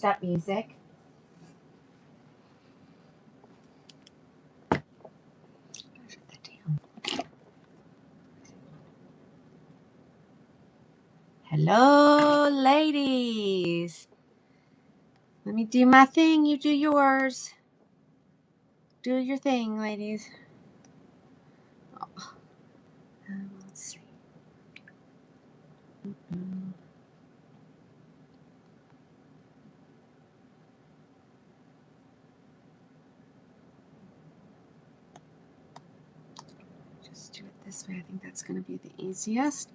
that music. Hello, ladies. Let me do my thing. You do yours. Do your thing, ladies. Oh. Let's see. Just do it this way. I think that's going to be the easiest.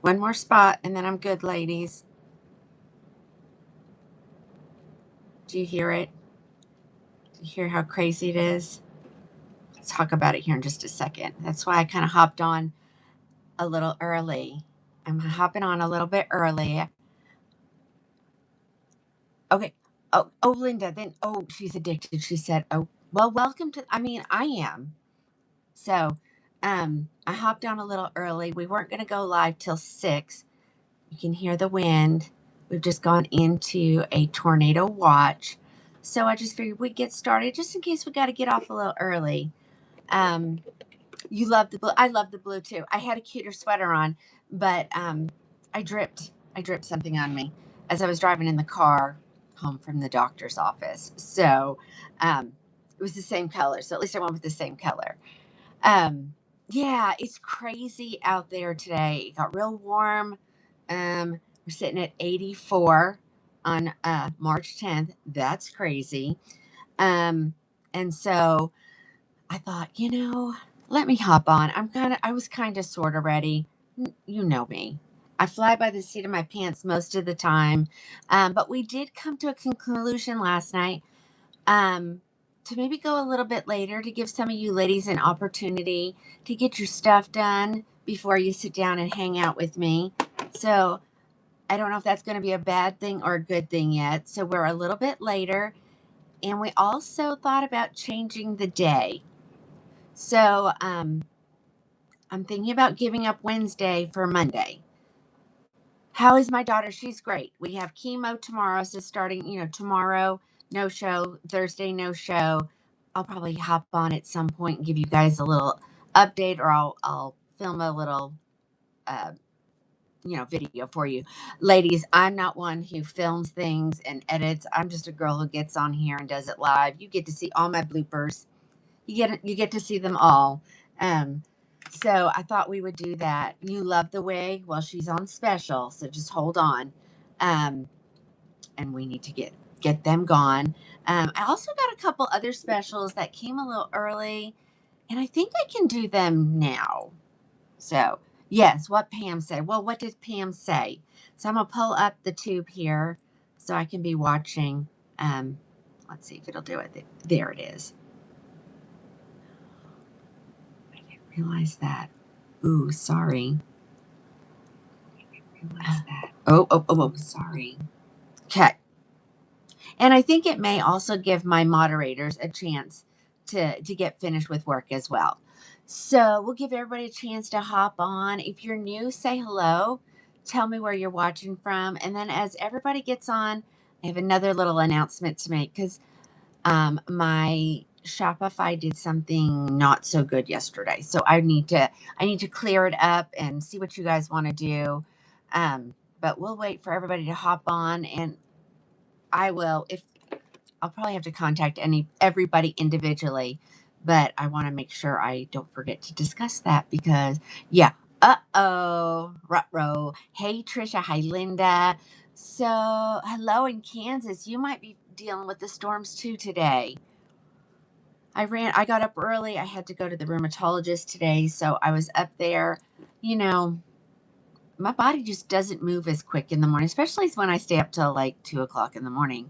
One more spot, and then I'm good, ladies. Do you hear it? Do you hear how crazy it is? Let's talk about it here in just a second. That's why I kind of hopped on a little early. I'm hopping on a little bit early. Okay. Oh, Linda, then, she's addicted. She said, well, welcome to, I am. So, I hopped on a little early. We weren't going to go live till 6. You can hear the wind. We've just gone into a tornado watch. So I just figured we'd get started just in case we got to get off a little early. You love the blue. I love the blue too. I had a cuter sweater on, but I dripped something on me as I was driving in the car home from the doctor's office. So it was the same color. So at least I went with the same color. Yeah, it's crazy out there today. It got real warm. We're sitting at 84 on March 10th. That's crazy. And so I thought, let me hop on. I was kind of sort of ready. You know me. I fly by the seat of my pants most of the time. But we did come to a conclusion last night to maybe go a little bit later to give some of you ladies an opportunity to get your stuff done before you sit down and hang out with me. So I don't know if that's going to be a bad thing or a good thing yet. So we're a little bit later. And we also thought about changing the day. So I'm thinking about giving up Wednesday for Monday. How is my daughter? She's great. We have chemo tomorrow. So starting, tomorrow, no show. Thursday, no show. I'll probably hop on at some point and give you guys a little update, or I'll film a little, video for you. Ladies, I'm not one who films things and edits. I'm just a girl who gets on here and does it live. You get to see all my bloopers. You get to see them all. So I thought we would do that. You love the wig? Well, she's on special, so just hold on. And we need to get them gone. I also got a couple other specials that came a little early, and I think I can do them now. So, yes, what Pam said. Well, what did Pam say? So I'm going to pull up the tube here so I can be watching. Let's see if it'll do it. There it is. I didn't realize that. Ooh, sorry. I didn't realize that. Oh, sorry. Okay. And I think it may also give my moderators a chance to get finished with work as well. So we'll give everybody a chance to hop on. If you're new, say hello. Tell me where you're watching from. And then as everybody gets on, I have another little announcement to make because my Shopify did something not so good yesterday. So I need to clear it up and see what you guys want to do. But we'll wait for everybody to hop on, and I'll probably have to contact everybody individually, but I want to make sure I don't forget to discuss that because, yeah. Ruh-roh. Hey, Trisha. Hi, Linda. So, hello in Kansas. You might be dealing with the storms too today. I got up early. I had to go to the rheumatologist today, so I was up there. My body just doesn't move as quick in the morning, especially when I stay up till like 2 o'clock in the morning.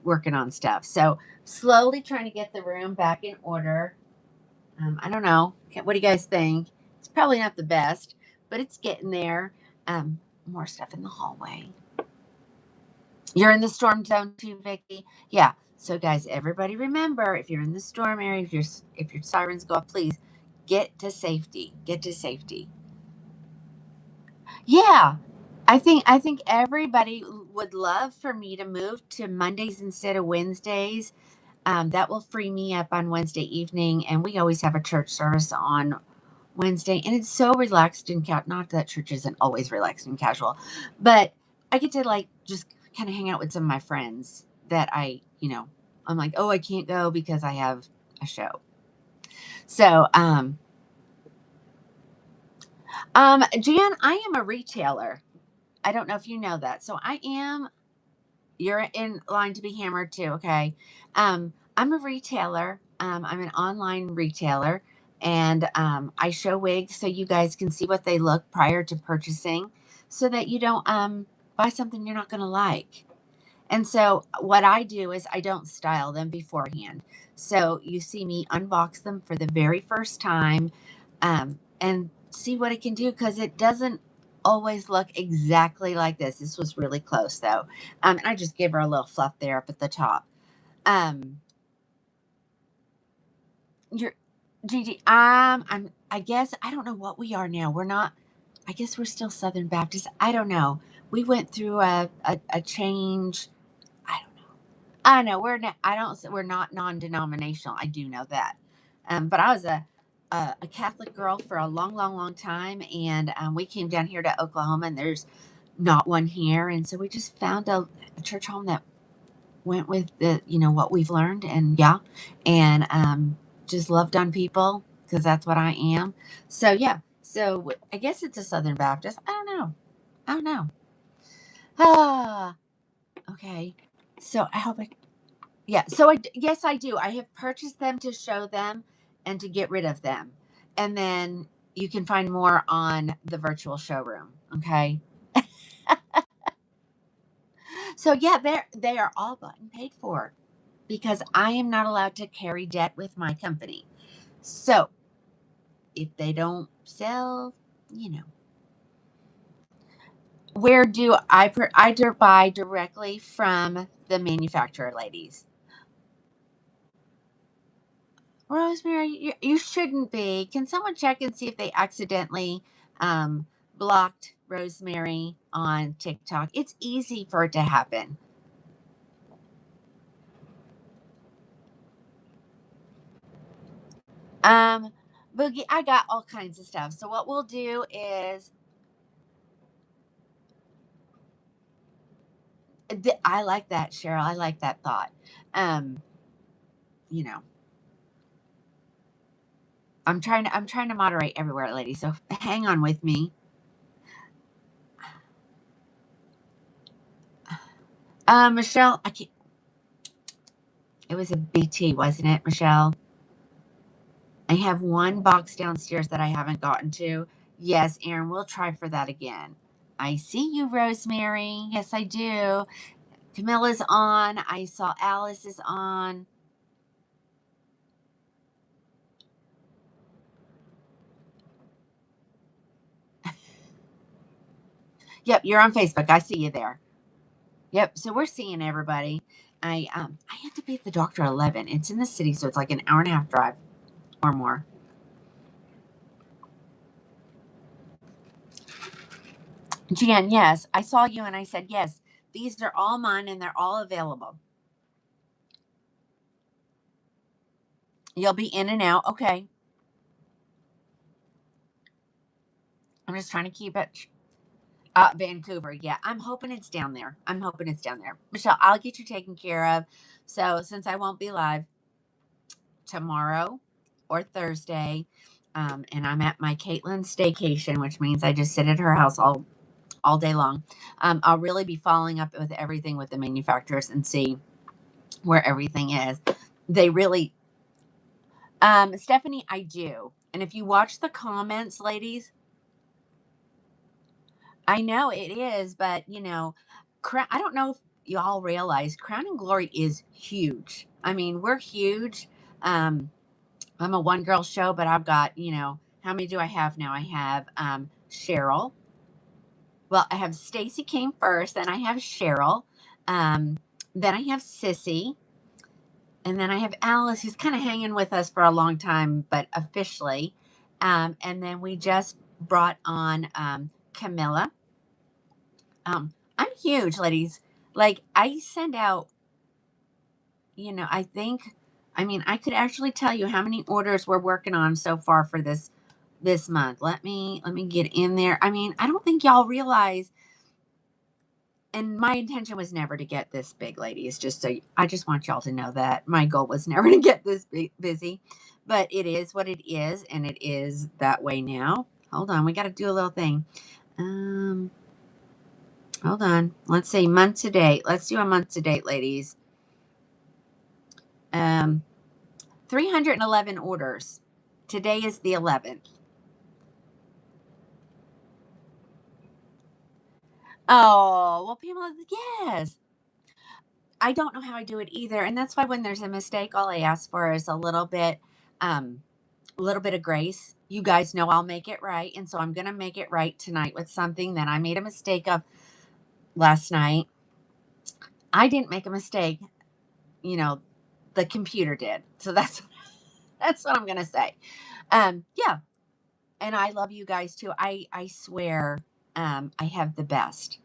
working on stuff. So slowly trying to get the room back in order. I don't know. What do you guys think? It's probably not the best, but it's getting there. More stuff in the hallway. You're in the storm zone too, Vicky. Yeah. So guys, everybody remember, if you're in the storm area, if your sirens go off, please get to safety. Get to safety. Yeah. I think everybody would love for me to move to Mondays instead of Wednesdays. That will free me up on Wednesday evening, and we always have a church service on Wednesday, and it's so relaxed and not that church isn't always relaxed and casual, but I get to like just kind of hang out with some of my friends that I'm like, oh, I can't go because I have a show. So, Jan, I am a retailer. I don't know if you know that. So I am. You're in line to be hammered too. Okay. I'm a retailer. I'm an online retailer, and I show wigs so you guys can see what they look prior to purchasing, so that you don't buy something you're not going to like. And so what I do is I don't style them beforehand. So you see me unbox them for the very first time, and see what it can do, because it doesn't always look exactly like this. This was really close though. And I just gave her a little fluff there up at the top. You're Gigi. I guess I don't know what we are now. We're not. I guess we're still Southern Baptist. I don't know. We went through a change. I don't know. I know we're not. I don't. We're not non-denominational. I do know that. But I was a Catholic girl for a long, long, long time, and we came down here to Oklahoma, and there's not one here, and so we just found a church home that went with the what we've learned, and yeah, and just loved on people, because that's what I am. So yeah. So I guess it's a Southern Baptist. I don't know. I don't know. Ah. Okay. So I hope I. Yeah. So yes, I do. I have purchased them to show them and to get rid of them. And then you can find more on the virtual showroom. Okay. So yeah, they are all bought and paid for, because I am not allowed to carry debt with my company. So if they don't sell, you know, where do I buy directly from the manufacturer, ladies? Rosemary, you shouldn't be. Can someone check and see if they accidentally um, blocked Rosemary on TikTok? It's easy for it to happen. Um, Boogie, I got all kinds of stuff. So what we'll do is, I like that, Cheryl. I like that thought. Um, you know, I'm trying to moderate everywhere, ladies. So hang on with me. Michelle, I can't, it was a BT, wasn't it, Michelle? I have one box downstairs that I haven't gotten to. Yes, Aaron, we'll try for that again. I see you, Rosemary. Yes, I do. Camilla's on. I saw Alice is on. Yep, you're on Facebook. I see you there. Yep. So we're seeing everybody. I have to be at the doctor at 11. It's in the city, so it's like an hour and a half drive or more. Jan, yes, I saw you and I said yes. These are all mine and they're all available. You'll be in and out. Okay. I'm just trying to keep it. Vancouver. Yeah, I'm hoping it's down there. I'm hoping it's down there. Michelle, I'll get you taken care of. So since I won't be live tomorrow or Thursday, and I'm at my Caitlin staycation, which means I just sit at her house all day long. I'll really be following up with everything with the manufacturers and see where everything is. They really, Stephanie, I do. And if you watch the comments, ladies, I know it is, but I don't know if y'all realize Crowning Glory is huge. I mean, we're huge. Um, I'm a one girl show, but I've got, how many do I have now? I have Cheryl. Well, I have Stacy came first, then I have Cheryl. Um, then I have Sissy. And then I have Alice, who's kind of hanging with us for a long time, but officially. And then we just brought on Camilla. I'm huge, ladies. Like, I send out, I could actually tell you how many orders we're working on so far for this month. Let me get in there. I mean, I don't think y'all realize, and my intention was never to get this big, ladies. I just want y'all to know that my goal was never to get this busy, but it is what it is, and it is that way now. Hold on, we got to do a little thing. Hold on. Let's say month to date. Let's do a month to date, ladies. 311 orders. Today is the 11th. Oh, well, Pamela, yes. I don't know how I do it either. And that's why when there's a mistake, all I ask for is a little bit of grace. You guys know I'll make it right. And so I'm going to make it right tonight with something that I made a mistake of last night. I didn't make a mistake. The computer did. So that's what I'm going to say. Yeah. And I love you guys too. I swear, I have the best.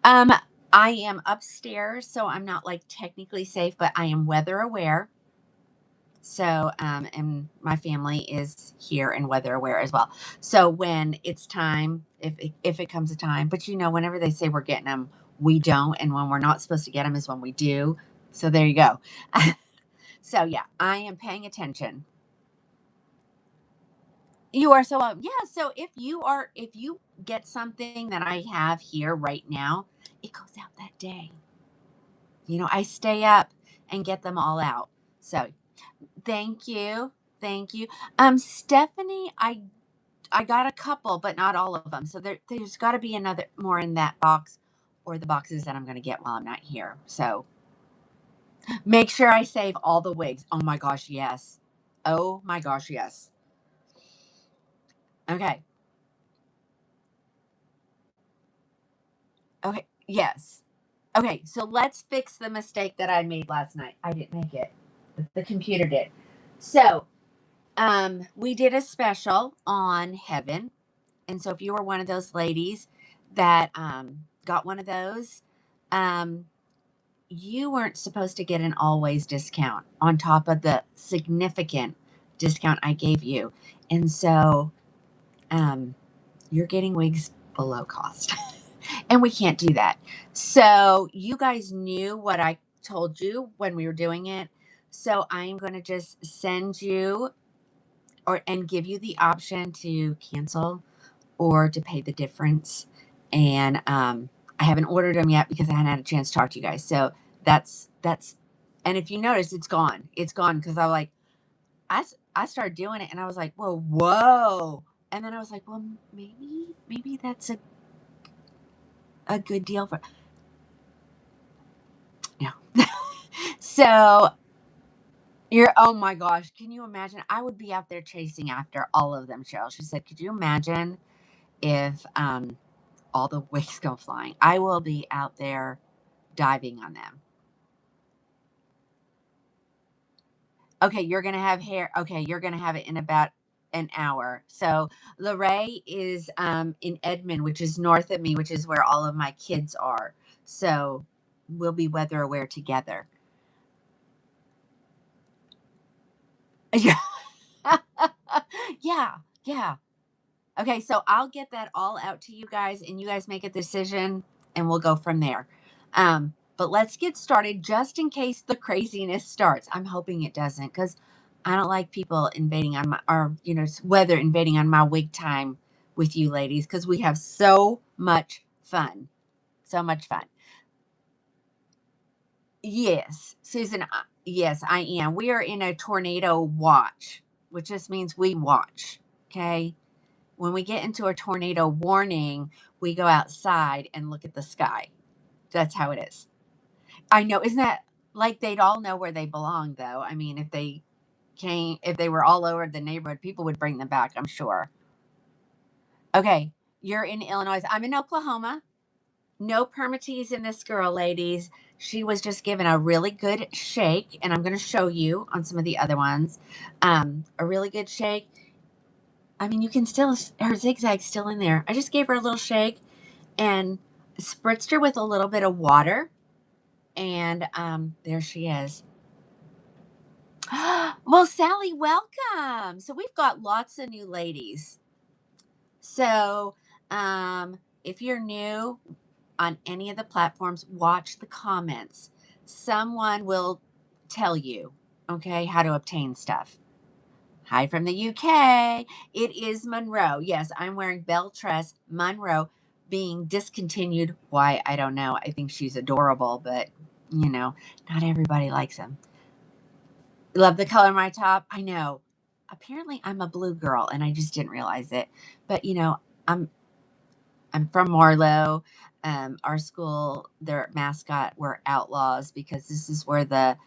Um, I am upstairs, so I'm not like technically safe, but I am weather aware. So, and my family is here and weather aware as well. So when it's time, if it comes a time, but whenever they say we're getting them, we don't, and when we're not supposed to get them is when we do. So there you go. So yeah, I am paying attention. You are so yeah. So if you get something that I have here right now, it goes out that day. I stay up and get them all out. So thank you. Thank you. Stephanie, I got a couple, but not all of them. So there's got to be another more in that box or the boxes that I'm going to get while I'm not here. So make sure I save all the wigs. Oh my gosh, yes. Oh my gosh, yes. Okay. Okay. Yes. Okay, so let's fix the mistake that I made last night. I didn't make it. The computer did. So, we did a special on Heaven. And so if you were one of those ladies that got one of those, um, you weren't supposed to get an always discount on top of the significant discount I gave you. And so you're getting wigs below cost. And we can't do that. So you guys knew what I told you when we were doing it. So I'm going to just send you and give you the option to cancel or to pay the difference. And I haven't ordered them yet because I hadn't had a chance to talk to you guys. So that's and if you notice, it's gone. It's gone because I started doing it and I was like, whoa. And then I was like, well, maybe that's a good deal for no. So oh my gosh, can you imagine? I would be out there chasing after all of them, Cheryl. She said, could you imagine if all the wigs go flying? I will be out there diving on them. Okay, you're gonna have hair. Okay, you're gonna have it in about an hour. So Lorraine is in Edmond, which is north of me, which is where all of my kids are. So we'll be weather aware together. Yeah. Yeah, yeah. Okay, so I'll get that all out to you guys and you guys make a decision and we'll go from there. But let's get started just in case the craziness starts. I'm hoping it doesn't because I don't like people invading on weather invading on my wig time with you ladies because we have so much fun. So much fun. Yes, Susan, yes, I am. We are in a tornado watch, which just means we watch. Okay. When we get into a tornado warning, we go outside and look at the sky. That's how it is. I know. Isn't that like they'd all know where they belong, though? I mean, if they were all over the neighborhood, people would bring them back, I'm sure. Okay. You're in Illinois. I'm in Oklahoma. No permatease in this girl, ladies. She was just given a really good shake, and I'm going to show you on some of the other ones. A really good shake. I mean, you can still, her zigzag's still in there. I just gave her a little shake and spritzed her with a little bit of water. And there she is. Well, Sally, welcome. So we've got lots of new ladies. So if you're new on any of the platforms, watch the comments. Someone will tell you, okay, how to obtain stuff. Hi from the UK. It is Monroe. Yes, I'm wearing Belress Monroe, being discontinued. Why? I don't know. I think she's adorable, but not everybody likes them. Love the color of my top. I know. Apparently, I'm a blue girl, and I just didn't realize it. But I'm I'm from Marlow. Our school, their mascot were outlaws because this is where the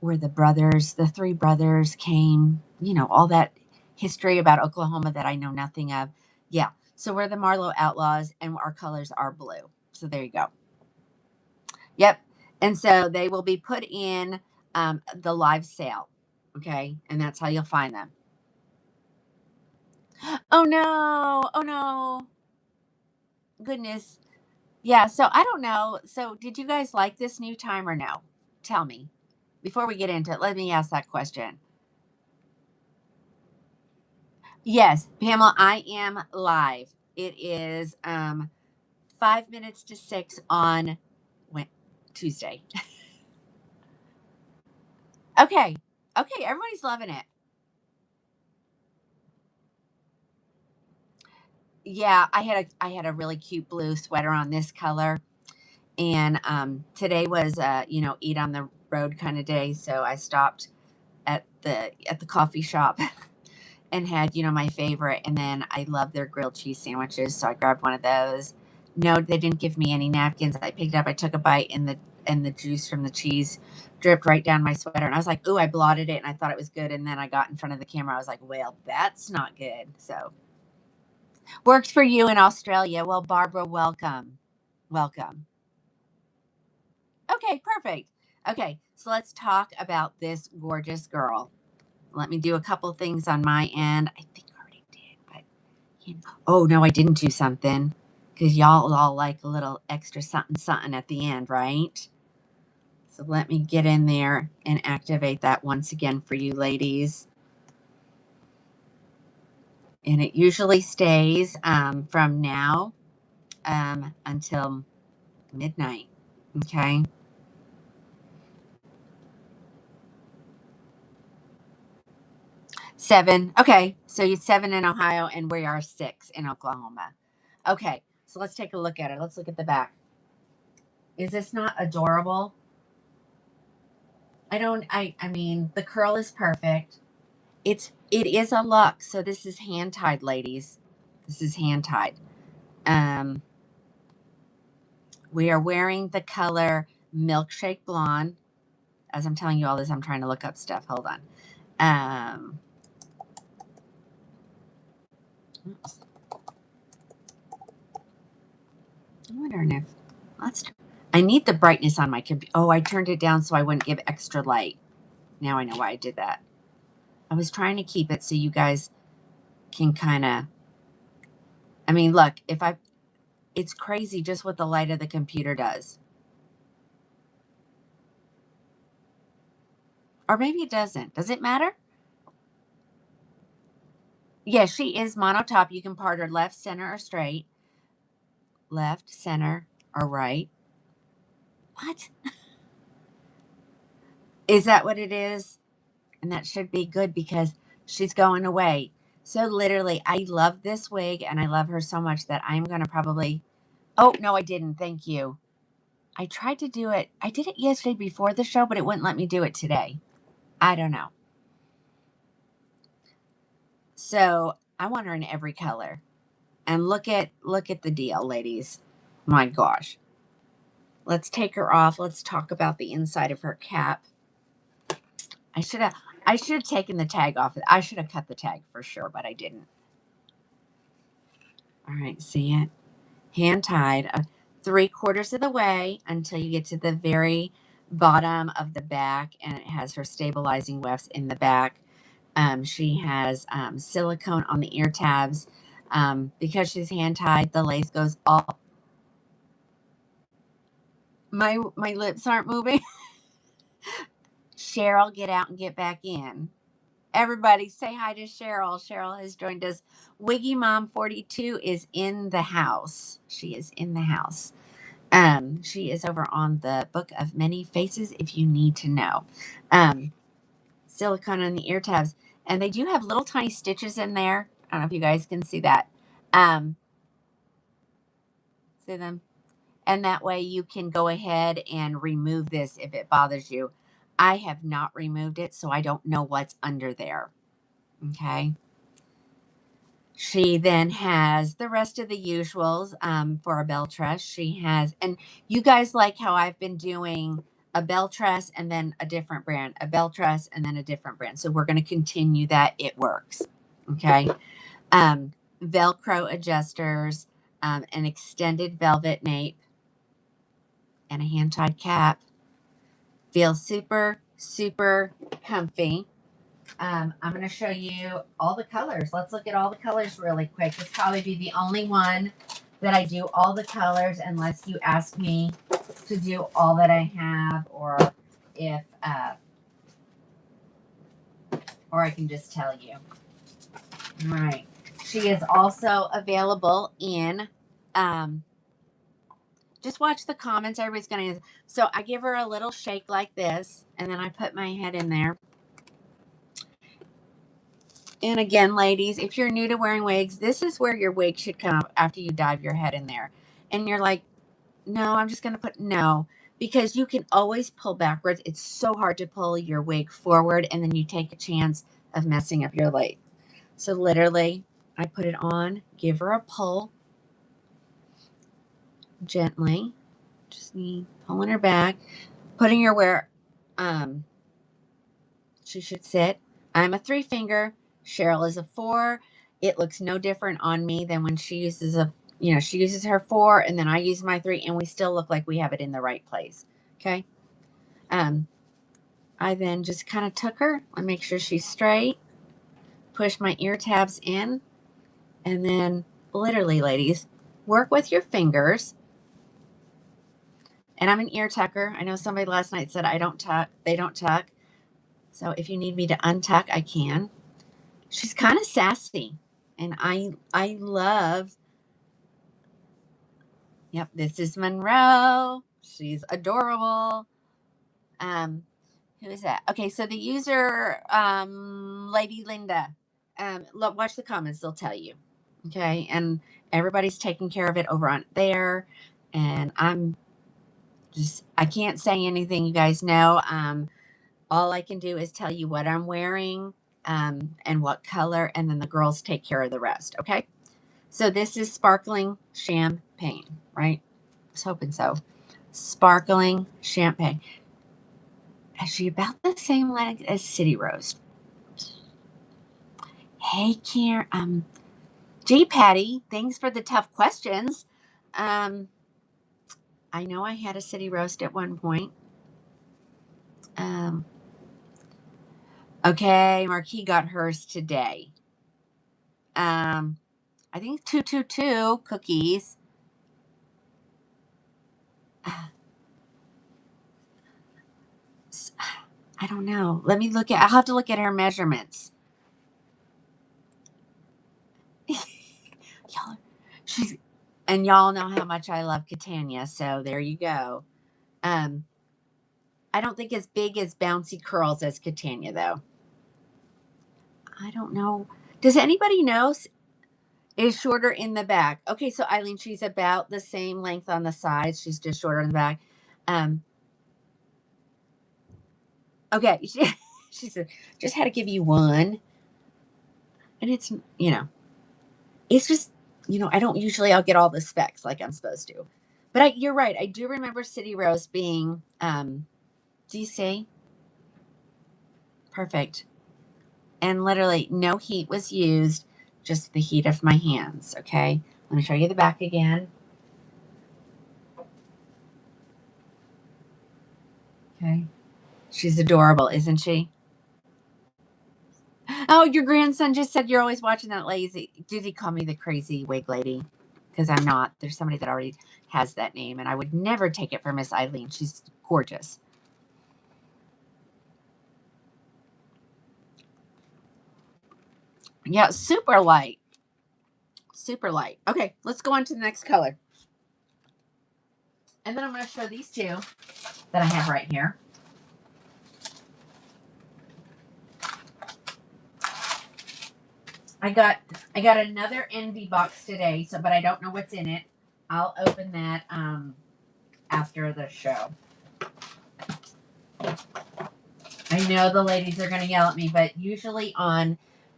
three brothers came. All that history about Oklahoma that I know nothing of. Yeah, so we're the Marlow Outlaws, and our colors are blue. So there you go. Yep, and so they will be put in the live sale. Okay, and that's how you'll find them. Oh no! Oh no! Goodness. Yeah, so I don't know. So did you guys like this new time or no? Tell me. Before we get into it, let me ask that question. Yes, Pamela, I am live. It is 5 minutes to 6 on Tuesday. Okay. Okay, everybody's loving it. Yeah, I had a really cute blue sweater on this color. And today was eat on the road kind of day, so I stopped at the coffee shop and had my favorite, and then I love their grilled cheese sandwiches, so I grabbed one of those. No, they didn't give me any napkins. I picked it up, I took a bite, and the juice from the cheese dripped right down my sweater, and I was like, ooh, I blotted it, and I thought it was good, and then I got in front of the camera, I was like, well, that's not good. So works for you in Australia. Well, Barbara, welcome. Okay, perfect. Okay, so let's talk about this gorgeous girl. Let me do a couple things on my end. I think I already did, but oh no, I didn't do something because y'all all like a little extra something something at the end, right? So let me get in there and activate that once again for you ladies. And it usually stays from now until midnight. Okay. 7. Okay. So you're 7 in Ohio, and we are 6 in Oklahoma. Okay. So let's take a look at it. Let's look at the back. Is this not adorable? I mean, the curl is perfect. It is a luck. So this is hand tied, ladies. This is hand tied. Um, we are wearing the color milkshake blonde. As I'm telling you all this, I'm trying to look up stuff. Hold on. Oops. I'm wondering if I need the brightness on my computer. Oh, I turned it down so I wouldn't give extra light. Now I know why I did that. I was trying to keep it so you guys can kind of. I mean, look, it's crazy just what the light of the computer does. Or maybe it doesn't. Does it matter? Yes, she is monotop. You can part her left, center, or straight. Left, center, or right. What? Is that what it is? And that should be good because she's going away. So literally, I love this wig and I love her so much that I'm going to probably. Oh, no, I didn't. Thank you. I tried to do it. I did it yesterday before the show, but it wouldn't let me do it today. I don't know. So I want her in every color. And look at the deal, ladies. My gosh. Let's take her off. Let's talk about the inside of her cap. I should have taken the tag off. I should have cut the tag for sure, but I didn't. All right, see it? Hand tied 3/4 of the way until you get to the very bottom of the back, and it has her stabilizing wefts in the back. She has silicone on the ear tabs. Because she's hand tied, the lace goes all. My lips aren't moving. Cheryl, get out and get back in. Everybody say hi to Cheryl. Cheryl has joined us. Wiggy Mom 42 is in the house. She is in the house. She is over on the Book of Many Faces if you need to know. Silicone on the ear tabs. And they do have little tiny stitches in there. I don't know if you guys can see that. See them? And that way you can go ahead and remove this if it bothers you. I have not removed it, so I don't know what's under there. Okay. She then has the rest of the usuals for a bell tress. She has, and you guys like how I've been doing a bell tress and then a different brand, a bell tress and then a different brand. So we're going to continue that. It works. Okay. Velcro adjusters, an extended velvet nape, and a hand-tied cap. Feels super, super comfy. I'm going to show you all the colors. Let's look at all the colors really quick. This probably be the only one that I do all the colors unless you ask me to do all that I have, or if, or I can just tell you. All right. She is also available in, just watch the comments. Everybody's going to, so I give her a little shake like this, and then I put my head in there. And again, ladies, if you're new to wearing wigs, this is where your wig should come up after you dive your head in there. And you're like, no, I'm just going to put no, because you can always pull backwards. It's so hard to pull your wig forward, and then you take a chance of messing up your lace. So literally, I put it on, give her a pull gently, just me pulling her back, putting her where she should sit. I'm a 3-finger. Cheryl is a 4. It looks no different on me than when she uses she uses her 4 and then I use my 3, and we still look like we have it in the right place. Okay. I then just kind of took her. I make sure she's straight, push my ear tabs in, and then literally, ladies, work with your fingers. And I'm an ear tucker. I know somebody last night said I don't tuck. They don't tuck. So if you need me to untuck, I can. She's kind of sassy, and I love. Yep, this is Monroe. She's adorable. Who is that? Okay, so the user, Lady Linda. Look, watch the comments; they'll tell you. Okay, and everybody's taking care of it over on there, and I can't say anything. You guys know. All I can do is tell you what I'm wearing, and what color, and then the girls take care of the rest. Okay. So this is sparkling champagne, right? I was hoping so. Sparkling champagne. Is she about the same length as City Rose? Hey, Karen. J. Patty, thanks for the tough questions. I know I had a City Roast at one point. Okay, Marquis got hers today. I think 222 cookies. I don't know. I'll have to look at her measurements. Y'all know how much I love Catania, so there you go. I don't think as big as bouncy curls as Catania, though. I don't know. Does anybody know? Is shorter in the back. Okay, so Eileen, she's about the same length on the sides. She's just shorter in the back. Okay, she said, just had to give you one. And it's just, I'll get all the specs like I'm supposed to. But you're right. I do remember City Rose being, do you see? Perfect. And literally no heat was used, just the heat of my hands. Okay. Let me show you the back again. Okay. She's adorable, isn't she? Oh, your grandson just said you're always watching that lazy. Did he call me the crazy wig lady? Because I'm not. There's somebody that already has that name, and I would never take it from Miss Eileen. She's gorgeous. Yeah, super light. Super light. Okay, let's go on to the next color. And then I'm going to show these two that I have right here. I got another envy box today, so but I don't know what's in it. I'll open that after the show. I know the ladies are going to yell at me, but usually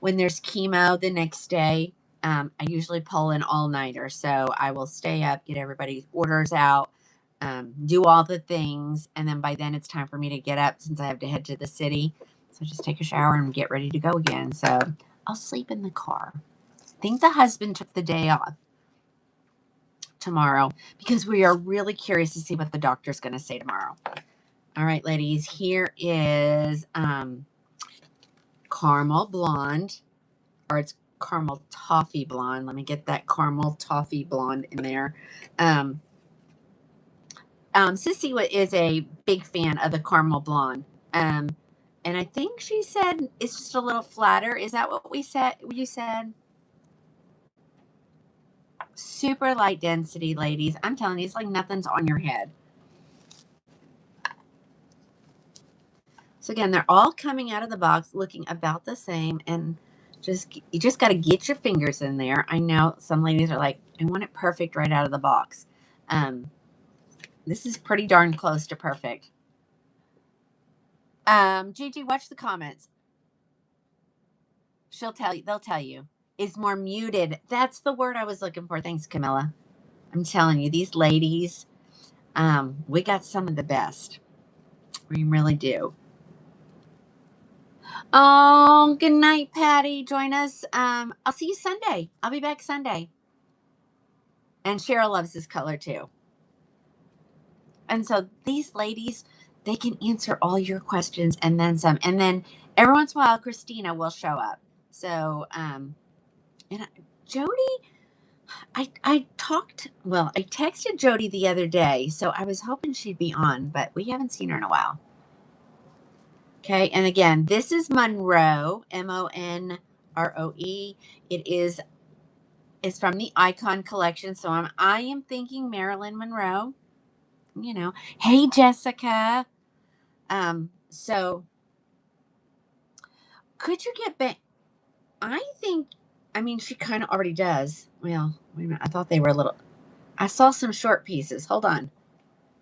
when there's chemo the next day, I usually pull an all-nighter. So I will stay up, get everybody's orders out, do all the things, and then by then it's time for me to get up since I have to head to the city. So just take a shower and get ready to go again. So I'll sleep in the car. I think the husband took the day off tomorrow because we are really curious to see what the doctor's going to say tomorrow. All right, ladies, here is caramel blonde, or it's caramel toffee blonde. Let me get that caramel toffee blonde in there. Sissy is a big fan of the caramel blonde. And I think she said it's just a little flatter. Is that what you said? Super light density, ladies. I'm telling you, it's like nothing's on your head. So again, they're all coming out of the box looking about the same, and you just got to get your fingers in there. I know some ladies are like, I want it perfect right out of the box. This is pretty darn close to perfect. Gigi, watch the comments. They'll tell you. It's more muted. That's the word I was looking for. Thanks, Camilla. I'm telling you, these ladies, we got some of the best. We really do. Oh, good night, Patty. Join us. I'll see you Sunday. I'll be back Sunday. And Cheryl loves this color too. And so these ladies, they can answer all your questions and then some. And then every once in a while, Christina will show up. So, and Jody, I texted Jody the other day. So I was hoping she'd be on, but we haven't seen her in a while. Okay. And again, this is Monroe, Monroe. It's from the Icon collection. So I am thinking Marilyn Monroe. You know, hey Jessica. So could you get back? I mean, she kind of already does. Well, wait a minute. I thought they were a little. I saw some short pieces. Hold on.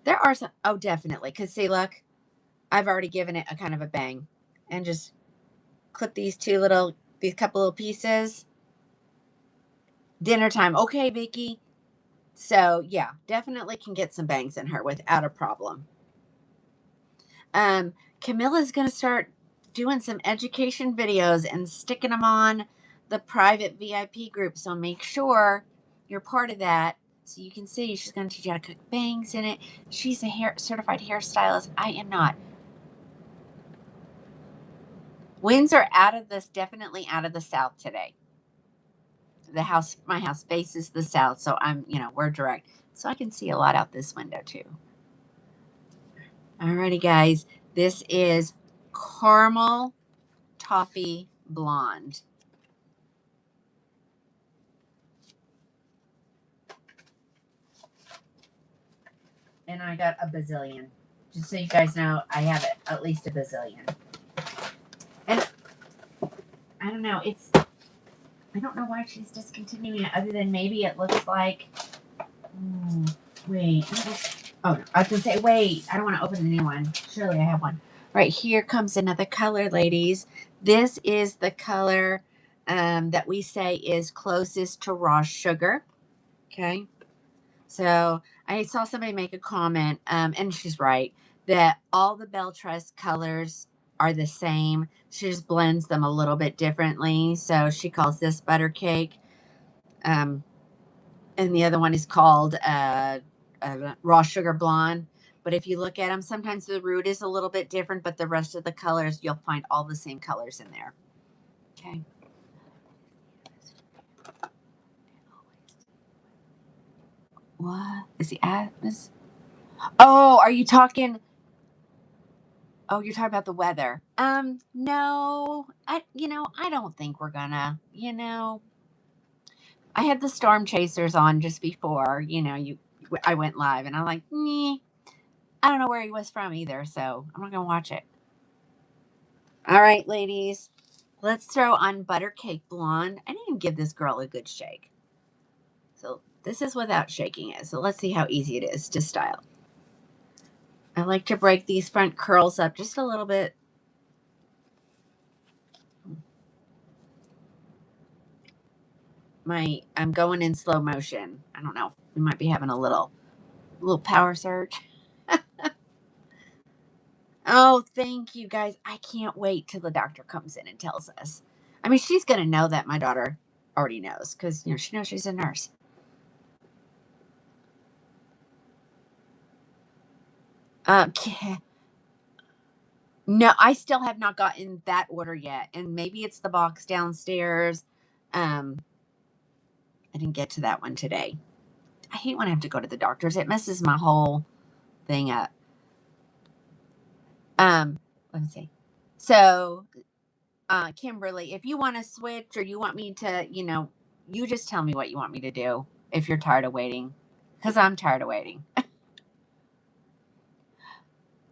There are some. Oh, definitely. Because see, look, I've already given it a kind of a bang, and just clip these couple little pieces. Dinner time. Okay, Vicky. So yeah, definitely can get some bangs in her without a problem. Camilla's going to start doing some education videos and sticking them on the private VIP group. So make sure you're part of that so you can see. She's going to teach you how to cook bangs in it. She's a certified hairstylist. I am not. Winds are definitely out of the south today. My house faces the south, so we're direct. So I can see a lot out this window too. Alrighty, guys. This is caramel toffee blonde. And I got a bazillion. Just so you guys know, I have at least a bazillion. And I don't know, I don't know why she's discontinuing it other than maybe it looks like, wait. Oh, I was going to say, wait, I don't want to open a new one. Surely I have one. Right, here comes another color, ladies. This is the color that we say is closest to raw sugar. Okay. So I saw somebody make a comment, and she's right, that all the Beltress colors are the same. She just blends them a little bit differently. So she calls this butter cake, and the other one is called raw sugar blonde. But if you look at them, sometimes the root is a little bit different, but the rest of the colors, you'll find all the same colors in there. Okay. What is the atmosphere? Oh, are you talking? Oh, you're talking about the weather. No, I don't think we're gonna, I had the storm chasers on just before, I went live and I'm like, "Meh, I don't know where he was from either, so I'm not gonna watch it." All right, ladies, let's throw on butter cake blonde. I didn't give this girl a good shake. So this is without shaking it. So let's see how easy it is to style. I like to break these front curls up just a little bit. I'm going in slow motion. I don't know. We might be having a little power surge. Oh, thank you guys. I can't wait till the doctor comes in and tells us. I mean, she's going to know that my daughter already knows because, she knows she's a nurse. Okay. No, I still have not gotten that order yet. And maybe it's the box downstairs. I didn't get to that one today. I hate when I have to go to the doctor's. It messes my whole thing up. Let me see. So, Kimberly, if you want to switch or you want me to, you just tell me what you want me to do if you're tired of waiting, because I'm tired of waiting.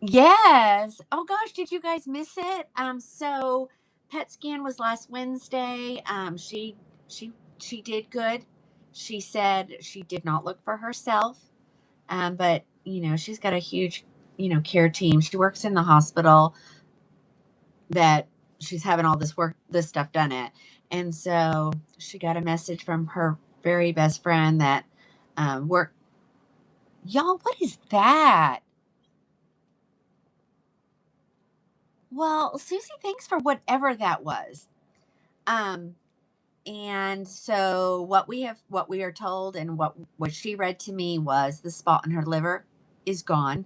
Yes. Oh gosh, did you guys miss it? So PET scan was last Wednesday. She did good. She said she did not look for herself. But she's got a huge, care team. She works in the hospital that she's having all this stuff done at. And so she got a message from her very best friend that work. Y'all, what is that? Well, Susie, thanks for whatever that was. Um, and so what we are told, and what she read to me was the spot on her liver is gone.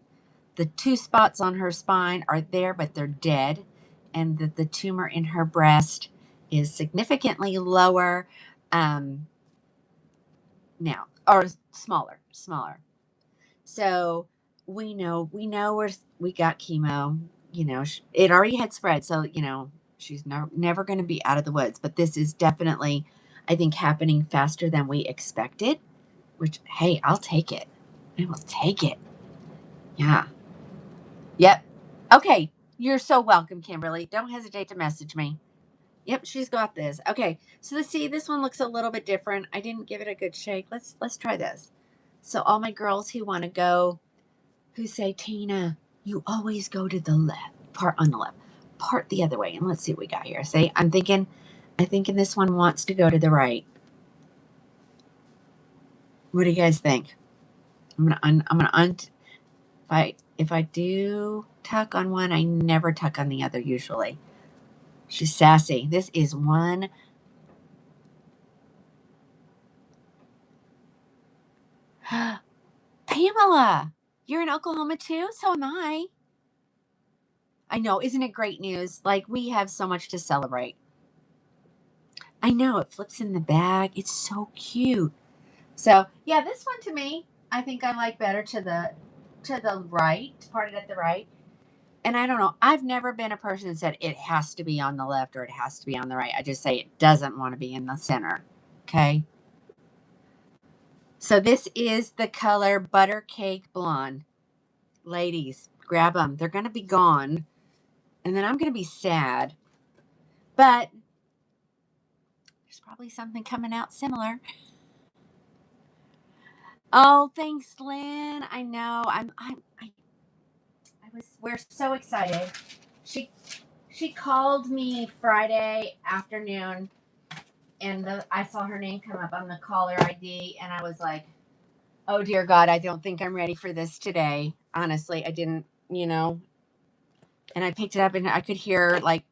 The two spots on her spine are there, but they're dead, and that the tumor in her breast is significantly lower now, or smaller. So we know we got chemo. It already had spread, so she's never going to be out of the woods. But this is definitely, I think, happening faster than we expected. Which, hey, I'll take it. I will take it. Yeah. Yep. Okay. You're so welcome, Kimberly. Don't hesitate to message me. Yep, she's got this. Okay. So let's see. This one looks a little bit different. I didn't give it a good shake. Let's try this. So all my girls who want to go, who say, Tina, you always go to the left, part on the left, part the other way. And let's see what we got here. See, I'm thinking this one wants to go to the right. What do you guys think? If I do tuck on one, I never tuck on the other usually. She's sassy. This is one. Pamela, you're in Oklahoma too? So am I. I know. Isn't it great news? Like, we have so much to celebrate. I know. It flips in the bag. It's so cute. So, yeah, this one to me, I think I like better to the right, parted at the right. And I don't know. I've never been a person that said it has to be on the left or it has to be on the right. I just say it doesn't want to be in the center. Okay. So this is the color Butter Cake Blonde. Ladies, grab them. They're going to be gone. And then I'm going to be sad. But there's probably something coming out similar. Oh, thanks, Lynn. I know. We're so excited. She called me Friday afternoon, and I saw her name come up on the caller ID, and I was like, Oh, dear God, I don't think I'm ready for this today. Honestly, I didn't, and I picked it up and I could hear like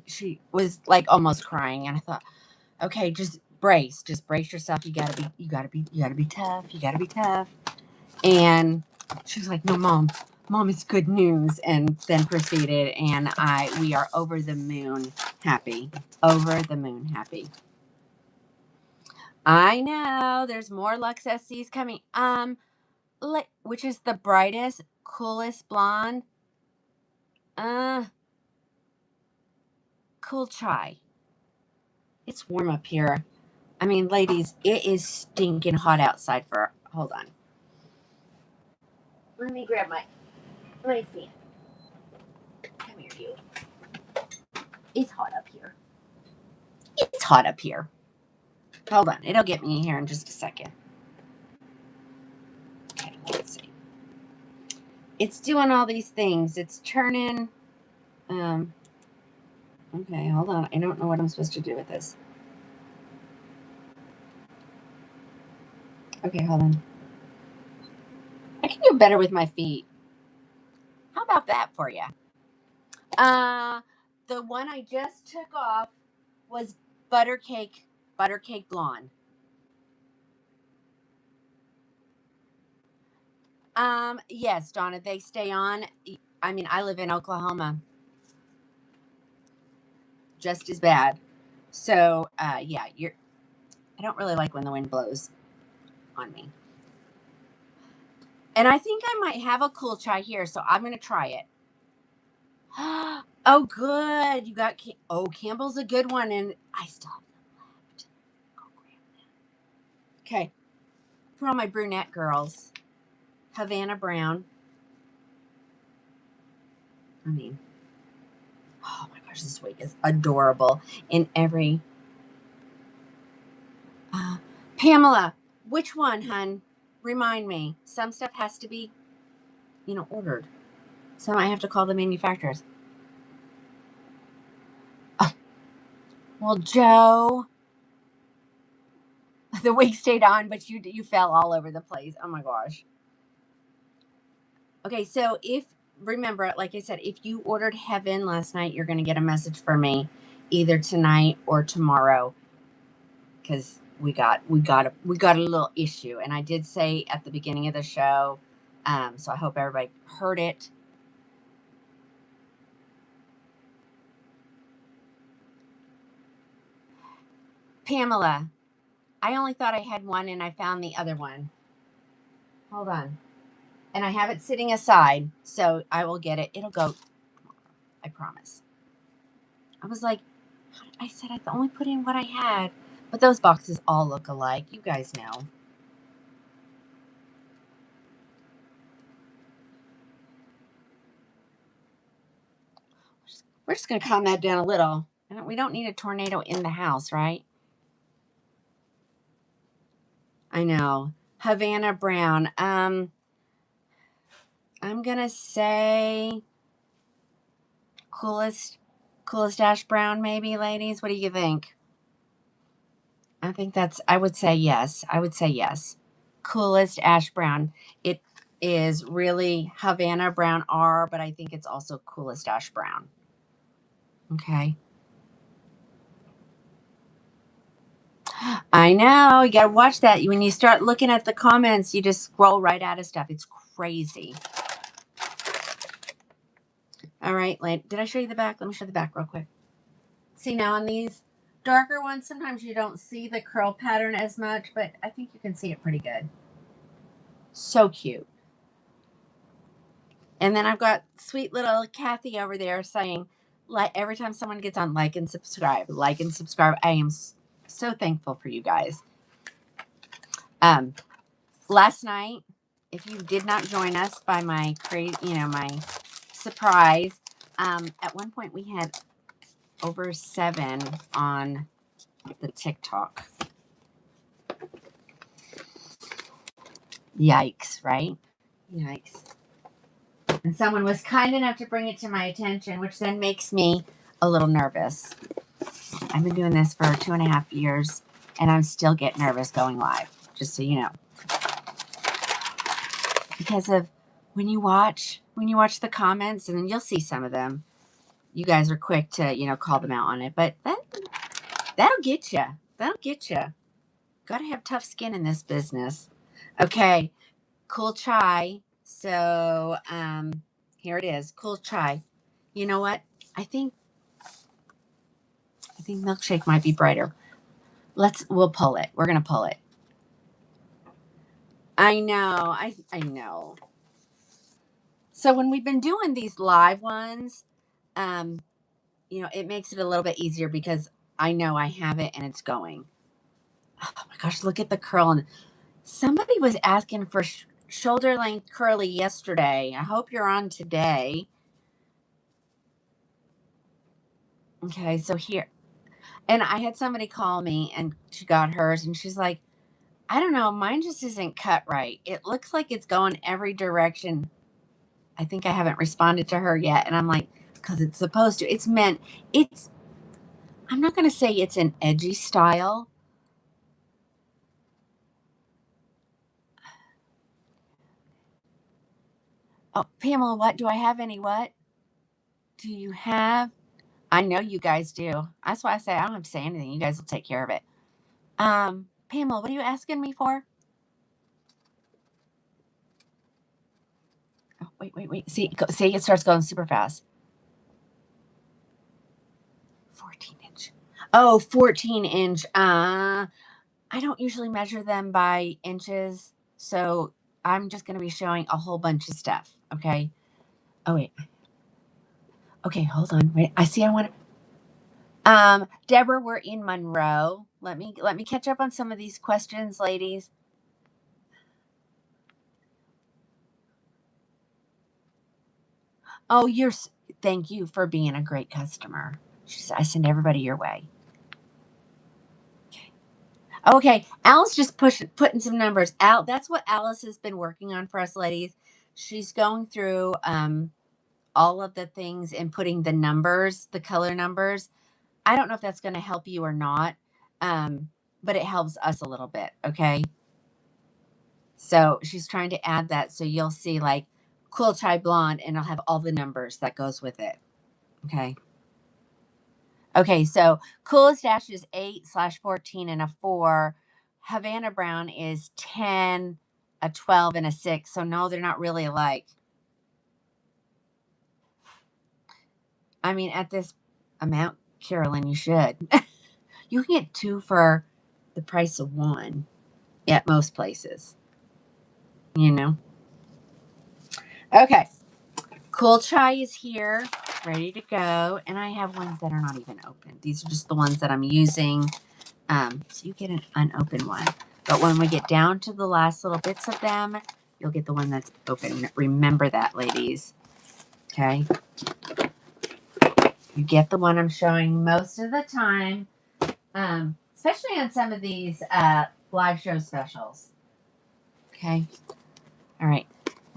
she was like almost crying. And I thought, okay, just brace yourself. You gotta be tough. You gotta be tough. And she was like, no, mom, it's good news. And then proceeded. And we are over the moon happy. Over the moon happy. I know there's more Lux SCs coming. Which is the brightest, coolest blonde? Uh, cool chai. It's warm up here. I mean, ladies, it is stinking hot outside for. Hold on. Let me grab my fan. Come here, you. It's hot up here. It's hot up here. Hold on. It'll get me here in just a second. Okay, let's see. It's doing all these things. It's turning. Okay, hold on. I don't know what I'm supposed to do with this. Okay, hold on. I can do better with my feet. How about that for you? The one I just took off was buttercake blonde. Yes, Donna, they stay on. I mean, I live in Oklahoma. Just as bad. So, yeah, I don't really like when the wind blows on me. And I think I might have a cool chai here, so I'm going to try it. Oh, good. You got, Campbell's a good one, and I still have them left. Go grab them. Okay. For all my brunette girls, Havana Brown. I mean, oh my gosh, this wig is adorable in every. Pamela, which one, hun? Remind me. Some stuff has to be, ordered. So I have to call the manufacturers. Oh, well, Joe, the wig stayed on, but you fell all over the place. Oh my gosh. Okay, so remember, like I said, if you ordered Heaven last night, you're going to get a message from me either tonight or tomorrow, because we got a little issue, and I did say at the beginning of the show, so I hope everybody heard it. Pamela, I only thought I had one, and I found the other one. Hold on, and I have it sitting aside, so I will get it. It'll go. I promise. I was like, I said I only put in what I had, but those boxes all look alike. You guys know. We're just going to calm that down a little. We don't need a tornado in the house, right? I know. Havana Brown. I'm going to say coolest ash brown, maybe, ladies. What do you think? I would say yes. Coolest ash brown. It is really Havana Brown R, but I think it's also coolest ash brown. Okay. I know. You got to watch that. When you start looking at the comments, you just scroll right out of stuff. It's crazy. All right. Did I show you the back? Let me show the back real quick. See, now on these darker ones, sometimes you don't see the curl pattern as much, but I think you can see it pretty good. So cute. And then I've got sweet little Kathy over there saying, every time someone gets on, like and subscribe. I am so thankful for you guys. Last night, if you did not join us by my surprise, at one point we had over 7 on the TikTok. Yikes, right? Yikes. And someone was kind enough to bring it to my attention, which then makes me a little nervous. I've been doing this for 2.5 years, and I'm still getting nervous going live, just so you know. because of when you watch the comments, and then you'll see some of them. You guys are quick to, call them out on it, but that'll get you. That'll get you. Got to have tough skin in this business. Okay, cool chai. So, here it is, cool chai. You know what? I think milkshake might be brighter. We'll pull it. We're gonna pull it. I know. I know. So when we've been doing these live ones, um, it makes it a little bit easier because I know I have it and it's going. Oh my gosh, look at the curl. And somebody was asking for shoulder length curly yesterday. I hope you're on today. Okay, so here. And I had somebody call me and she got hers and she's like, I don't know, mine just isn't cut right. It looks like it's going every direction. I think I haven't responded to her yet. And I'm like, because it's supposed to. I'm not going to say it's an edgy style. Oh, Pamela, what? Do I have any what? Do you have? I know you guys do. That's why I say I don't have to say anything. You guys will take care of it. Pamela, what are you asking me for? Oh, wait. See, it starts going super fast. 14-inch. Oh, 14-inch. I don't usually measure them by inches, so I'm just going to be showing a whole bunch of stuff. Okay. Oh wait. Okay, hold on. Wait, I want to. Deborah, we're in Monroe. Let me catch up on some of these questions, ladies. Oh, thank you for being a great customer. I send everybody your way. Okay, Alice just putting some numbers out. That's what Alice has been working on for us, ladies. She's going through all of the things and putting the numbers, the color numbers. I don't know if that's going to help you or not, but it helps us a little bit. Okay, so she's trying to add that, so you'll see like cool chai blonde, and it'll have all the numbers that goes with it. Okay. Okay, so coolest dash is 8/14 and a 4. Havana brown is 10, a 12, and a 6. So no, they're not really alike. I mean, at this amount, Carolyn, you should. You can get 2 for the price of 1 at most places. Okay, cool chai is here, ready to go, and I have ones that are not even open. These are just the ones that I'm using. So you get an unopened one. But when we get down to the last little bits of them, you'll get the one that's open. Remember that, ladies. Okay? You get the one I'm showing most of the time, especially on some of these live show specials. Okay? All right.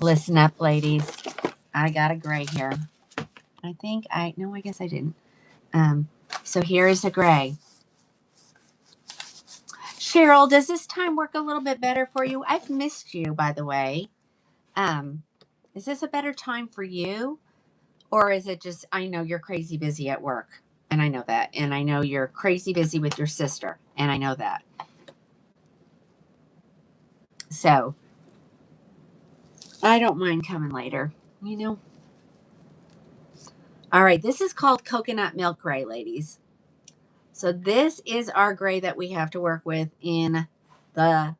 Listen up, ladies. I got a gray here. I guess I didn't. So here is a gray. Cheryl, does this time work a little bit better for you? I've missed you, by the way. Is this a better time for you? Or is it just, I know you're crazy busy at work, and I know that. And I know you're crazy busy with your sister, and I know that. So, I don't mind coming later, All right, this is called coconut milk gray, ladies. So this is our gray that we have to work with in the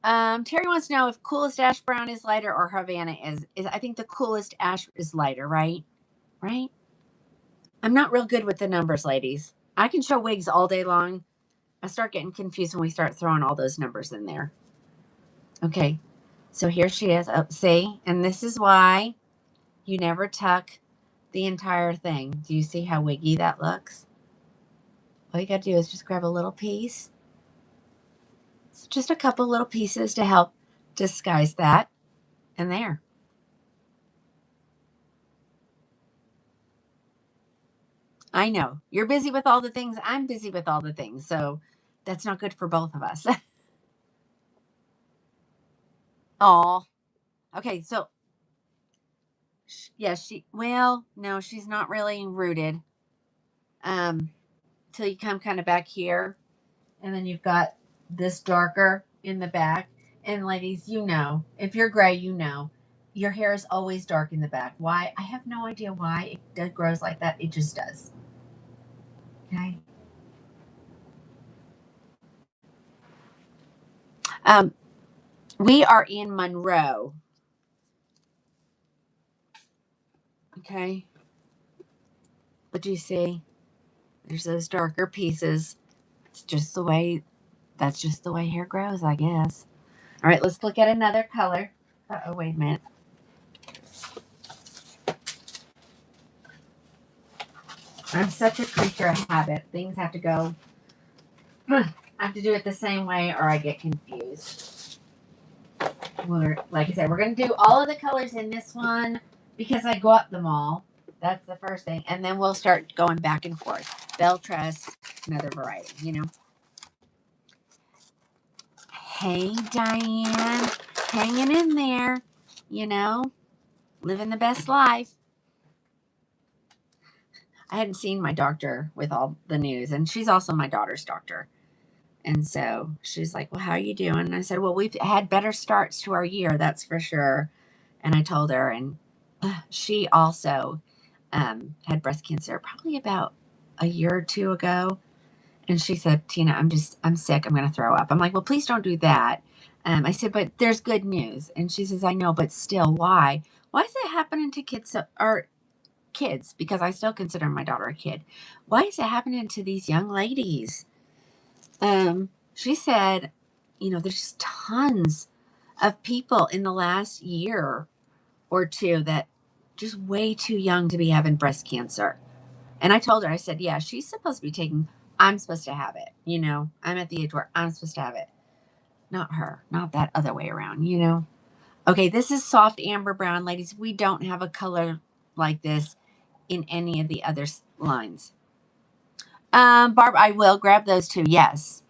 Terry wants to know if coolest ash brown is lighter or Havana is I think the coolest ash is lighter, right? Right? I'm not real good with the numbers, ladies. I can show wigs all day long. I start getting confused when we start throwing all those numbers in there. Okay. So here she is. Oh, see? And this is why you never tuck the entire thing. Do you see how wiggy that looks? All you got to do is just grab a little piece. It's just a couple little pieces to help disguise that. And there. I know. You're busy with all the things. I'm busy with all the things. So that's not good for both of us. Oh, okay. So, yeah, well, no, she's not really rooted. Um, till you come kind of back here, and then you've got this darker in the back. And ladies, if you're gray, your hair is always dark in the back. Why? I have no idea why it grows like that. It just does. Okay. Um, we are in Monroe. Okay. What do you see? There's those darker pieces. It's just the way. That's just the way hair grows, I guess. All right, let's look at another color. Oh, wait a minute. I'm such a creature of habit. Things have to go. I have to do it the same way, or I get confused. Like I said, we're going to do all of the colors in this one because I go up them all. That's the first thing, and then we'll start going back and forth. Beltress, another variety. Hey, Diane, hanging in there. You know, living the best life. I hadn't seen my doctor with all the news, and she's also my daughter's doctor. And so she's like, "Well, how are you doing?" And I said, "Well, we've had better starts to our year, that's for sure." And I told her, and she also had breast cancer probably about a year or two ago. And she said, "Tina, I'm sick. I'm going to throw up." I'm like, "Well, please don't do that." I said, "But there's good news." And she says, "I know, but still, why? Why is it happening to kids? Because I still consider my daughter a kid. Why is it happening to these young ladies?" She said, there's just tons of people in the last year or two that just way too young to be having breast cancer. And I told her, I said, "Yeah, she's supposed to be I'm supposed to have it. I'm at the age where I'm supposed to have it. Not her, not that other way around. Okay, this is soft amber brown, ladies. We don't have a color like this in any of the other lines. Barb, I will grab those two. Yes.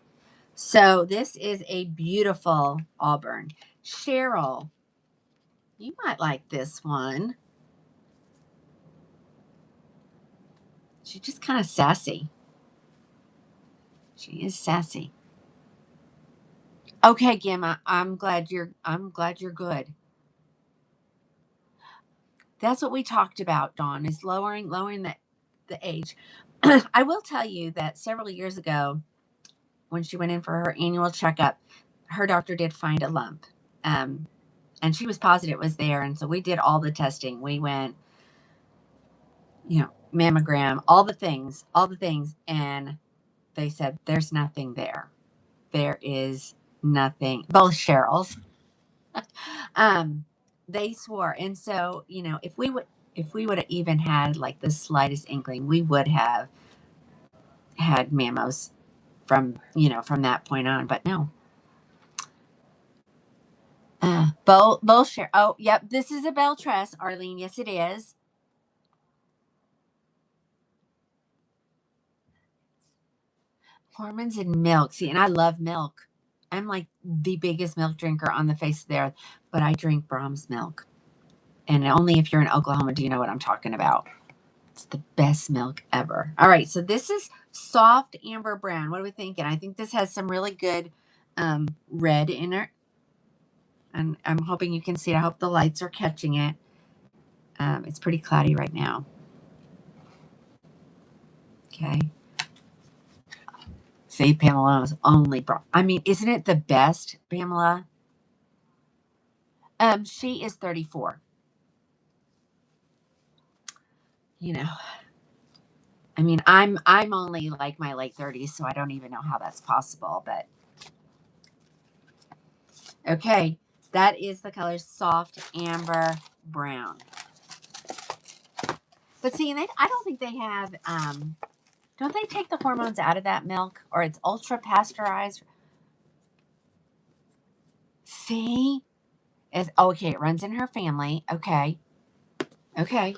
So this is a beautiful auburn. Cheryl, you might like this one. She's just kind of sassy. She is sassy. Okay, Gemma, I'm glad you're good. That's what we talked about, Dawn, is lowering the age. I will tell you that several years ago, when she went in for her annual checkup, her doctor did find a lump. Um, and she was positive it was there. And so we did all the testing. We went, mammogram, all the things. And they said, there's nothing there. There is nothing. Both Cheryl's. um, they swore. And so, if we would have even had like the slightest inkling, we would have had mammos from that point on. But no. Both share. Oh, yep. This is a bell tress, Arlene. Yes, it is. Hormones and milk. See, and I love milk. I'm like the biggest milk drinker on the face of the earth, but I drink Brahms milk. And only if you're in Oklahoma do you know what I'm talking about. It's the best milk ever. All right, so this is soft amber brown. What are we thinking? I think this has some really good red in it. And I'm hoping you can see it. I hope the lights are catching it. It's pretty cloudy right now. Okay. See, Pamela is only brown. I mean, isn't it the best, Pamela? She is 34. You know, I mean, I'm only like my late 30s, so I don't even know how that's possible. But okay, that is the color soft amber brown. But see, I don't think they have. Don't they take the hormones out of that milk, or it's ultra pasteurized? See, is okay. It runs in her family. Okay, okay.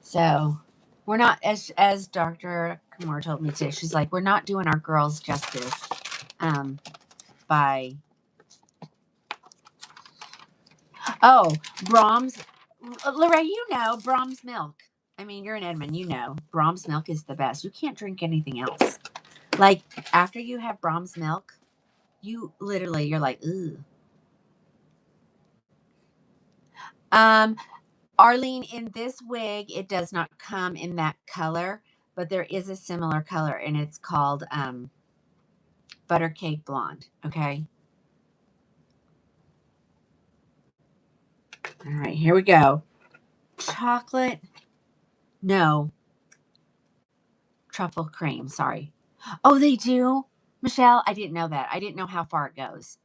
So we're not, as Dr. Kamar told me today. She's like, we're not doing our girls justice. Um, by, oh, Brahms. Lorraine, you know, Brahms milk. I mean, you're in Edmond, you know, Brahms milk is the best. You can't drink anything else. Like, after you have Brahms milk, you literally, you're like, ooh. Arlene, in this wig, it does not come in that color, but there is a similar color, and it's called Butter Cake Blonde, okay? All right, here we go. Chocolate, no, truffle cream, sorry. Oh, they do? Michelle, I didn't know that. I didn't know how far it goes.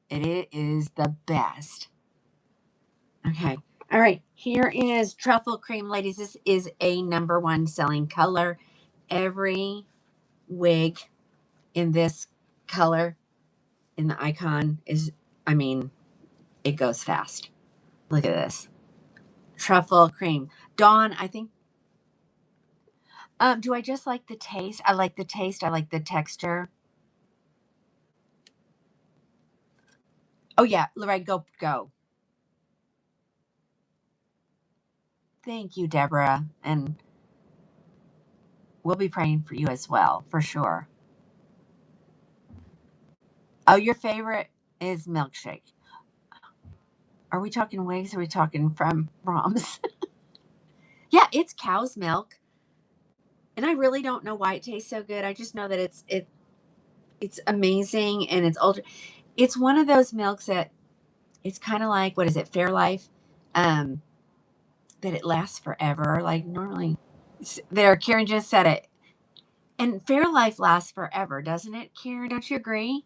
It is the best. Okay. All right. Here is truffle cream, ladies. This is a #1 selling color. Every wig in this color in the icon is, I mean, it goes fast. Look at this. Truffle cream. Dawn, I think, do I just like the taste? I like the taste. I like the texture. Oh, yeah. Lorraine, go. Thank you, Deborah. And we'll be praying for you as well, for sure. Oh, your favorite is milkshake. Are we talking wigs? Or are we talking from Brahms? Yeah, it's cow's milk. And I really don't know why it tastes so good. I just know that it's amazing and it's ultra. It's one of those milks that it's kind of like, what is it, Fairlife? Um, that it lasts forever. Like normally, there, Karen just said it. And Fairlife lasts forever, doesn't it, Karen? Don't you agree?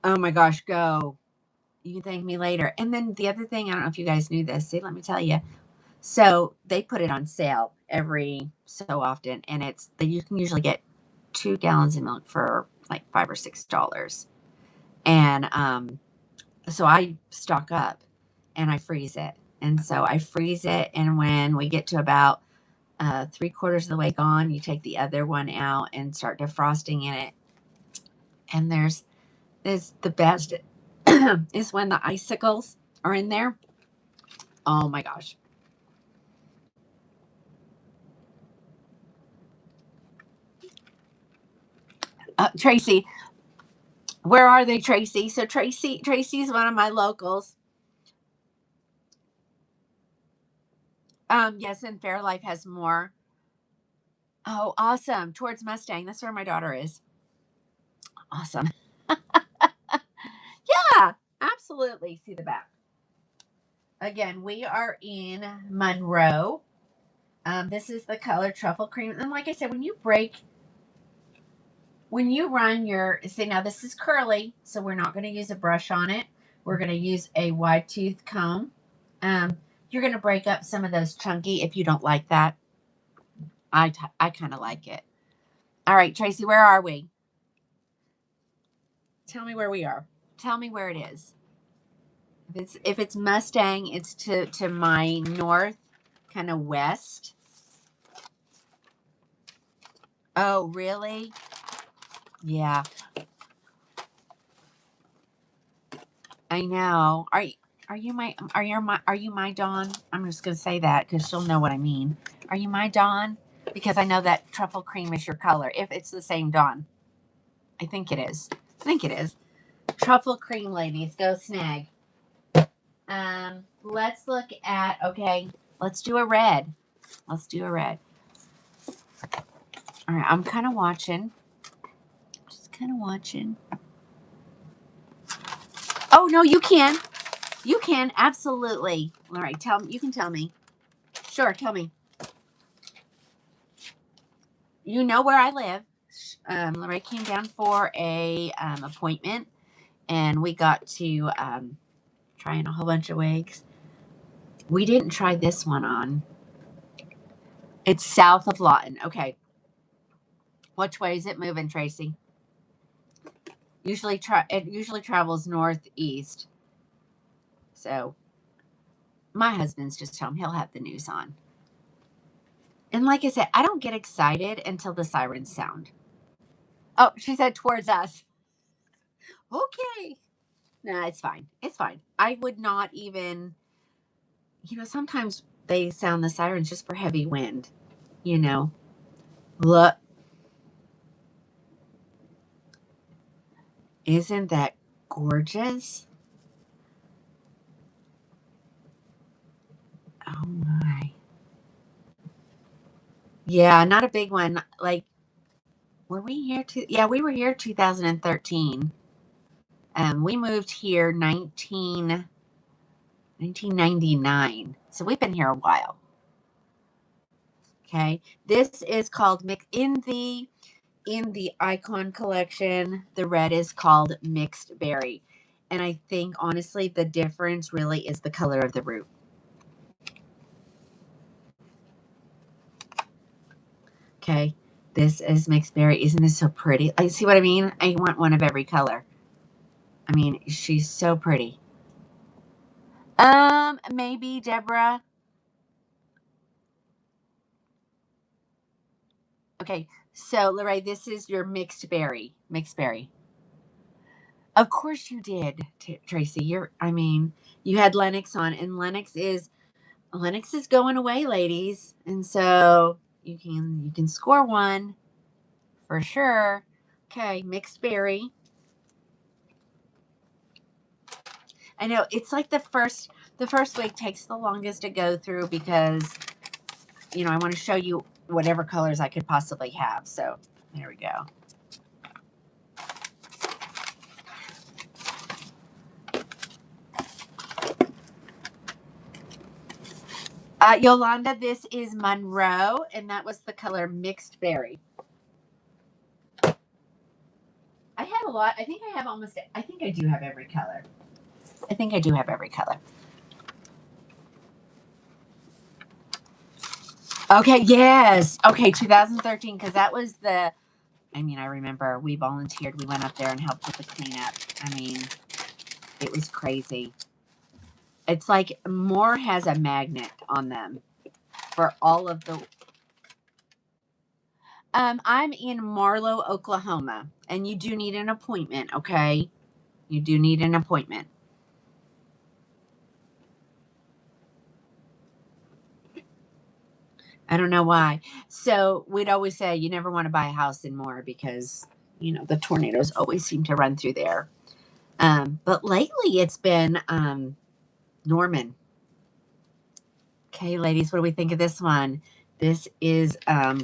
Oh my gosh, go. You can thank me later. And then the other thing, I don't know if you guys knew this. See, let me tell you. So they put it on sale every so often, and it's that you can usually get 2 gallons of milk for like $5 or $6. And so I stock up and I freeze it. And so I freeze it, and when we get to about 3/4 of the way gone, you take the other one out and start defrosting in it. And there's the best is when the icicles are in there. Oh my gosh. Tracy, where are they, Tracy? So Tracy's one of my locals. Yes, and Fairlife has more. Oh, awesome. Towards Mustang. That's where my daughter is. Awesome. Yeah, absolutely. See the back. Again, we are in Monroe. This is the color truffle cream. And like I said, when you run your, see, now this is curly, so we're not going to use a brush on it. We're going to use a wide tooth comb. You're going to break up some of those chunky if you don't like that. I kind of like it. All right, Tracy, where are we? Tell me where we are. Tell me where it is. If it's Mustang, it's to my north, kind of west. Oh, really? Yeah, I know. Are you my Dawn? I'm just gonna say that because she'll know what I mean. Are you my Dawn? Because I know that truffle cream is your color. If it's the same Dawn, I think it is. I think it is. Truffle cream, ladies, go snag. Let's look at. Okay, let's do a red. Let's do a red. All right, I'm kind of watching. Just kind of watching. Oh no, you can. You can absolutely. All right, tell me. You can tell me. Sure, tell me. You know where I live. Lorraine came down for a appointment, and we got to try on a whole bunch of wigs. We didn't try this one on. It's south of Lawton. Okay. Which way is it moving, Tracy? It usually travels northeast. So my husband's just home. He'll have the news on. And like I said, I don't get excited until the sirens sound. Oh, she said towards us. Okay. No, it's fine. It's fine. I would not even, sometimes they sound the sirens just for heavy wind, Look, isn't that gorgeous? Oh my. Yeah, not a big one. Like, were we here yeah, we were here 2013. We moved here 1999. So we've been here a while. Okay. This is called in the Icon collection, the red is called Mixed Berry. And I think honestly the difference really is the color of the root. Okay. This is Mixed Berry. Isn't this so pretty? I see what I mean? I want one of every color. I mean, she's so pretty. Maybe Deborah. Okay, so Lorraine, this is your Mixed Berry. Mixed Berry. Of course you did, Tracy. You had Lennox on, and Lennox is going away, ladies, and so you can score one for sure. Okay, Mixed Berry. I know it's like the first wig takes the longest to go through because I want to show you whatever colors I could possibly have. So there we go. Yolanda, this is Monroe, and that was the color Mixed Berry. I have a lot. I think I do have every color. I think I do have every color. Okay, yes. Okay, 2013, because that was I remember we volunteered. We went up there and helped with the cleanup. It was crazy. It's like Amore has a magnet on them for all of the. I'm in Marlow, Oklahoma, and you do need an appointment, okay? You do need an appointment. I don't know why. So we'd always say you never want to buy a house in Moore because, the tornadoes always seem to run through there. But lately it's been Norman. Okay, ladies, what do we think of this one? This is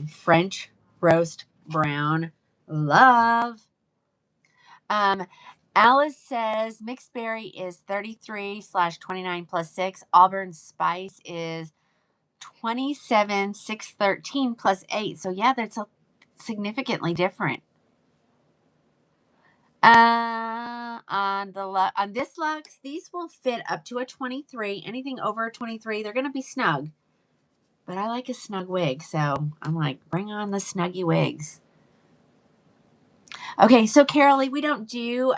French roast brown love. Alice says Mixed Berry is 33/29 plus 6. Auburn Spice is 27/613 plus 8. So yeah, that's significantly different. On this Lux, these will fit up to a 23. Anything over a 23, they're going to be snug. But I like a snug wig, so I'm like, bring on the snuggy wigs. Okay, so Carolee, we don't do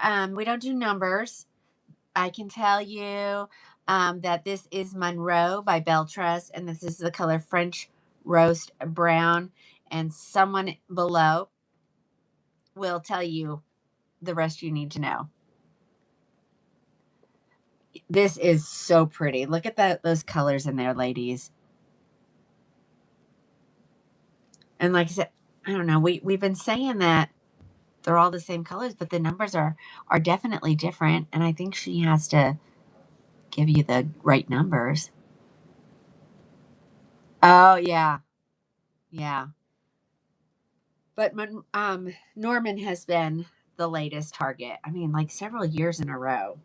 numbers. I can tell you that this is Monroe by Belress, and this is the color French Roast Brown. And someone below will tell you the rest you need to know. This is so pretty. Look at those colors in there, ladies. And like I said, I don't know. We've been saying that they're all the same colors, but the numbers are definitely different. And I think she has to give you the right numbers. Oh yeah, yeah. But Norman has been the latest target. Like several years in a row.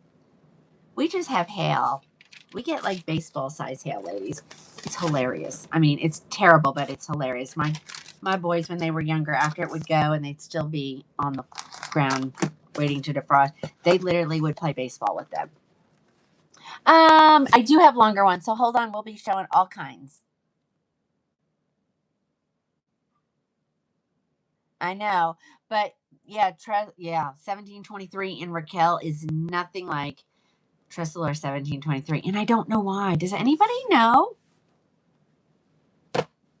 We just have hail. We get like baseball size hail, ladies. It's hilarious. It's terrible, but it's hilarious. My boys, when they were younger, after it would go and they'd still be on the ground waiting to defrost, they literally would play baseball with them. I do have longer ones, so hold on. We'll be showing all kinds. I know, but yeah, 1723 in Raquel is nothing like Tressalor 1723. And I don't know why. Does anybody know?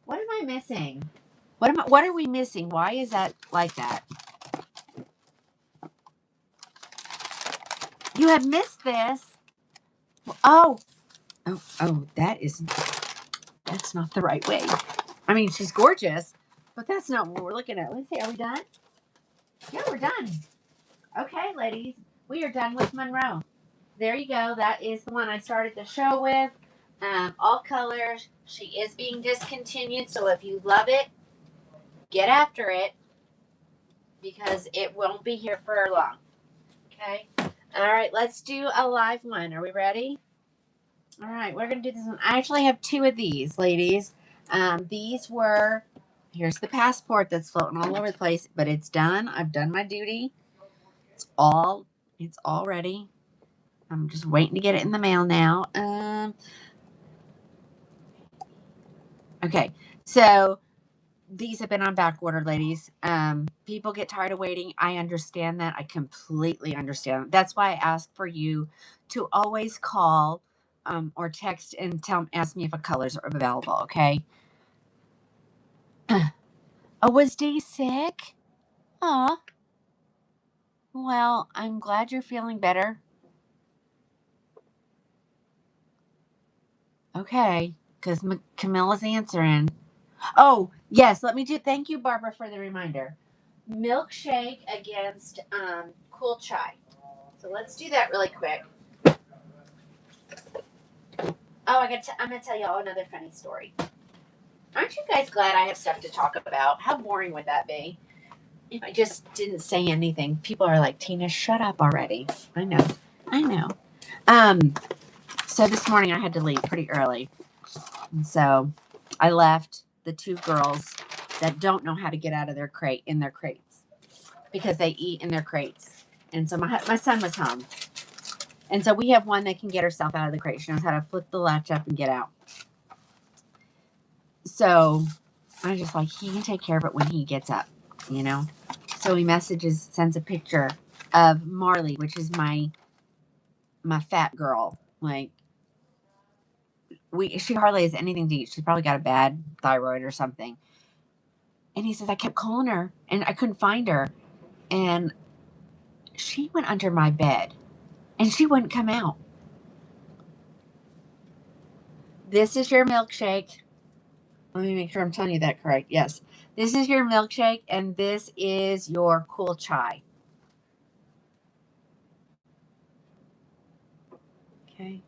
What am I missing? What are we missing? Why is that like that? You have missed this. Oh, that's not the right way. I mean, she's gorgeous, but that's not what we're looking at. Let's see, are we done? Yeah, we're done. Okay, ladies, we are done with Monroe. There you go. That is the one I started the show with. All colors. She is being discontinued, so if you love it, get after it because it won't be here for long. Okay? All right, let's do a live one. Are we ready? All right, we're going to do this one. I actually have two of these, ladies. These were, here's the passport that's floating all over the place, but it's done. I've done my duty. It's all ready. I'm just waiting to get it in the mail now. Okay, so these have been on back order, ladies. People get tired of waiting. I understand that. I completely understand. That's why I ask for you to always call or text and ask me if a colors are available, okay? Oh, was Dee sick? Aw. Well, I'm glad you're feeling better. Okay, because Camilla's answering. Oh, yes, thank you, Barbara, for the reminder. Milkshake against cool chai. So let's do that really quick. Oh, I'm going to tell you all another funny story. Aren't you guys glad I have stuff to talk about? How boring would that be if I just didn't say anything? People are like, Tina, shut up already. I know. So this morning I had to leave pretty early. And so I left the two girls that don't know how to get out of their crate in their crates because they eat in their crates. And so my son was home. And so we have one that can get herself out of the crate. She knows how to flip the latch up and get out. So I just like, he can take care of it when he gets up, you know? So he sends a picture of Marley, which is my fat girl. Like, she hardly has anything to eat. She's probably got a bad thyroid or something. And he says, I kept calling her and I couldn't find her. And she went under my bed and she wouldn't come out. This is your milkshake. Let me make sure I'm telling you that correct. Yes. This is your milkshake and this is your cool chai. Okay.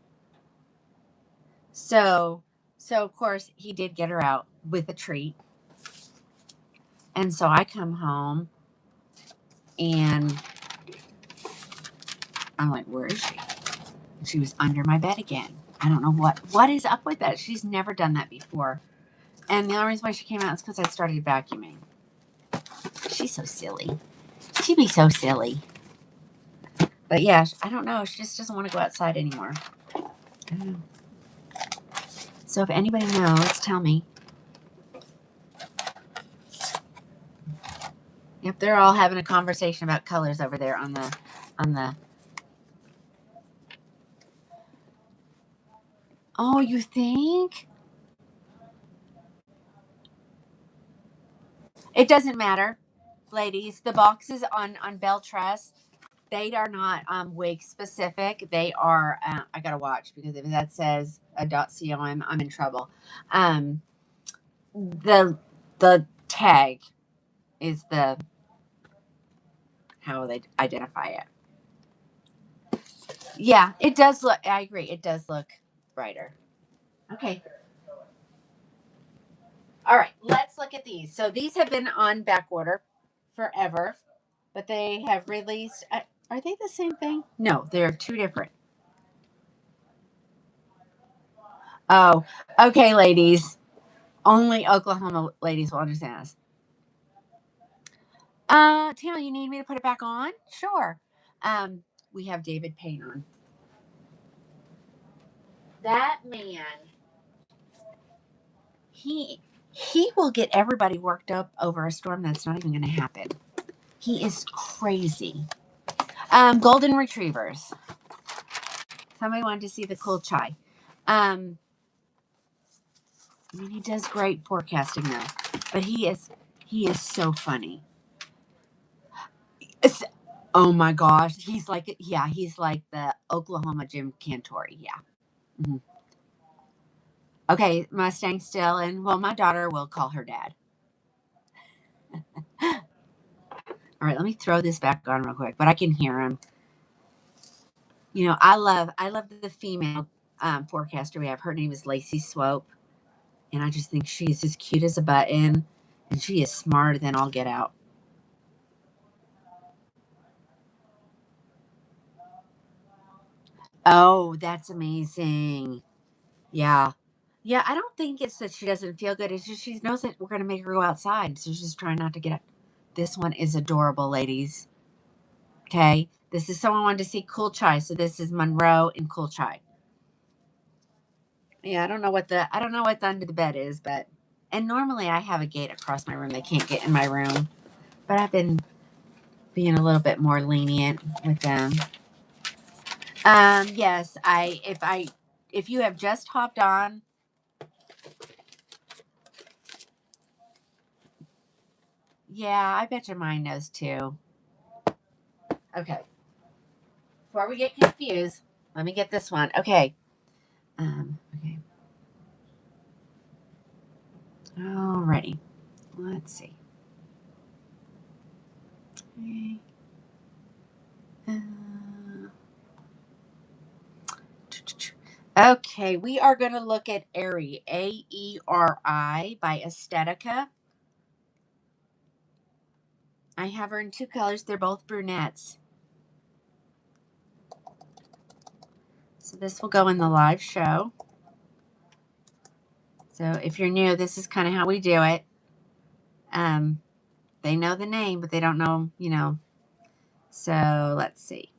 So of course he did get her out with a treat. And so I come home and I'm like, where is she? And she was under my bed again. I don't know what is up with that. She's never done that before. And the only reason why she came out is because I started vacuuming. She's so silly. She'd be so silly. But yeah, I don't know. She just doesn't want to go outside anymore. I don't know. So if anybody knows, tell me. Yep, they're all having a conversation about colors over there on the. Oh, you think? It doesn't matter, ladies. The boxes on Belress, they are not wig specific. They are. I gotta watch because if that says a .com, I'm in trouble. The tag is the how they identify it. Yeah, it does look. I agree. It does look brighter. Okay. All right. Let's look at these. So these have been on back order forever, but they have released. Are they the same thing? No, they're two different. Oh, okay, ladies. Only Oklahoma ladies will understand this. Tina, you need me to put it back on? Sure. We have David Payne on. That man, he will get everybody worked up over a storm that's not even going to happen. He is crazy. Golden retrievers. Somebody wanted to see the cool chai. I mean, he does great forecasting though, but he is so funny. It's, oh my gosh, he's like the Oklahoma Jim Cantor. Yeah. Mm-hmm. Okay, Mustang still, and well, my daughter will call her dad. All right, let me throw this back on real quick, but I can hear him. You know, I love the female forecaster we have. Her name is Lacey Swope, and I just think she's as cute as a button, and she is smarter than all get out. Oh, that's amazing. Yeah. Yeah, I don't think it's that she doesn't feel good. It's just she knows that we're going to make her go outside. So she's just trying not to get it. This one is adorable, ladies. Okay. This is someone wanted to see Cool Chai. So this is Monroe and Cool Chai. Yeah, I don't know what the under the bed is, but and normally I have a gate across my room. They can't get in my room. But I've been being a little bit more lenient with them. Yes, if you have just hopped on, yeah, I bet your mind knows too. Okay. Before we get confused, let me get this one. Okay. Okay. Alrighty. Let's see. Okay. Okay, we are going to look at Aerie, Aeri by Aesthetica. I have her in two colors. They're both brunettes. So this will go in the live show. So if you're new, this is kind of how we do it. They know the name, but they don't know, you know. So let's see.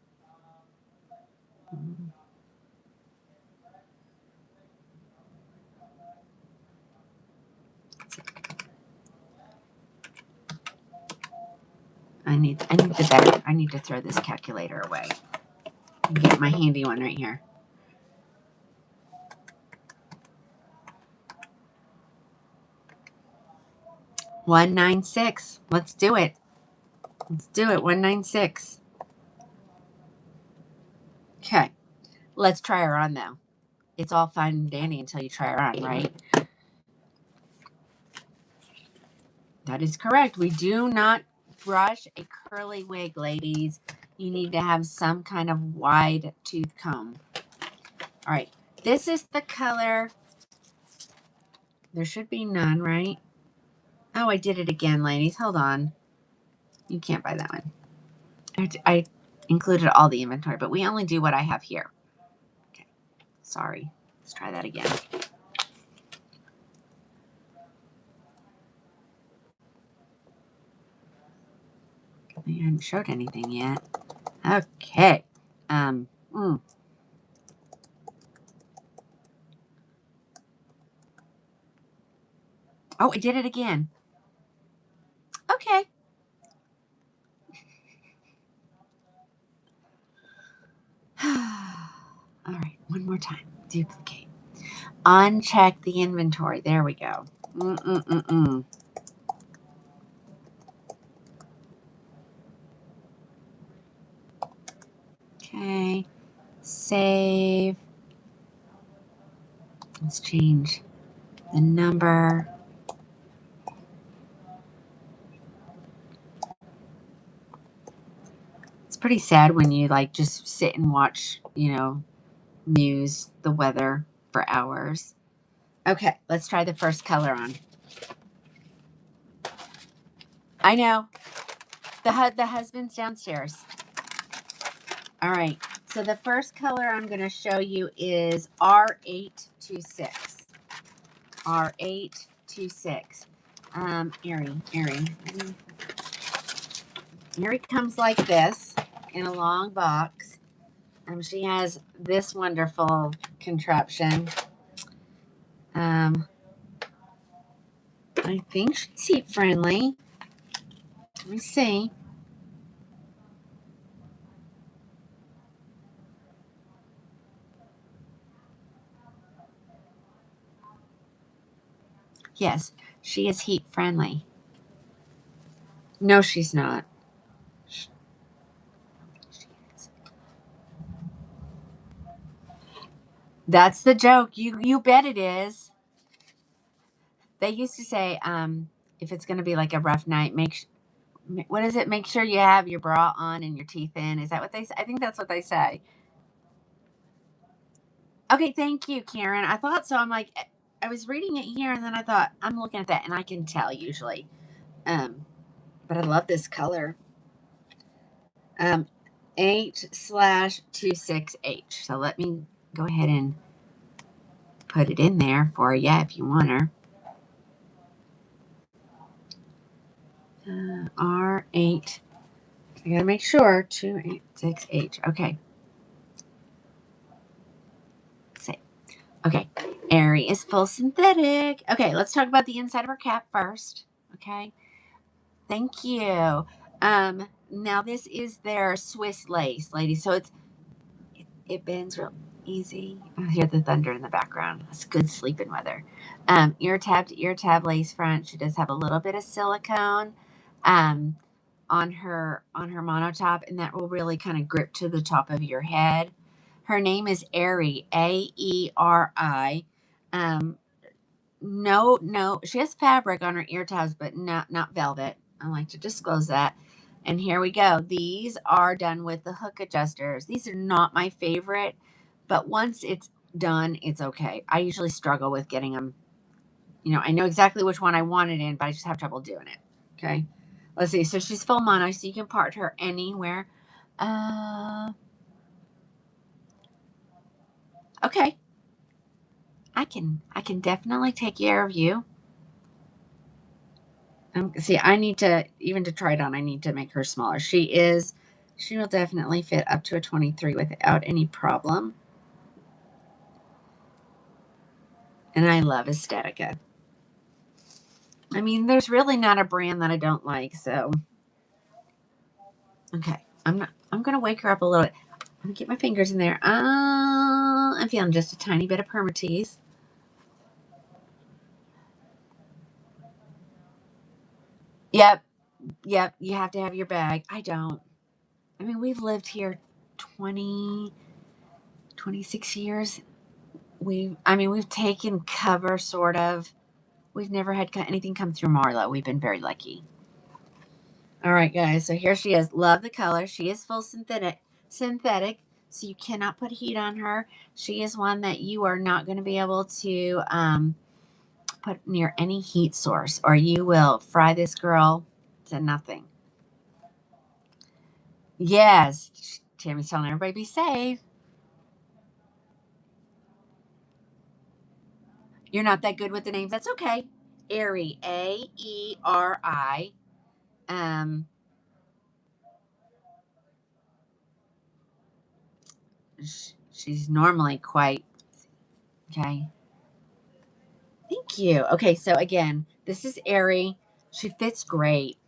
I need the better. I need to throw this calculator away. Get my handy one right here. $196. Let's do it. Let's do it. 196. Okay. Let's try her on though. It's all fine and dandy until you try her on, right? That is correct. We do not brush a curly wig, ladies. You need to have some kind of wide tooth comb. All right. This is the color. There should be none, right? Oh, I did it again, ladies. Hold on. You can't buy that one. I included all the inventory, but we only do what I have here. Okay. Sorry. Let's try that again. I haven't showed anything yet. Okay. Oh, I did it again. Okay. All right. One more time. Duplicate. Uncheck the inventory. There we go. Okay. Save. Let's change the number. It's pretty sad when you like just sit and watch, you know, news, the weather for hours. Okay, let's try the first color on. I know. The husband's downstairs. All right. So the first color I'm going to show you is R826. R826. Aerie. Aerie comes like this in a long box. She has this wonderful contraption. I think she's heat friendly. Let me see. Yes, she is heat friendly. No, she's not. That's the joke. You bet it is. They used to say, if it's going to be like a rough night, what is it? Make sure you have your bra on and your teeth in. Is that what they say? I think that's what they say. Okay, thank you, Karen. I thought so. I'm like, I was reading it here, and then I thought I'm looking at that, and I can tell usually. But I love this color. 8/26H. So let me go ahead and put it in there for you if you want her. R8. I gotta make sure 286H. Okay. Say. Okay. Airy is full synthetic. Okay, let's talk about the inside of her cap first. Okay. Thank you. Now this is their Swiss lace, ladies. So it bends real easy. I hear the thunder in the background. It's good sleeping weather. Ear tab to ear tab lace front. She does have a little bit of silicone um, on her monotop, and that will really kind of grip to the top of your head. Her name is Aerie, Aeri. No, she has fabric on her ear tabs, but not velvet. I like to disclose that. And here we go. These are done with the hook adjusters. These are not my favorite, but once it's done, it's okay. I usually struggle with getting them. I know exactly which one I want it in, but I just have trouble doing it. Okay. Let's see. So she's full mono, so you can part her anywhere. Okay. I can definitely take care of you. See, I need to, even to try it on, I need to make her smaller. She will definitely fit up to a 23 without any problem. And I love Aesthetica. I mean, there's really not a brand that I don't like. So, okay, I'm going to wake her up a little bit. I'm going to get my fingers in there. I'm feeling just a tiny bit of permatease. Yep. Yep. You have to have your bag. I don't. I mean, we've lived here 26 years. We've taken cover sort of. We've never had anything come through Marla. We've been very lucky. All right, guys. So here she is. Love the color. She is full synthetic, so you cannot put heat on her. She is one that you are not going to be able to put near any heat source, or you will fry this girl to nothing. Yes, Tammy's telling everybody be safe. You're not that good with the names. That's okay. Aerie, Aeri. Um, she's normally quite okay. Thank you. Okay, so again, this is Aerie. She fits great.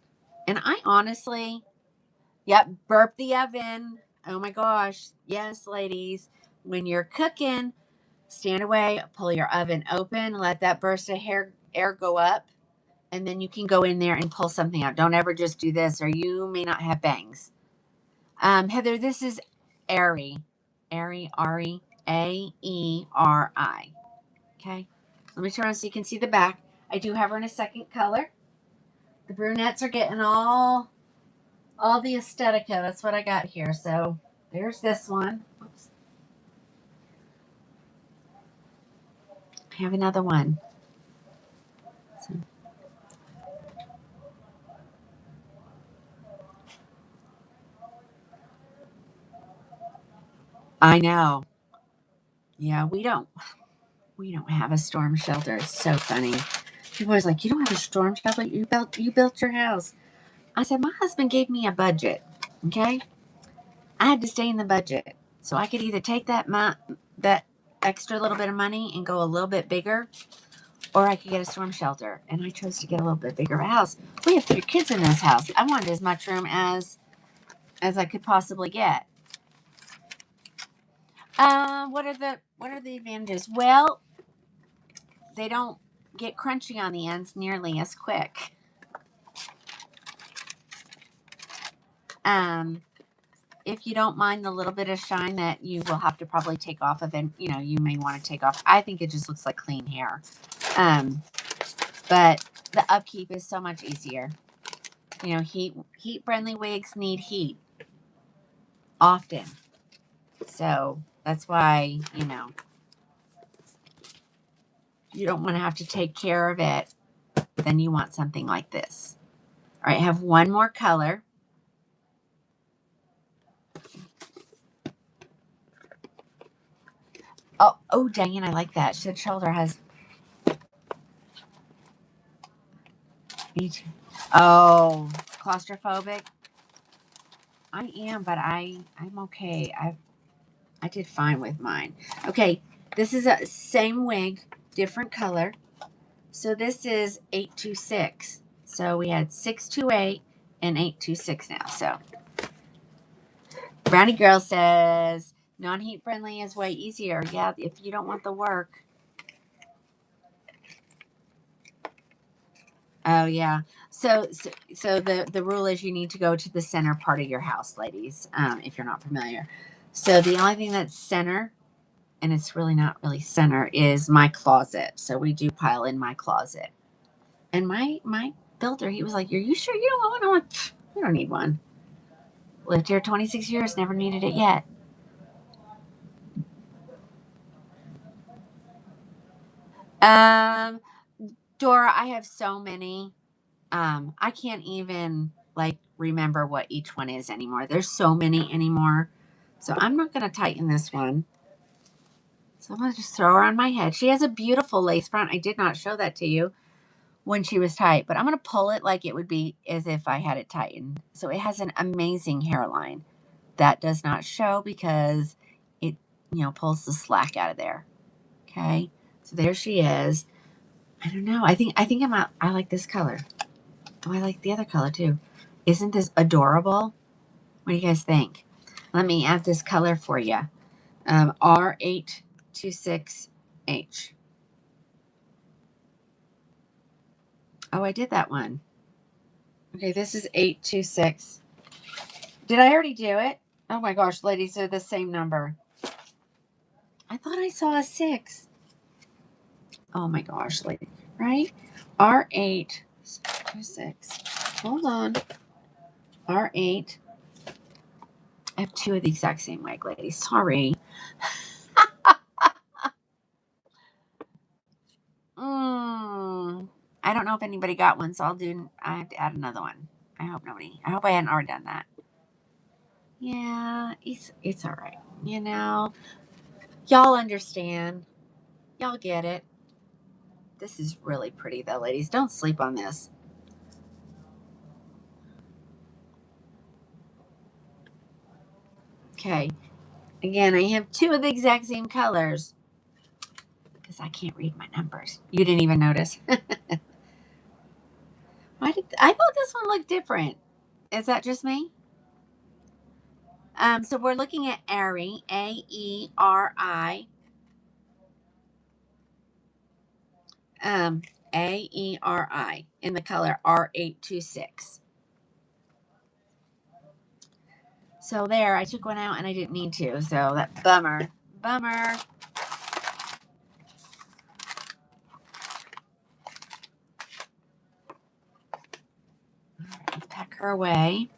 And I honestly, yep, burp the oven. Oh my gosh. Yes, ladies. When you're cooking, stand away, pull your oven open, let that burst of air go up, and then you can go in there and pull something out. Don't ever just do this, or you may not have bangs. Heather, this is Aerie. Aerie, Aeri. Okay. Let me turn on so you can see the back. I do have her in a second color. The brunettes are getting all the Aesthetica. That's what I got here. So there's this one. Oops. I have another one. So, I know. Yeah, we don't have a storm shelter. It's so funny. People are always like, you don't have a storm shelter. You built your house. I said, my husband gave me a budget. Okay, I had to stay in the budget, so I could either take that extra little bit of money and go a little bit bigger, or I could get a storm shelter. And I chose to get a little bit bigger of a house. We have 3 kids in this house. I wanted as much room as I could possibly get. What are the advantages? Well, they don't. get crunchy on the ends nearly as quick. If you don't mind the little bit of shine that you will have to probably take off of it, you know, you may want to take off. I think it just looks like clean hair. But the upkeep is so much easier. You know, heat friendly wigs need heat often. So that's why, you know, you don't want to have to take care of it. Then you want something like this. All right, I have one more color. Oh, dang it, I like that. Shed Shoulder has... Oh, claustrophobic? I am, but I'm okay. I did fine with mine. Okay, this is a same wig, different color. So this is 826. So we had 628 and 826 now. So Brownie Girl says non-heat friendly is way easier. Yeah, if you don't want the work. Oh yeah. So the rule is you need to go to the center part of your house, ladies. If you're not familiar. So the only thing that's center, and it's really not really center, is my closet. So we do pile in my closet. And my builder, he was like, "Are you sure you don't want one?" I'm like, "We don't need one. Lived here 26 years, never needed it yet." Um, Dora, I have so many. I can't even like remember what each one is anymore. There's so many anymore. So I'm not going to tighten this one. So I'm going to just throw her on my head. She has a beautiful lace front. I did not show that to you when she was tight, but I'm going to pull it like it would be as if I had it tightened. So it has an amazing hairline. That does not show because it, you know, pulls the slack out of there. Okay. So there she is. I don't know. I think I like this color. Oh, I like the other color too. Isn't this adorable? What do you guys think? Let me add this color for you. R826H. Oh, I did that one. Okay, this is 826. Did I already do it? Oh my gosh, ladies, they're the same number. I thought I saw a 6. Oh my gosh, lady, right? R826. Hold on. R8. I have 2 of the exact same wig, ladies. Sorry. I don't know if anybody got one, so I have to add another one. I hope I hadn't already done that. Yeah, it's all right. You know, y'all understand. Y'all get it. This is really pretty though, ladies. Don't sleep on this. Okay. Again, I have 2 of the exact same colors because I can't read my numbers. You didn't even notice. I thought this one looked different. Is that just me? So we're looking at Aerie, Aeri, um, Aeri in the color R826. So there, I took one out and I didn't need to. So that bummer. Bummer. All right, let's pack her away.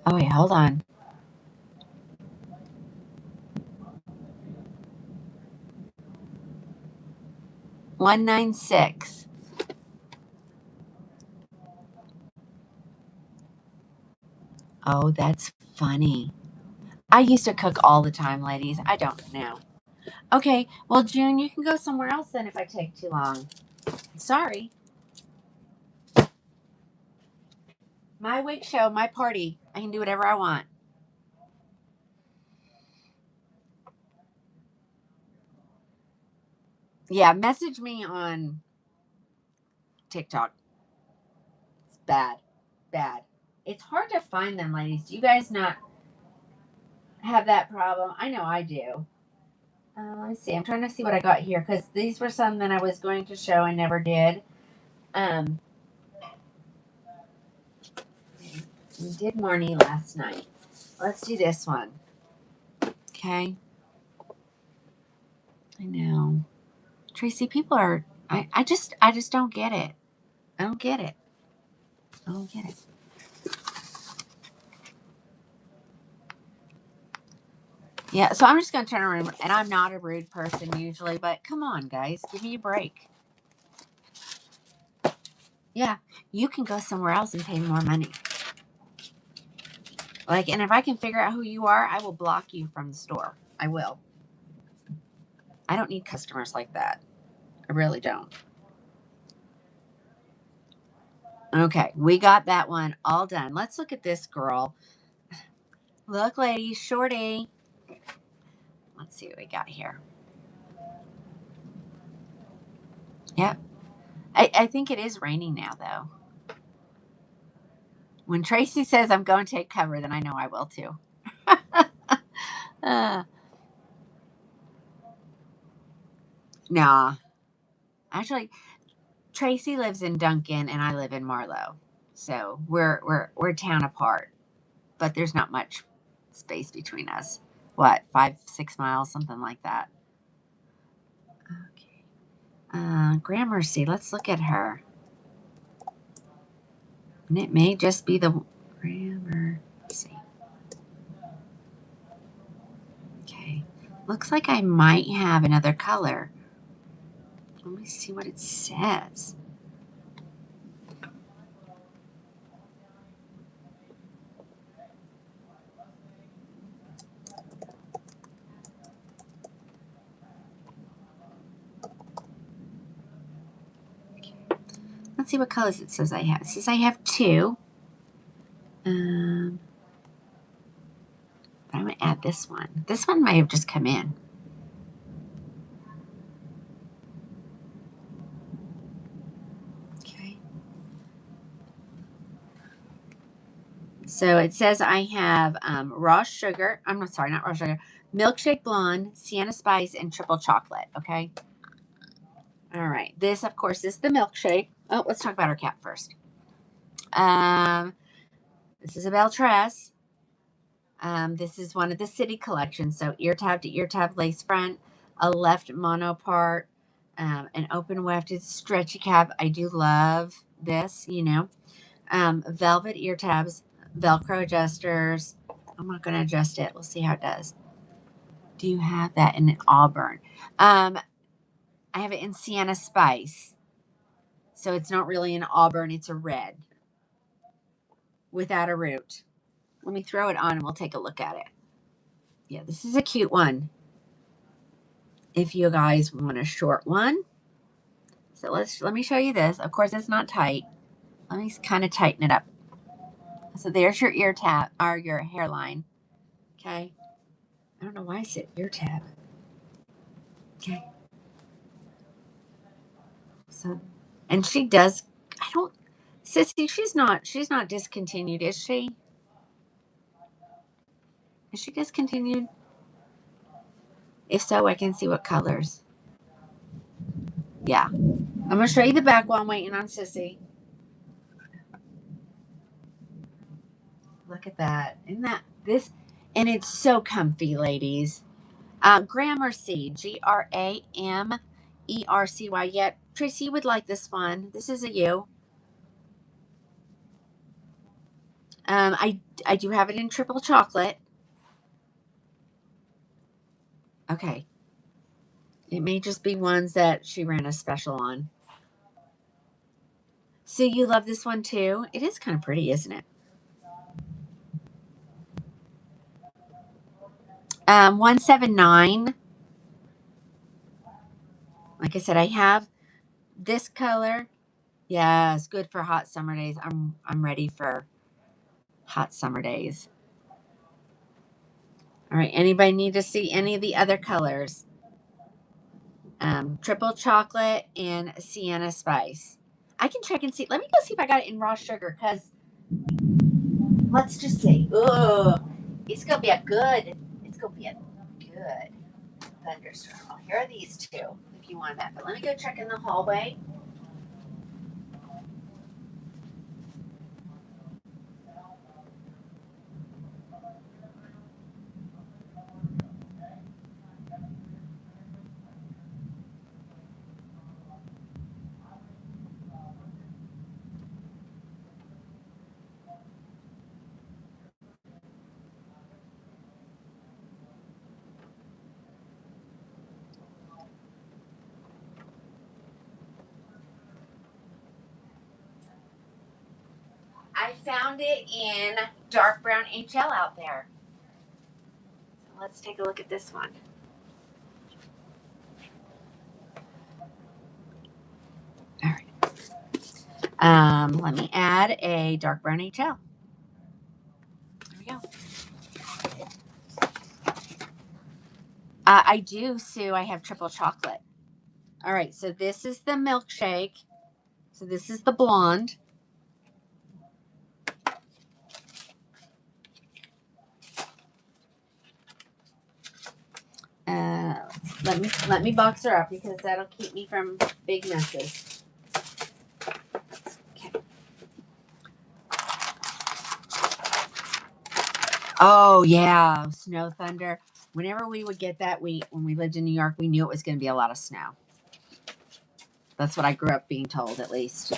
Oh wait, hold on. $196. Oh, that's funny. I used to cook all the time, ladies. I don't now. Okay, well, June, you can go somewhere else then if I take too long. Sorry. My wig show, my party. I can do whatever I want. Yeah, message me on TikTok. It's bad. Bad. It's hard to find them, ladies. Do you guys not have that problem? I know I do. Let me see. I'm trying to see what I got here because these were some that I was going to show. I never did. Um, we did Marnie last night. Let's do this one. Okay. I know. Tracy, people are. I just don't get it. I don't get it. I don't get it. Yeah, so I'm just going to turn around, and I'm not a rude person usually, but come on, guys, give me a break. Yeah, you can go somewhere else and pay more money. Like, and if I can figure out who you are, I will block you from the store. I will. I don't need customers like that. I really don't. Okay, we got that one all done. Let's look at this girl. Look, ladies, shorty. Let's see what we got here. Yep. I think it is raining now, though. When Tracy says I'm going to take cover, then I know I will too. Nah. Actually, Tracy lives in Duncan and I live in Marlowe. So we're a town apart. But there's not much space between us. What, 5-6 miles, something like that. Okay. Gramercy, let's look at her. And it may just be the Gramercy. Okay. Looks like I might have another color. Let me see what it says. Let's see what colors it says I have. It says I have 2. I'm going to add this one. This one might have just come in. Okay. So it says I have raw sugar. I'm not sorry, not raw sugar. Milkshake blonde, sienna spice, and triple chocolate. Okay. All right. This, of course, is the milkshake. Oh, let's talk about our cap first. This is a Belress. This is one of the city collections. So ear tab to ear tab lace front, a left mono part, an open wefted stretchy cap. I do love this, you know. Velvet ear tabs, Velcro adjusters. I'm not going to adjust it. We'll see how it does. Do you have that in auburn? I have it in sienna spice. So it's not really an auburn. It's a red without a root. Let me throw it on and we'll take a look at it. Yeah, this is a cute one. If you guys want a short one. So let me show you this. Of course, it's not tight. Let me kind of tighten it up. So there's your ear tab or your hairline. Okay. I don't know why I said ear tab. Okay. So, and she does. I don't, Sissy. She's not discontinued, is she? Is she discontinued? If so, I can see what colors. Yeah. I'm gonna show you the back while I'm waiting on Sissy. Look at that. Isn't that this? And it's so comfy, ladies. Gramercy, Gramercy. Yeah, Tracy, you would like this one. This is a you. I do have it in triple chocolate. Okay. It may just be ones that she ran a special on. So you love this one too? It is kind of pretty, isn't it? 179. Like I said, I have this color. Yeah, it's good for hot summer days. I'm ready for hot summer days. All right. Anybody need to see any of the other colors? Triple chocolate and sienna spice. I can check and see. Let me go see if I got it in raw sugar because let's just see. Ugh. It's gonna be a good thunderstorm. Oh, here are these two if you want that. But let me go check in the hallway. I found it in dark brown HL out there. So let's take a look at this one. All right. Let me add a dark brown HL. There we go. I do, Sue. I have triple chocolate. All right. So this is the milkshake. So this is the blonde. Let me box her up because that'll keep me from big messes. Okay. Oh yeah, snow thunder. Whenever we would get that, when we lived in New York, we knew it was going to be a lot of snow. That's what I grew up being told, at least.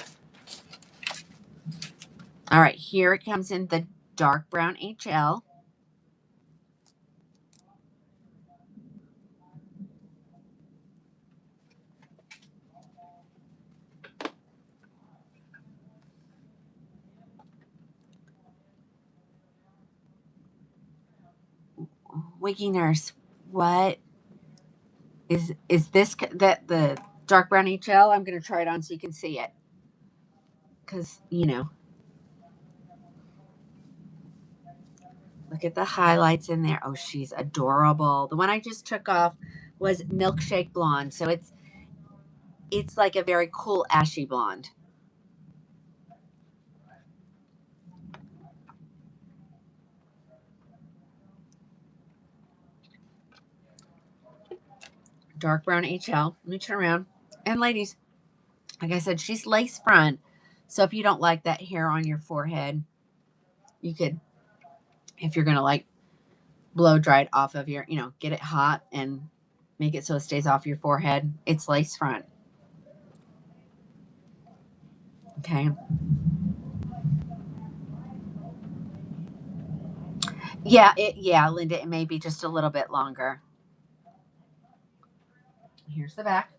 All right, here it comes in the dark brown HL. Wiggy nurse, what is this? That the dark brown HL? I'm going to try it on so you can see it, because look at the highlights in there. Oh, she's adorable. The one I just took off was milkshake blonde, so it's like a very cool ashy blonde. Dark brown HL. Let me turn around. And ladies, like I said, she's lace front. So if you don't like that hair on your forehead, you could, if you're going to like blow dry it off of your, get it hot and make it so it stays off your forehead. It's lace front. Okay. Yeah, Linda, it may be just a little bit longer. Here's the back.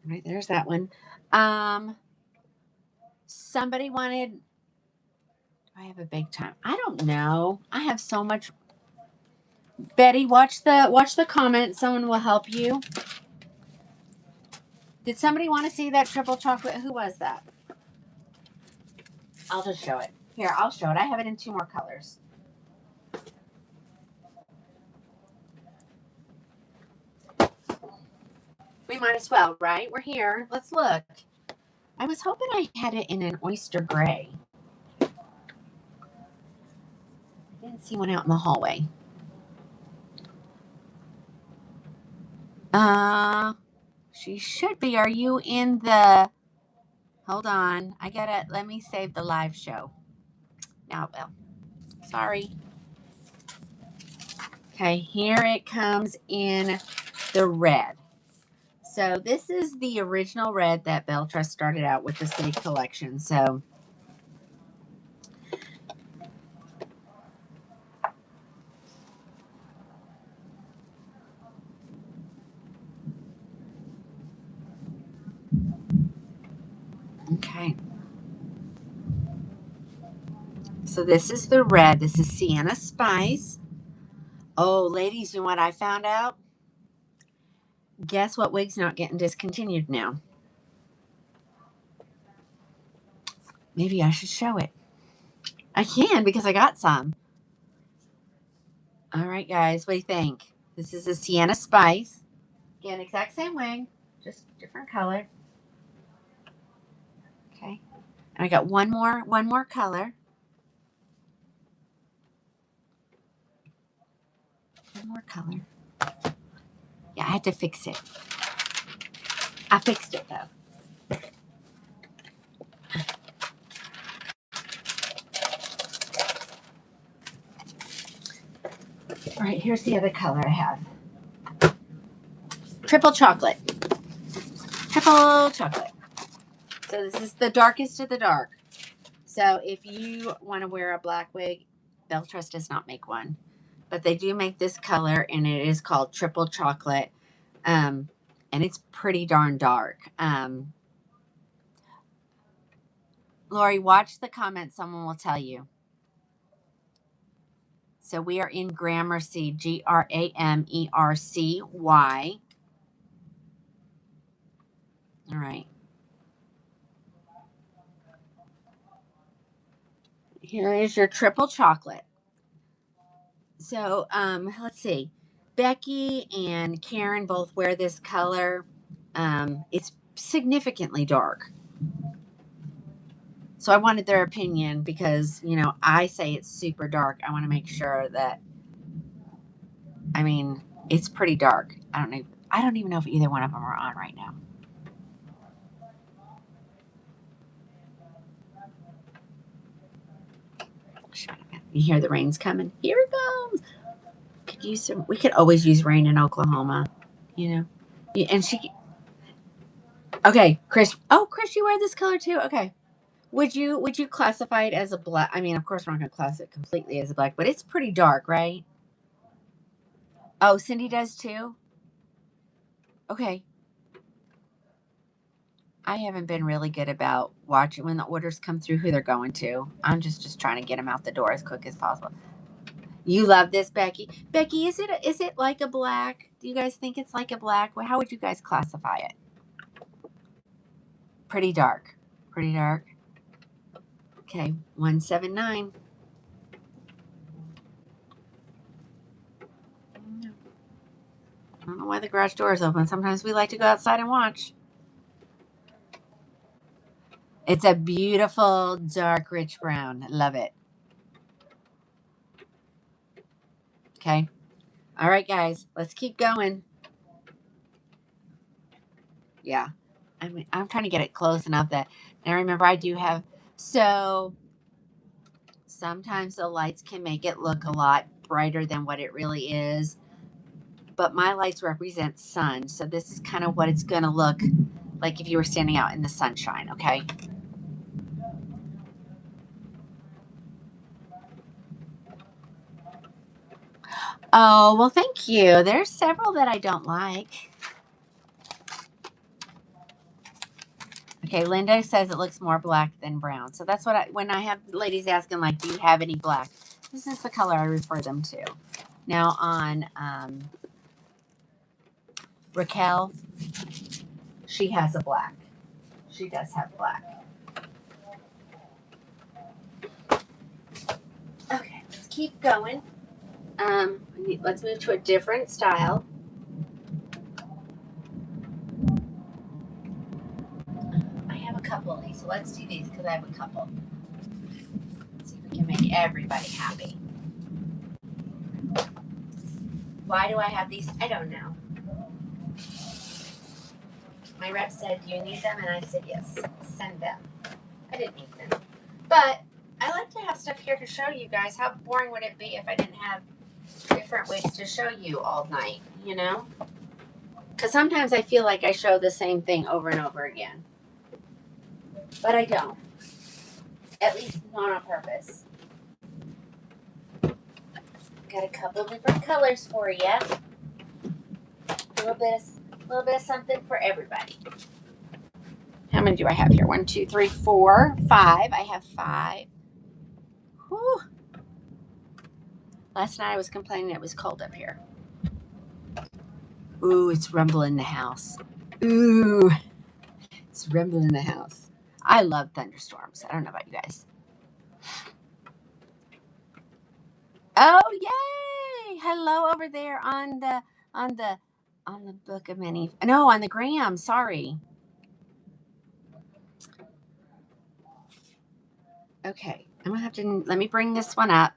Right, there's that one. Somebody wanted, do I have a big time? I don't know. I have so much. Betty, watch the comments. Someone will help you. Did somebody want to see that triple chocolate? Who was that? I'll just show it. Here, I'll show it. I have it in 2 more colors. We might as well, right? We're here. Let's look. I was hoping I had it in an oyster gray. I didn't see one out in the hallway. She should be. Are you in the... Hold on. Let me save the live show. Now it will. Sorry. Okay, here it comes in the red. So this is the original red that Belress started out with the City Collection. So okay. So this is the red. This is Sienna Spice. Oh, ladies, you know what I found out? Guess what wig's not getting discontinued now? Maybe I should show it. I can because I got some. All right, guys, what do you think? This is a Sienna Spice. Again, exact same wing, just different color. Okay. And I got one more color. One more color. Yeah, I had to fix it. I fixed it though. All right, here's the other color I have. Triple chocolate. Triple chocolate. So this is the darkest of the dark. So if you want to wear a black wig, Belress does not make one. But they do make this color, and it is called triple chocolate. And it's pretty darn dark. Lori, watch the comments. Someone will tell you. So we are in Gramercy, Gramercy. All right. Here is your triple chocolate. So let's see. Becky and Karen both wear this color. It's significantly dark. So I wanted their opinion because, you know, I say it's super dark. I want to make sure that, I mean, it's pretty dark. I don't even know if either one of them are on right now. You hear the rain's coming. Here it comes. Could use some. We could always use rain in Oklahoma, you know. And she. Okay, Chris. Oh, Chris, you wear this color too. Okay. Would you classify it as a black? I mean, of course, we're not going to class it completely as a black, but it's pretty dark, right? Oh, Cindy does too. Okay. I haven't been really good about watching when the orders come through who they're going to. I'm just trying to get them out the door as quick as possible. You love this, Becky. Becky, is it like a black? Do you guys think it's like a black? How would you guys classify it? Pretty dark. Pretty dark. Okay, 179. I don't know why the garage door is open. Sometimes we like to go outside and watch. It's a beautiful, dark, rich brown. Love it. Okay. All right, guys. Let's keep going. Yeah. I mean, I'm trying to get it close enough that, now remember, I do have, so sometimes the lights can make it look a lot brighter than what it really is. But my lights represent sun. So this is kind of what it's going to look like if you were standing out in the sunshine, okay? Oh, well, thank you. There's several that I don't like. Okay, Linda says it looks more black than brown. So that's what when I have ladies asking, like, do you have any black? This is the color I refer them to. Now on Raquel, she has a black. She does have black. Okay, let's keep going. Let's move to a different style. I have a couple of these, so let's do these because I have a couple. Let's see if we can make everybody happy. Why do I have these? I don't know. My rep said, do you need them? And I said, yes, send them. I didn't need them. But I like to have stuff here to show you guys. How boring would it be if I didn't have different wigs to show you all night, you know? Because sometimes I feel like I show the same thing over and over again. But I don't. At least not on purpose. Got a couple different colors for you. A little bit of something for everybody. How many do I have here? 1, 2, 3, 4, 5. I have 5. Whew. Last night I was complaining it was cold up here. Ooh, it's rumbling in the house. Ooh, it's rumbling in the house. I love thunderstorms. I don't know about you guys. Oh, yay! hello over there on the Book of Many. No, on the gram. Sorry. Okay, I'm gonna have to let me bring this one up.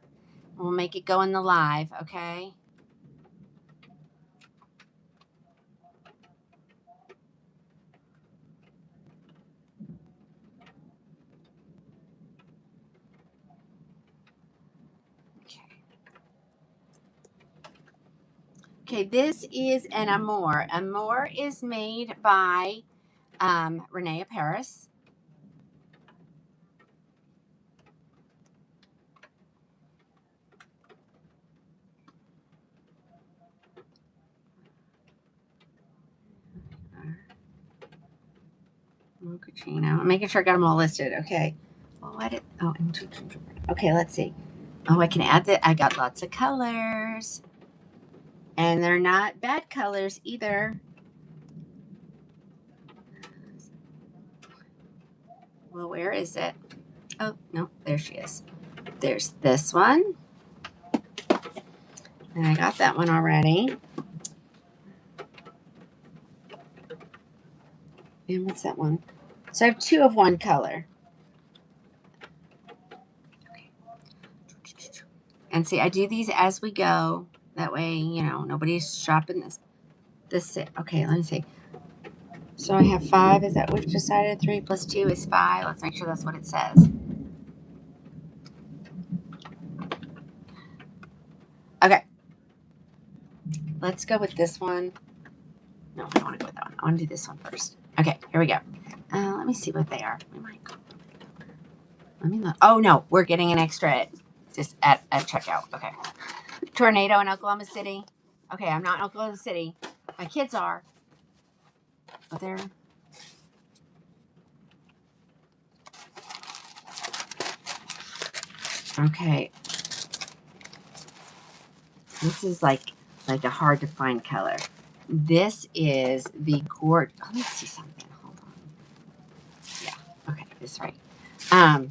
We'll make it go in the live. Okay. Okay, this is an Amore. Amore is made by Renee Paris. Mochaccino. I'm making sure I got them all listed. Okay. Well, okay, let's see. Oh, I can add that. I got lots of colors. And they're not bad colors either. Well, where is it? Oh, no, there she is. There's this one. And I got that one already. And what's that one? So I have two of one color. Okay. And see, I do these as we go. That way, nobody's shopping this. Okay, let me see. So I have 5. Is that what we've decided? 3 plus 2 is 5. Let's make sure that's what it says. Okay. Let's go with this one. No, I don't want to go with that one. I want to do this one first. Okay, here we go. Let me see what they are. We might go. Let me look. Oh, no. We're getting an extra just at checkout. Okay. Tornado in Oklahoma City. Okay, I'm not in Oklahoma City. My kids are. But they're... Okay. This is like a hard to find color. This is the gorgeous. Let me see something. Hold on. Yeah. Okay. This right.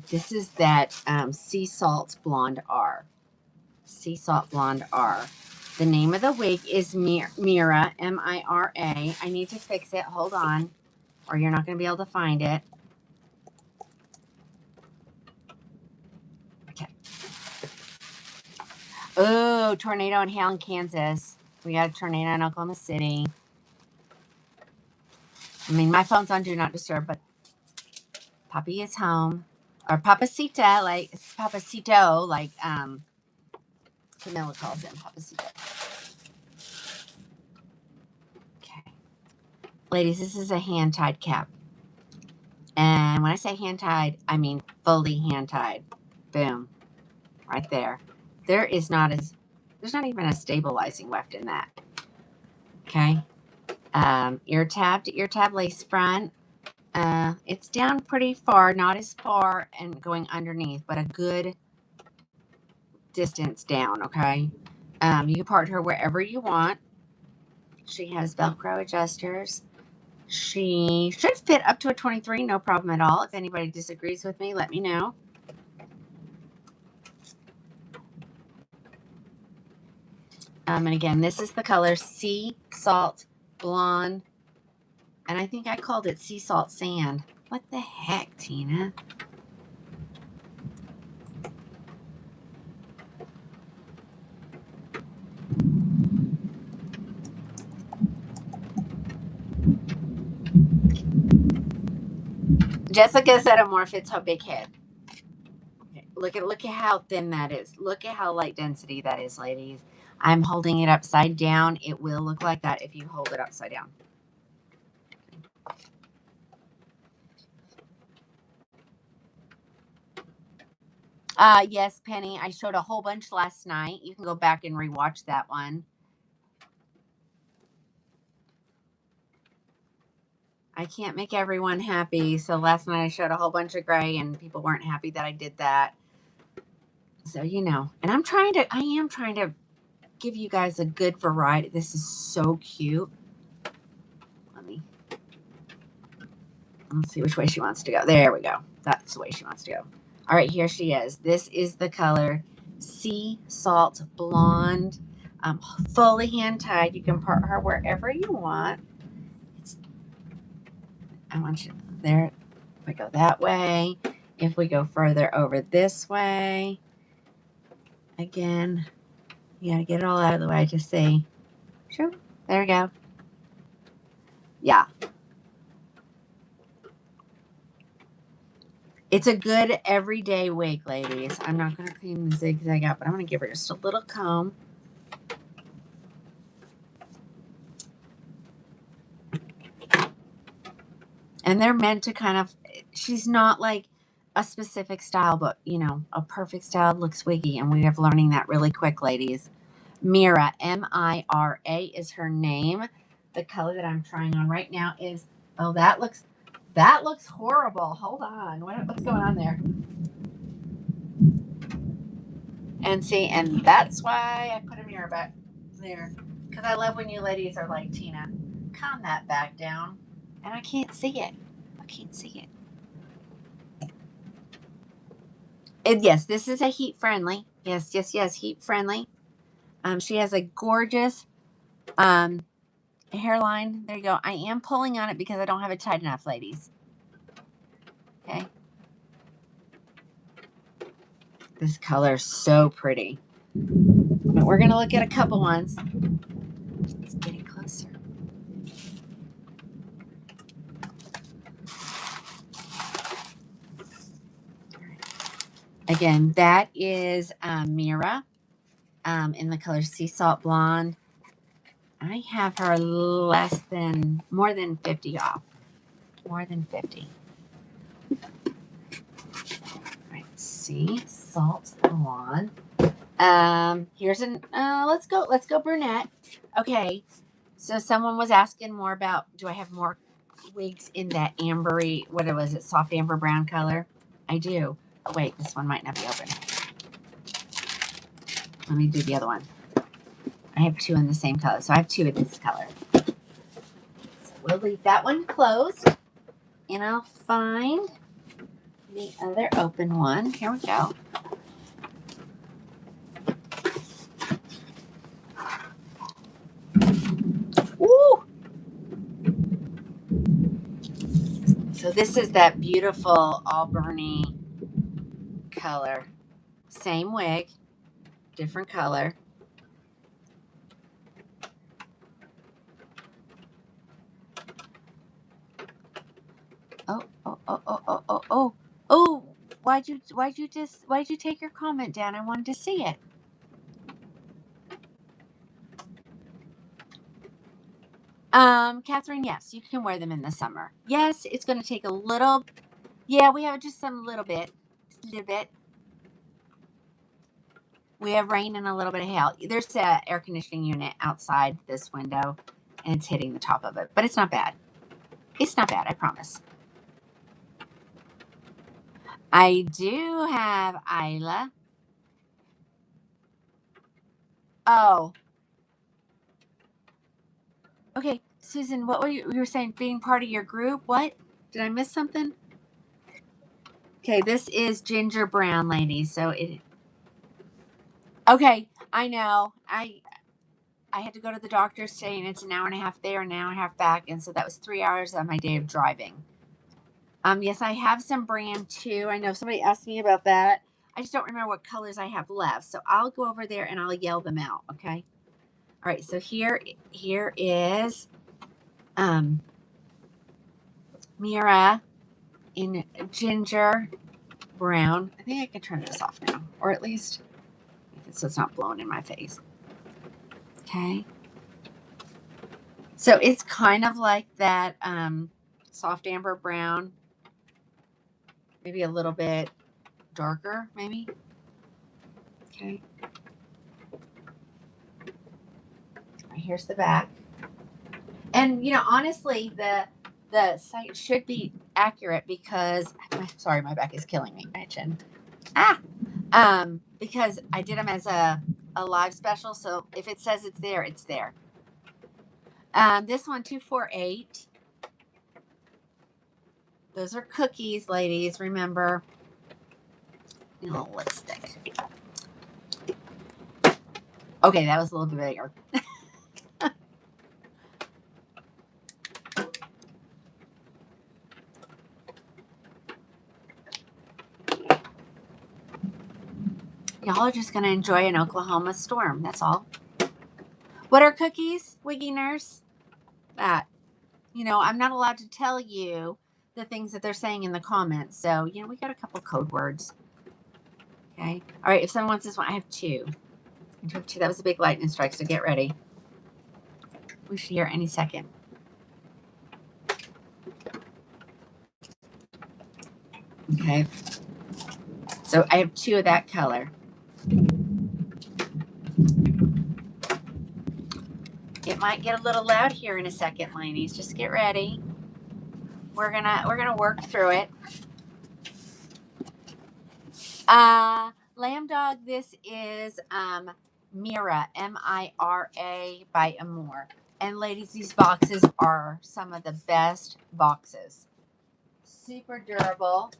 This is that Sea Salt Blonde R. Sea Salt Blonde R. The name of the wig is Mira, M-I-R-A. I need to fix it. Hold on, or you're not going to be able to find it. Okay. Oh, tornado in Hale, Kansas. We got a tornado in Oklahoma City. I mean, my phone's on Do Not Disturb, but Papi is home. Or Papacita, like Papacito, like Camilla calls him Papacito. Okay. Ladies, this is a hand-tied cap. And when I say hand-tied, I mean fully hand-tied. Boom. Right there. There's not even a stabilizing weft in that. Okay. Ear tab to ear tab lace front. It's down pretty far, not as far and going underneath, but a good distance down, okay? You can part her wherever you want. She has Velcro adjusters. She should fit up to a 23, no problem at all. If anybody disagrees with me, let me know. And again, this is the color Sea Salt Blonde. And I think I called it Sea Salt Sand. What the heck, Tina? Jessica said Amore fits her big head. Okay, look at how thin that is. Look at how light density that is, ladies. I'm holding it upside down. It will look like that if you hold it upside down. Yes, Penny. I showed a whole bunch last night. You can go back and rewatch that one. I can't make everyone happy. So last night I showed a whole bunch of gray and people weren't happy that I did that. So, and I am trying to give you guys a good variety. This is so cute. Let's see which way she wants to go. There we go. That's the way she wants to go. All right, here she is. This is the color Sea Salt Blonde. fully hand tied. You can part her wherever you want. I want you there. If we go that way, if we go further over this way, again, you gotta get it all out of the way to see. Sure. There we go. Yeah. It's a good everyday wig, ladies. I'm not going to clean the zigzag out, but I'm going to give her just a little comb. And they're meant to kind of, she's not like a specific style, but, you know, a perfect style looks wiggy. And we are learning that really quick, ladies. Mira, M-I-R-A is her name. The color that I'm trying on right now is, oh, that looks horrible. Hold on. What's going on there? And see, and that's why I put a mirror back there. Because I love when you ladies are like, Tina, calm that back down. And I can't see it. I can't see it. Yes, this is a heat friendly. Yes, heat friendly. She has a gorgeous hairline. There you go. I am pulling on it because I don't have it tight enough, ladies. Okay. This color is so pretty. But we're going to look at a couple ones. It's getting closer. Again, that is Mira in the color Sea Salt Blonde. I have her more than 50 off. More than 50. All right, Sea Salt Blonde. Here's let's go brunette. Okay, so someone was asking more about, do I have more wigs in that ambery, what was it, soft amber brown color? I do. Oh, wait, this one might not be open. Let me do the other one. I have two in the same color, so I have two of this color. So we'll leave that one closed, and I'll find the other open one. Here we go. Ooh! So this is that beautiful Auburny color. Same wig, different color. Oh, why'd you take your comment down? I wanted to see it. Catherine, yes, you can wear them in the summer. Yes, it's going to take a little. Yeah, we have just some little bit. We have rain and a little bit of hail. There's an air conditioning unit outside this window, and it's hitting the top of it. But it's not bad. It's not bad, I promise. I do have Isla. Oh. Okay, Susan, what were you were saying? Being part of your group? What? Did I miss something? Okay, this is ginger brown, ladies. So it. Okay, I know. I had to go to the doctor today, and it's an hour and a half there, an hour and a half back, and so that was 3 hours of my day of driving. Yes, I have some brand too. I know somebody asked me about that. I just don't remember what colors I have left, so I'll go over there and I'll yell them out. Okay. All right. So here is Mira in ginger brown. I think I can turn this off now, or at least so it's not blowing in my face. Okay. So it's kind of like that soft amber brown, maybe a little bit darker, maybe. Okay. Right, here's the back. And, you know, honestly, the site should be accurate because, sorry, my back is killing me. My chin. Because I did them as a live special. So if it says it's there, it's there. This one, 248. Those are cookies, ladies. Remember, a little lipstick. Okay, that was a little bit bigger. Y'all are just going to enjoy an Oklahoma storm. That's all. What are cookies, Wiggy Nurse? That. You know, I'm not allowed to tell you the things that they're saying in the comments. So, you know, we got a couple code words. Okay. All right. If someone wants this one, I have two. I have two. That was a big lightning strike. So get ready. We should hear any second. Okay. So I have two of that color. It might get a little loud here in a second, ladies. Just get ready. We're gonna work through it. Lamb Dog, this is Mira, M-I-R-A by Amore. And ladies, these boxes are some of the best boxes. Super durable.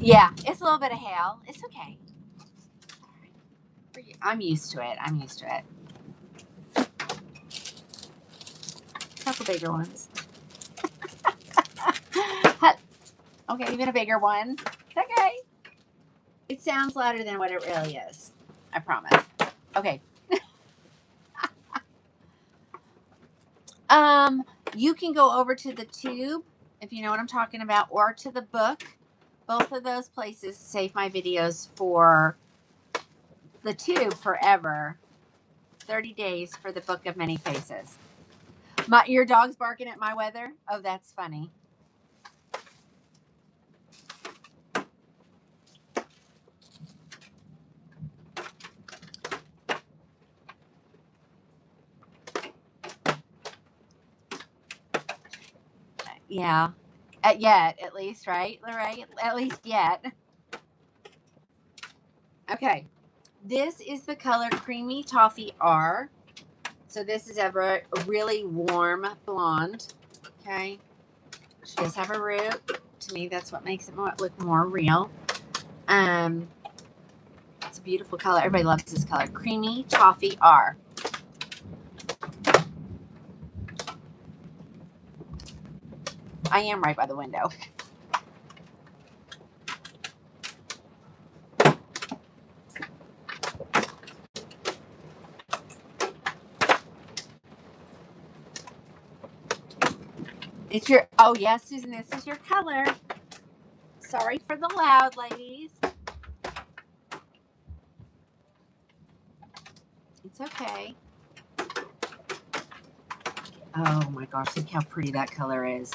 Yeah, it's a little bit of hail. It's okay. I'm used to it. I'm used to it. A couple bigger ones. Okay, even a bigger one. It's okay. It sounds louder than what it really is. I promise. Okay. You can go over to the tube, if you know what I'm talking about, or to the book. Both of those places save my videos for the tube forever. 30 days for the book of many faces. Your dog's barking at my weather? Oh, that's funny. Yeah. At least, right? Right? At least yet. Okay. This is the color Creamy Toffee R. So this is a really warm blonde. Okay. She does have a root. To me, that's what makes it look more real. It's a beautiful color. Everybody loves this color. Creamy Toffee R. I am right by the window. It's your, oh yes, Susan, this is your color. Sorry for the loud, ladies. It's okay. Oh my gosh, look how pretty that color is.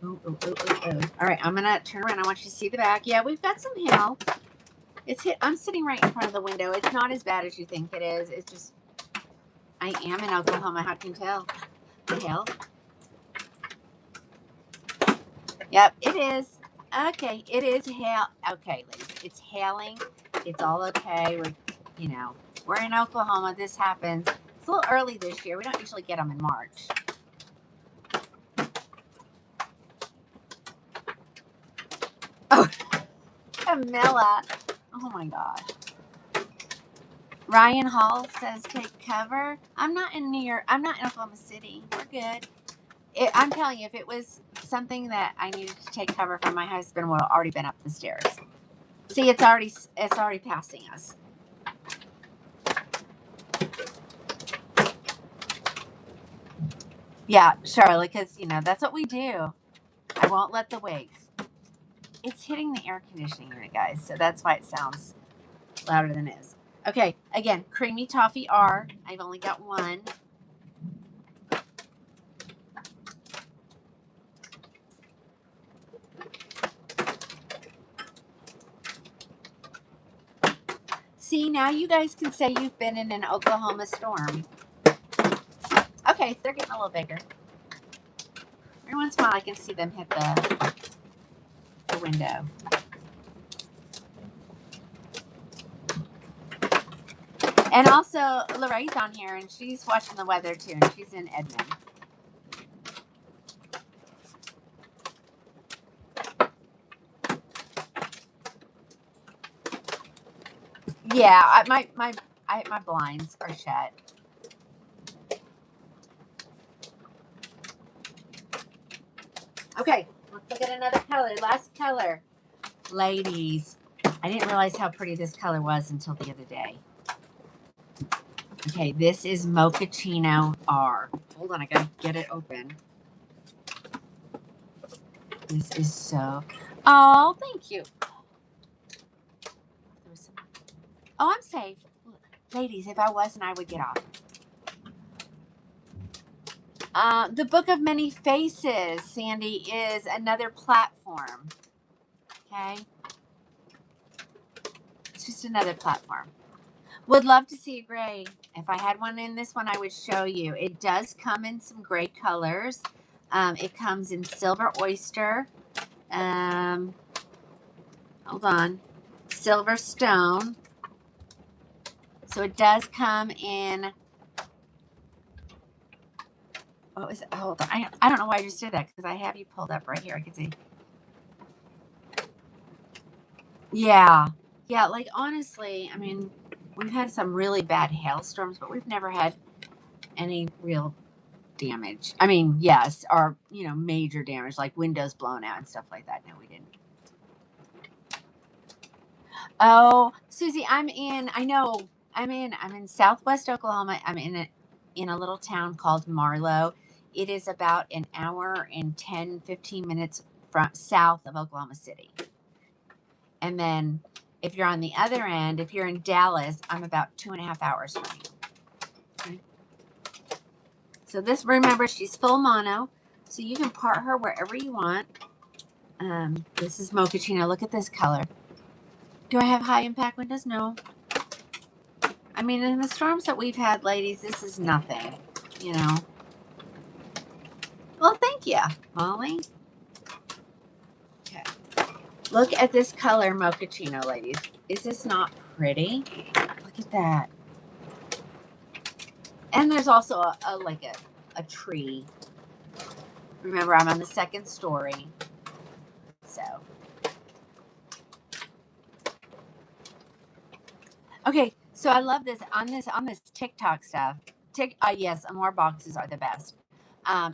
Ooh, ooh, ooh, ooh, ooh. All right, I'm gonna turn around. I want you to see the back. Yeah, we've got some hail. I'm sitting right in front of the window. It's not as bad as you think it is. It's just, I am in Oklahoma. How can you tell? The hail. Yep, it is. Okay, it is hail. Okay, ladies, it's hailing. It's all okay. We're in Oklahoma. This happens. It's a little early this year. We don't usually get them in March. Oh, Camilla. Oh my gosh. Ryan Hall says take cover. I'm not in New York. I'm not in Oklahoma City. We're good. I'm telling you, if it was something that I needed to take cover from, my husband would have already been up the stairs. See, it's already passing us. Yeah, Charlotte, because that's what we do. I won't let the wigs. It's hitting the air conditioning unit, guys, so that's why it sounds louder than it is. Okay, again, Creamy Toffee R. I've only got one. See, now you guys can say you've been in an Oklahoma storm. Okay, they're getting a little bigger. Every once in a while I can see them hit the window. And also, Lorraine's on here, and she's watching the weather, too, and she's in Edmond. Yeah, my blinds are shut. Okay, let's look at another color. Last color. Ladies, I didn't realize how pretty this color was until the other day. Okay, this is Mochaccino R. Hold on, I gotta get it open. This is so... Oh, thank you. Oh, I'm safe. Ladies, if I wasn't, I would get off. The Book of Many Faces, Sandy, is another platform. Okay? It's just another platform. Would love to see a gray. If I had one in this one, I would show you. It does come in some gray colors. It comes in Silver Oyster. Hold on. Silver Stone. So it does come in... What was it? Hold on. I don't know why I just did that because I have you pulled up right here. I can see. Yeah. Yeah, like honestly, I mean, we've had some really bad hailstorms, but we've never had any real damage. I mean, yes, or, major damage like windows blown out and stuff like that. No, we didn't. Oh, Susie, I'm in Southwest Oklahoma. I'm in a little town called Marlow. It is about an hour and 10, 15 minutes from south of Oklahoma City. And then if you're on the other end, if you're in Dallas, I'm about 2.5 hours from you. Okay. So this, remember, she's full mono, so you can part her wherever you want. This is Mochaccino. Look at this color. Do I have high impact windows? No. I mean, in the storms that we've had, ladies, this is nothing, Well, thank you, Molly. Okay. Look at this color, Mochaccino, ladies. Is this not pretty? Look at that. And there's also a tree. Remember, I'm on the second story. So. Okay, so I love this on this TikTok stuff. Yes, Amore boxes are the best.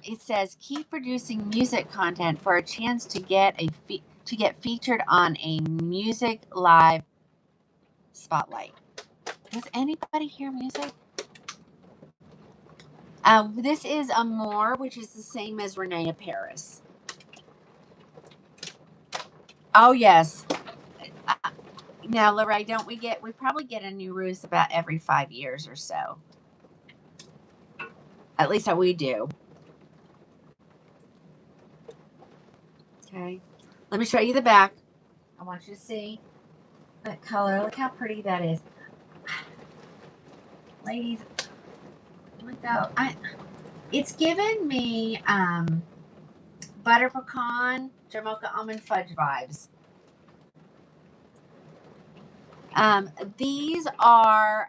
It says keep producing music content for a chance to get featured on a music live spotlight. Does anybody hear music? This is Amore, which is the same as Renee Paris. Oh yes. Now, Lorraine, we probably get a new roost about every 5 years or so. At least we do. Okay. Let me show you the back. I want you to see that color. Look how pretty that is. Ladies, look out. It's given me butter pecan, Jamaica almond fudge vibes. These are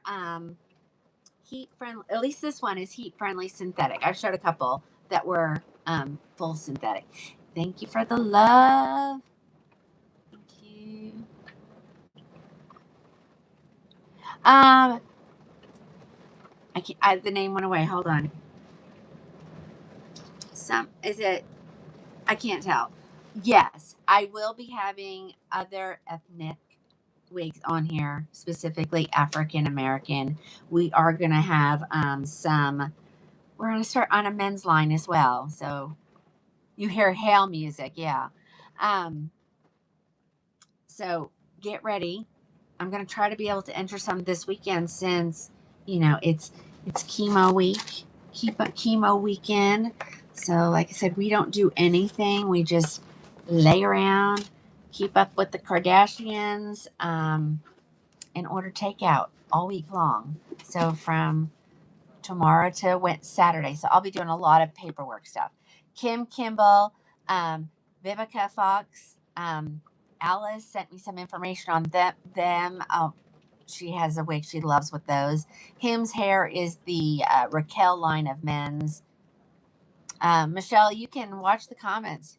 heat friendly. At least this one is heat friendly synthetic. I've showed a couple that were full synthetic. Thank you for the love. Thank you. The name went away. Hold on. I can't tell. Yes, I will be having other ethnic wigs on here, specifically African American. We are going to have we're going to start on a men's line as well. So you hear hail music. Yeah. So get ready. I'm going to try to be able to enter some this weekend since, it's chemo week, chemo weekend. So like I said, we don't do anything. We just lay around, keep up with the Kardashians, and order takeout all week long. So from tomorrow to Saturday. So I'll be doing a lot of paperwork stuff. Kim Kimball, Vivica Fox, Alice sent me some information on them. She has a wig she loves with those. Him's hair is the Raquel line of men's. Michelle, you can watch the comments.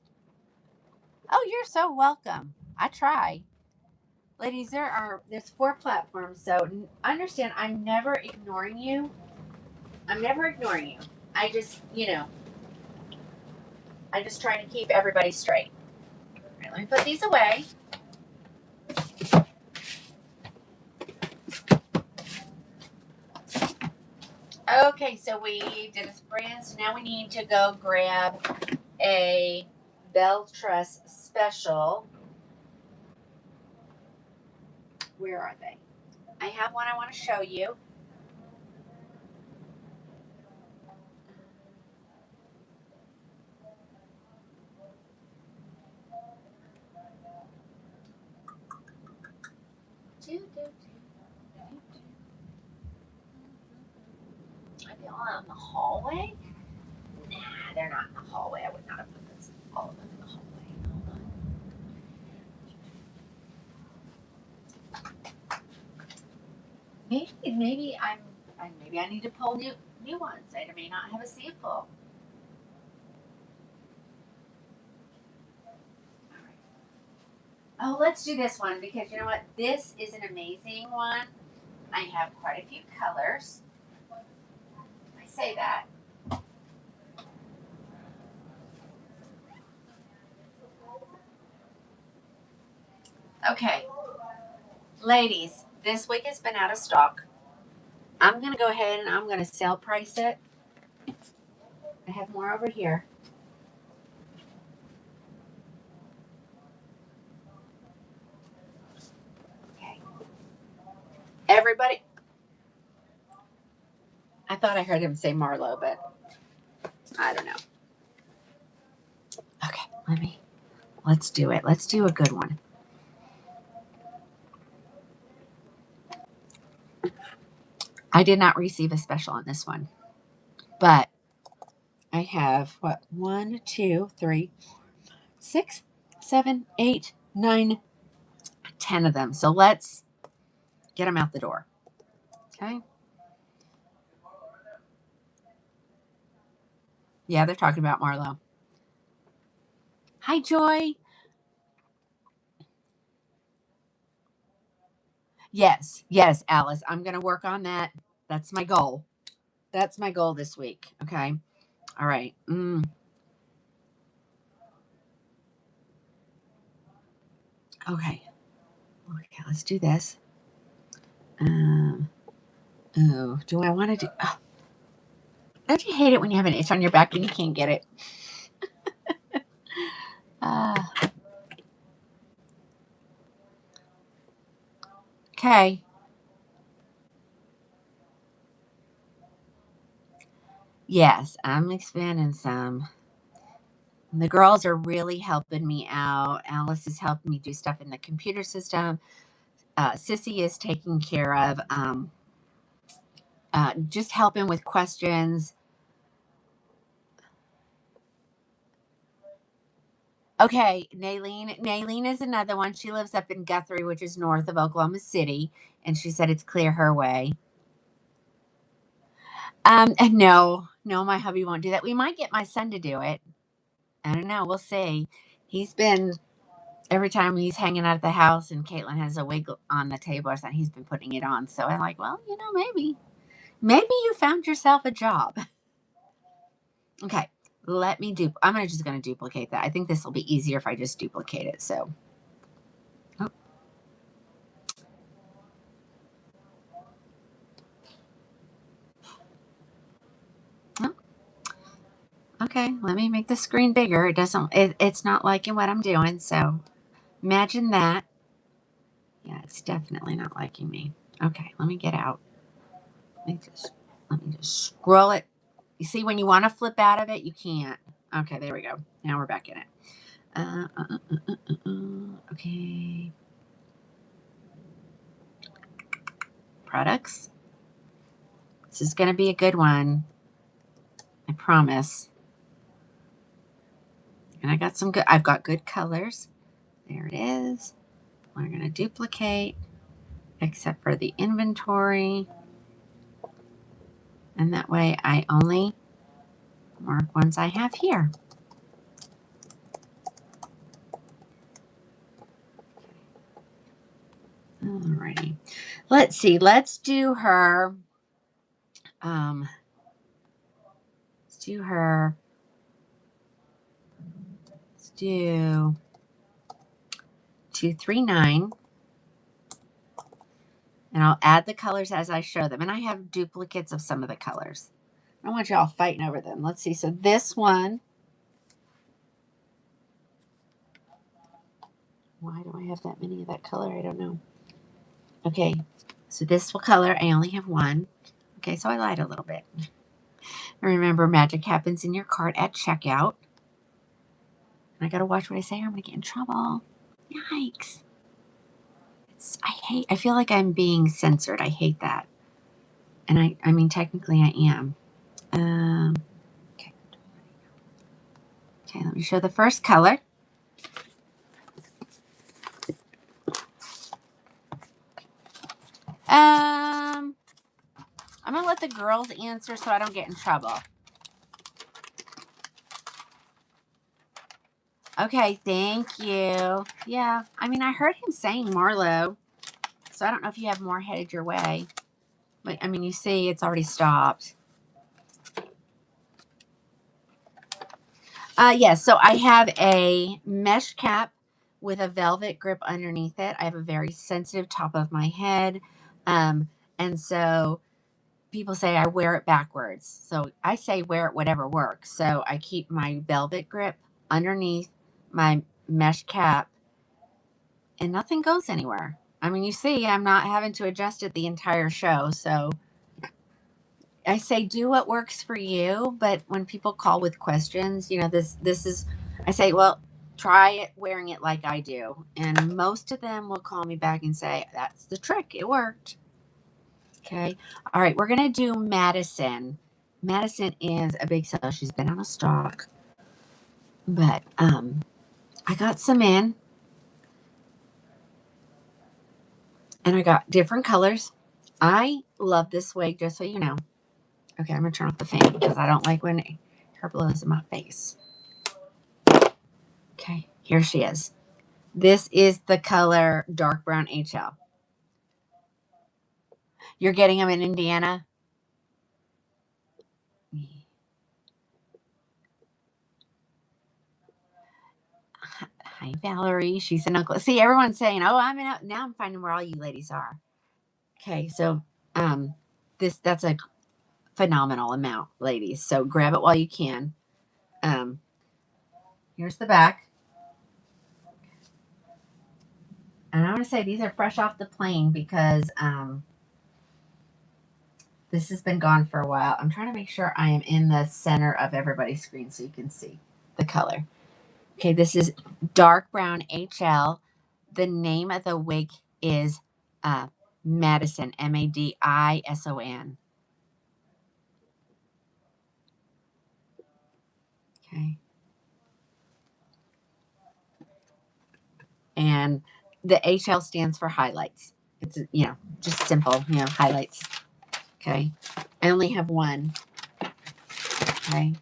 Oh, you're so welcome. I try. ladies, there's 4 platforms, so understand I'm never ignoring you. I'm never ignoring you. I just, I just try to keep everybody straight. All right, let me put these away. Okay, so we did a brand, so now we need to go grab a Belress special. Where are they? I have one I want to show you. Are they all out in the hallway? Nah, they're not in the hallway. I would not have put this, all of them in the hallway. Hold on. Maybe I need to pull new ones. I may not have a sample. Oh, let's do this one because you know what? This is an amazing one. I have quite a few colors. I say that. Okay, ladies, this wig has been out of stock. I'm going to go ahead and I'm going to sale price it. I have more over here. Okay. Everybody, I thought I heard him say Marlowe, but I don't know. Okay, let's do it. Let's do a good one. I did not receive a special on this one, but I have what? 1, 2, 3, 6, 7, 8, 9, 10 of them. So let's get them out the door. Okay. Yeah, they're talking about Marlowe. Hi, Joy. Yes, Alice. I'm going to work on that. That's my goal. That's my goal this week. Okay. All right. Okay. Okay, let's do this. Do I want to do? Oh, don't you hate it when you have an itch on your back and you can't get it? Okay. Yes, I'm expanding some. The girls are really helping me out. Alice is helping me do stuff in the computer system. Sissy is taking care of just helping with questions. Okay, Naylene is another one. She lives up in Guthrie, which is north of Oklahoma City, and she said it's clear her way. And no, my hubby won't do that. We might get my son to do it. I don't know. We'll see. He's been every time he's hanging out at the house and Caitlin has a wig on the table or something, he's been putting it on. So I'm like, well, maybe you found yourself a job. Okay, I'm just going to duplicate that. I think this will be easier if I just duplicate it. So, oh. Oh. Okay, let me make the screen bigger. It's not liking what I'm doing. So imagine that. Yeah, it's definitely not liking me. Okay, let me get out. Let me just scroll it. You see, when you want to flip out of it, you can't. Okay, there we go. Now we're back in it. Okay. Products. This is going to be a good one. I promise. And I've got good colors. There it is. We're going to duplicate, except for the inventory. And that way I only mark ones I have here. Alrighty. Let's see. Let's do her. Let's do her. Let's do 239. And I'll add the colors as I show them. And I have duplicates of some of the colors. I don't want y'all fighting over them. Let's see. So this one. Why do I have that many of that color? I don't know. Okay. So this color, I only have one. Okay, so I lied a little bit. And remember, magic happens in your cart at checkout. And I got to watch what I say or I'm going to get in trouble. Yikes. I feel like I'm being censored. I hate that. And I mean, technically I am. Okay. Okay, let me show the first color. I'm going to let the girls answer so I don't get in trouble. Okay, thank you. Yeah, I mean, I heard him saying Marlowe, so I don't know if you have more headed your way. But, I mean, you see, it's already stopped. Yes, so I have a mesh cap with a velvet grip underneath it. I have a very sensitive top of my head. And so people say I wear it backwards. So I say wear it whatever works. So I keep my velvet grip underneath my mesh cap and nothing goes anywhere. I mean, you see, I'm not having to adjust it the entire show. So I say do what works for you, but when people call with questions, you know, this is I say, well, try it wearing it like I do. And most of them will call me back and say, that's the trick. It worked. Okay. All right, we're gonna do Madison. Madison is a big seller. She's been on a stock. But I got some in and I got different colors. I love this wig, just so you know. Okay, I'm gonna turn off the fan because I don't like when hair blows in my face. Okay, here she is. This is the color dark brown HL. You're getting them in Indiana? Hi, Valerie. She's in Uncle. See, everyone's saying, oh, I'm in. Now I'm finding where all you ladies are. Okay, so that's a phenomenal amount, ladies. So grab it while you can. Here's the back. And I want to say these are fresh off the plane because this has been gone for a while. I'm trying to make sure I am in the center of everybody's screen so you can see the color. Okay, this is dark brown HL. The name of the wig is Madison, Madison. Okay. And the HL stands for highlights. It's, you know, just simple, you know, highlights. Okay. I only have one. Okay.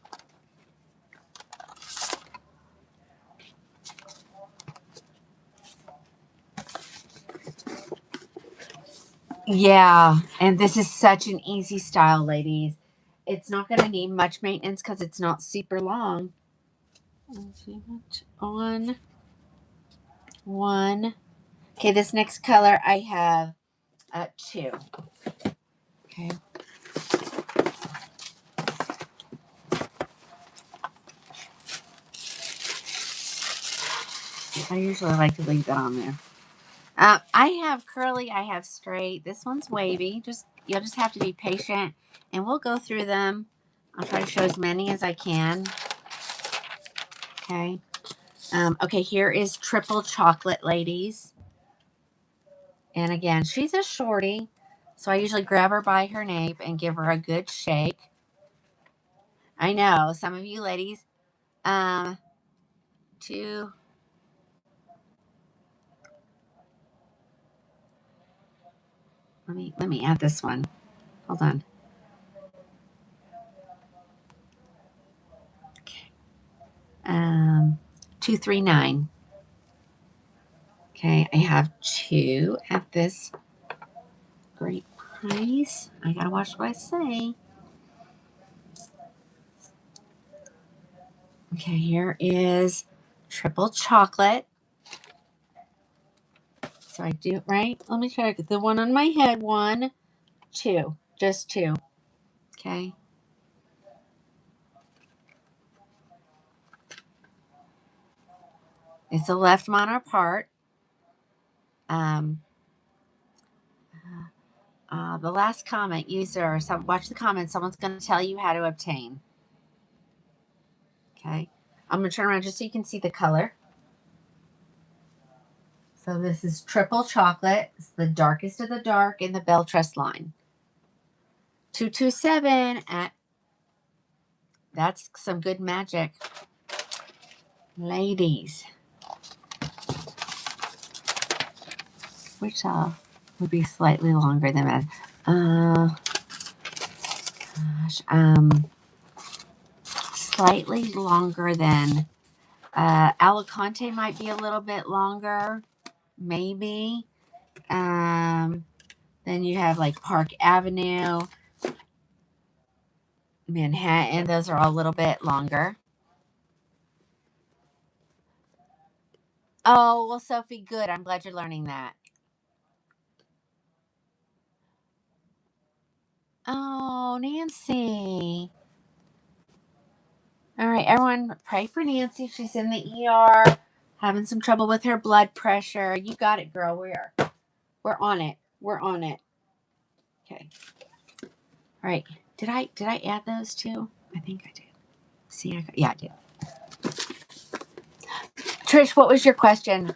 Yeah. And this is such an easy style, ladies. It's not going to need much maintenance because it's not super long. On one. Okay, this next color I have two. Okay. I usually like to leave that on there. I have curly, I have straight. This one's wavy. You'll just have to be patient, and we'll go through them. I'll try to show as many as I can. Okay. Okay, here is triple chocolate, ladies. And again, she's a shorty, so I usually grab her by her nape and give her a good shake. I know some of you ladies, two. Let me add this one. Hold on. Okay. 239. Okay, I have 2 at this great price. I gotta watch what I say. Okay, here is triple chocolate. So I do, right? Let me try the one on my head. 1, 2. Just 2. Okay. It's the left minor part. The last comment, user, watch the comments. Someone's going to tell you how to obtain. Okay. I'm going to turn around just so you can see the color. So this is triple chocolate. It's the darkest of the dark in the Belress line. 227 at, that's some good magic. Ladies. Which would be slightly longer than that. Slightly longer than Alicante might be a little bit longer, maybe. Then you have like Park Avenue, Manhattan. Those are all a little bit longer. Oh, well, Sophie, good. I'm glad you're learning that. Oh, Nancy. All right, everyone, pray for Nancy. She's in the ER, having some trouble with her blood pressure. You got it, girl. We're on it. We're on it. Okay. All right. Did I add those too? I think I did. See, I did. Trish, what was your question?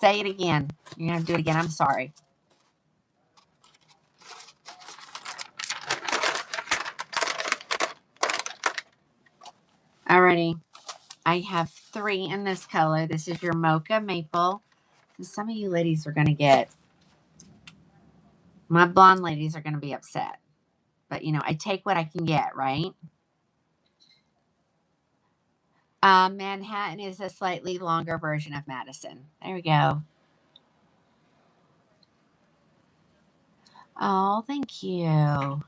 Say it again. You're gonna do it again. I'm sorry. Alrighty. I have 3 in this color. This is your mocha maple. Some of you ladies are gonna get. My blonde ladies are gonna be upset. But I take what I can get, right? Manhattan is a slightly longer version of Madison. There we go. Oh, thank you.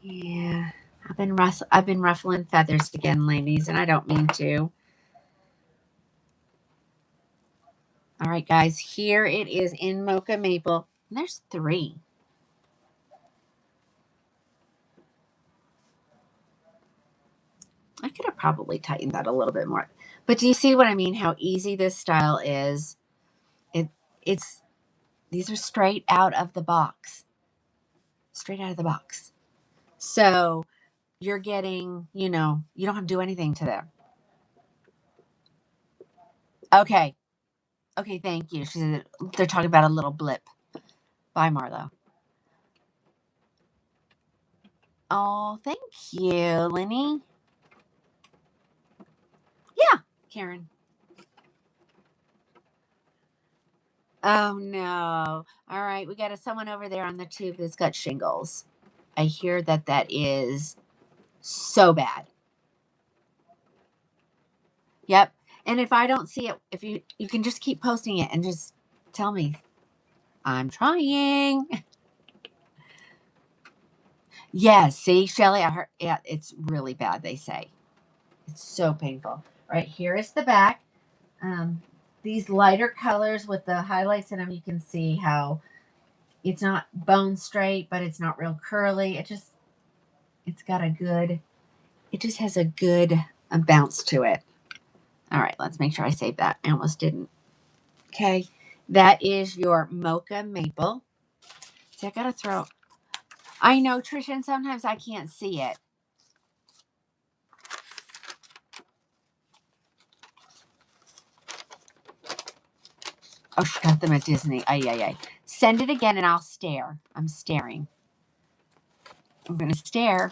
Yeah. I've been ruffling feathers again, ladies, and I don't mean to. All right, guys, here it is in mocha maple. And there's 3. I could have probably tightened that a little bit more. But do you see what I mean? How easy this style is? It's these are straight out of the box. Straight out of the box. So you're getting, you don't have to do anything to them. Okay. Okay, thank you. They're talking about a little blip. Bye, Marlo. Oh, thank you, Lenny. Yeah, Karen. Oh, no. All right, we got someone over there on the tube that's got shingles. I hear that is so bad. Yep. And if I don't see it, if you can just keep posting it and just tell me. I'm trying. Yeah, see, Shelly, I heard, yeah, it's really bad, they say. It's so painful. Right, here is the back. These lighter colors with the highlights in them, you can see how it's not bone straight, but it's not real curly. It just has a good bounce to it. All right, let's make sure I save that. I almost didn't. Okay, that is your mocha maple. See, I gotta throw. I know, Trisha, and sometimes I can't see it. Oh, she got them at Disney. Ay. Send it again and I'll stare. I'm staring. I'm going to stare.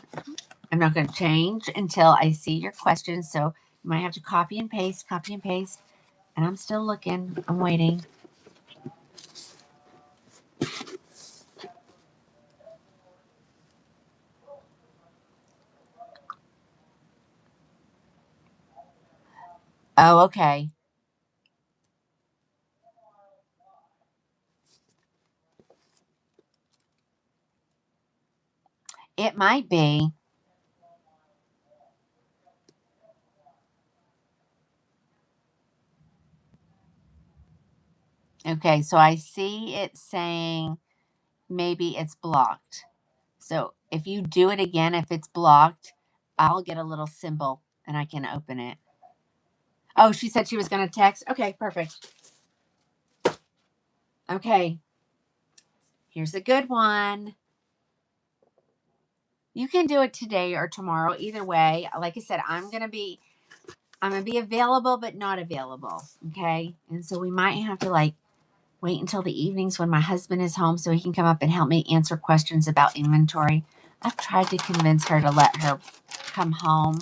I'm not going to change until I see your questions. So you might have to copy and paste. And I'm still looking. I'm waiting. Oh, okay. It might be. Okay, so I see it saying maybe it's blocked. So if you do it again, if it's blocked, I'll get a little symbol and I can open it. Oh, she said she was going to text. Okay, perfect. Okay, here's a good one. You can do it today or tomorrow. Either way, like I said, I'm gonna be available, but not available. Okay, and so we might have to like wait until the evenings when my husband is home so he can come up and help me answer questions about inventory. I've tried to convince her to let her come home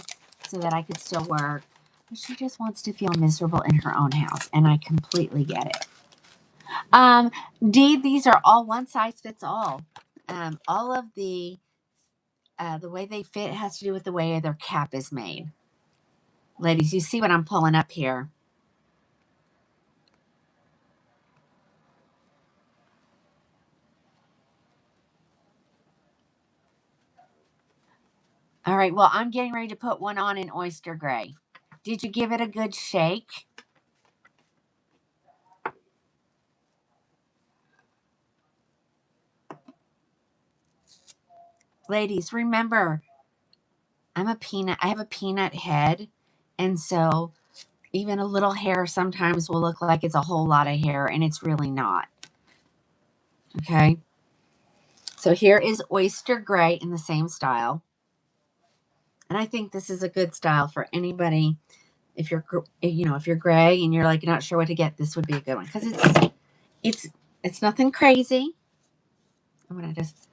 so that I could still work, but she just wants to feel miserable in her own house, and I completely get it. Um, D, these are all one size fits all. All of the way they fit has to do with the way their cap is made. Ladies, you see what I'm pulling up here. All right, well, I'm getting ready to put one on in oyster gray. Did you give it a good shake? Ladies, remember, I have a peanut head, and so even a little hair sometimes will look like it's a whole lot of hair, and it's really not. Okay? So here is oyster gray in the same style. And I think this is a good style for anybody. If you're, if you're gray and you're like not sure what to get, this would be a good one because it's it's nothing crazy. I'm gonna just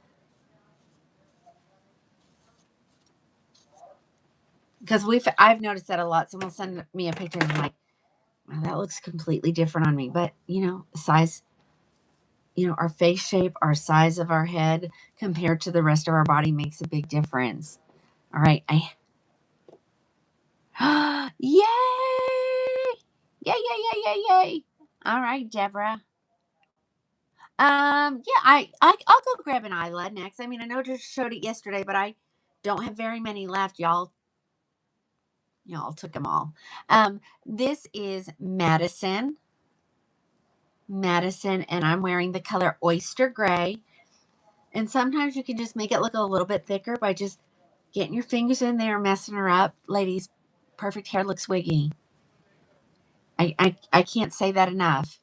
because I've noticed that a lot. Someone will send me a picture and I'm like, wow, that looks completely different on me. But size, our face shape, our size of our head compared to the rest of our body makes a big difference. All right, yay! Yay, yay, yay, yay, yay. All right, Deborah. Yeah, I'll go grab an eyelid next. I mean, I know I just showed it yesterday, but I don't have very many left. Y'all took them all. This is Madison, and I'm wearing the color oyster gray. And sometimes you can just make it look a little bit thicker by just getting your fingers in there, messing her up. Ladies, perfect hair looks wiggy. I can't say that enough.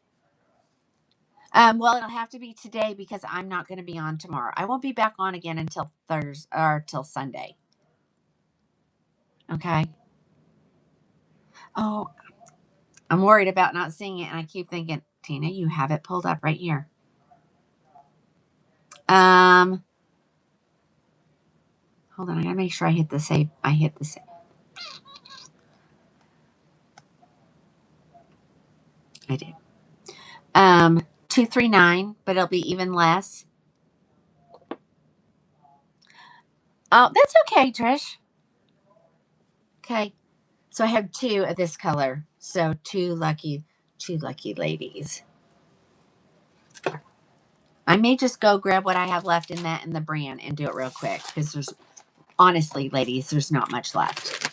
Well, it'll have to be today because I'm not going to be on tomorrow. I won't be back on again until Thursday or till Sunday. Okay. Oh, I'm worried about not seeing it, and I keep thinking, Tina, you have it pulled up right here. Um, Hold on, I gotta make sure I hit the save. I hit the save. I did. 239, but it'll be even less. Oh, that's okay, Trish. Okay. So I have two of this color. So two lucky ladies. I may just go grab what I have left in that and the brand and do it real quick because honestly, ladies, there's not much left.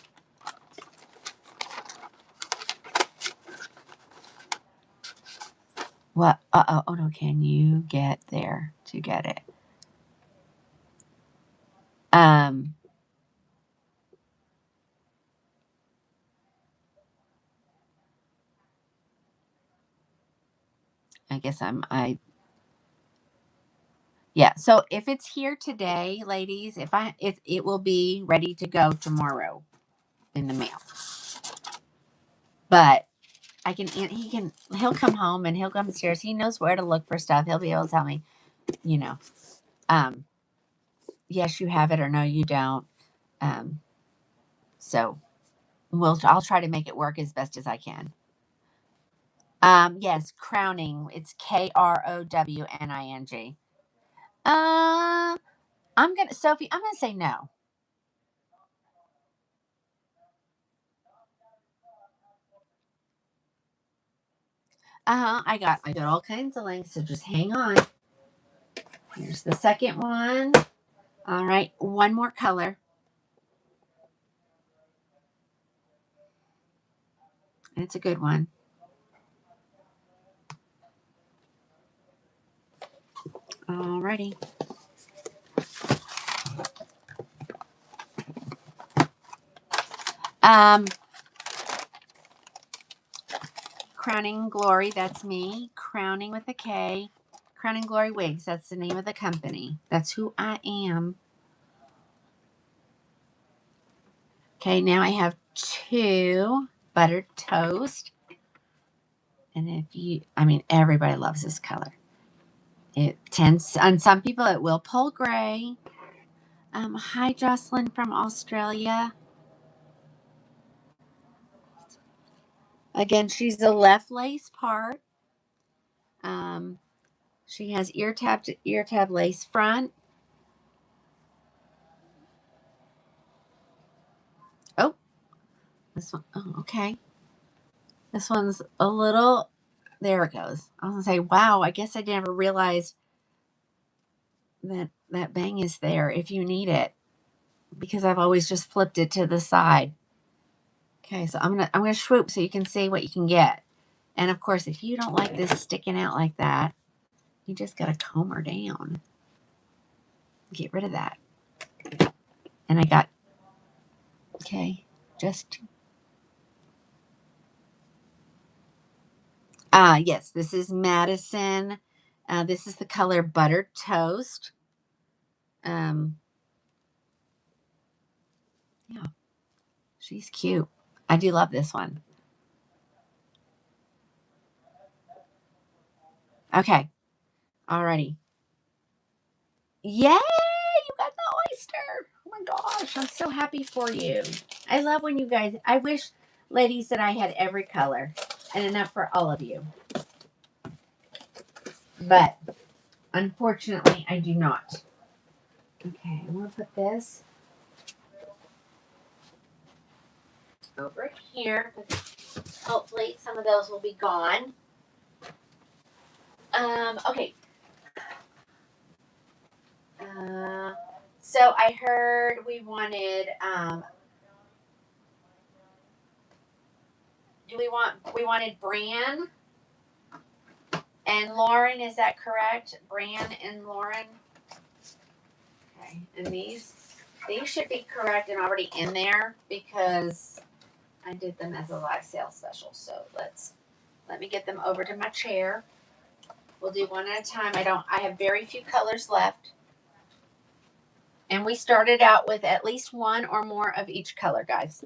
What? Oh no, can you get there to get it? Um, I guess yeah. So if it's here today, ladies, it will be ready to go tomorrow in the mail. But he'll come home and he'll come upstairs. He knows where to look for stuff. He'll be able to tell me, you know, um, yes, you have it or no, you don't. Um, so I'll try to make it work as best as I can. Yes, Krowning. It's Krowning. Uh, Sophie, I'm gonna say no. I got all kinds of links, so just hang on. Here's the second one. All right, one more color. It's a good one. Alrighty. Krowning Glory, that's me. Krowning with a K. Krowning Glory Wigs, that's the name of the company. That's who I am. Okay, now I have 2 buttered toast. And if you, I mean, everybody loves this color. It tends, on some people, it will pull gray. Hi, Jocelyn from Australia. Again, she's the left lace part. She has ear tab lace front. Oh, this one. Oh, okay. This one's a little, there it goes. I was going to say, wow, I guess I never realized that that bang is there if you need it, because I've always just flipped it to the side. Okay, so I'm gonna swoop so you can see what you can get. And of course, if you don't like this sticking out like that, you just gotta comb her down. Get rid of that. And I got, okay, just, yes, this is Madison. This is the color Buttered Toast. Yeah, she's cute. I do love this one. Okay, alrighty. Yay! You got the oyster. Oh my gosh, I'm so happy for you. I love when you guys, I wish, ladies, that I had every color and enough for all of you. But unfortunately, I do not. Okay, I'm going to put this over here. Hopefully, some of those will be gone. Okay. So I heard we wanted, we wanted Bran and Lauren, is that correct? Bran and Lauren? Okay, and these should be correct and already in there because I did them as a live sale special. So let me get them over to my chair. We'll do one at a time. I have very few colors left. And we started out with at least one or more of each color, guys.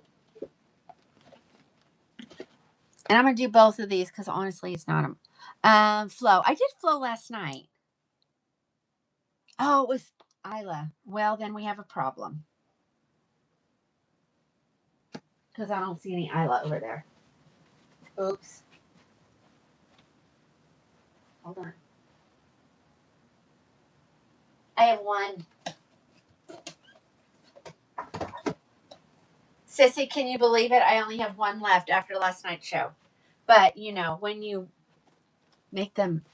And I'm going to do both of these because honestly, it's not a flow. I did flow last night. Oh, it was Isla. Well, then we have a problem. Because I don't see any Isla over there. Oops. Hold on. I have one. Sissy, can you believe it? I only have one left after last night's show. But, you know, when you make them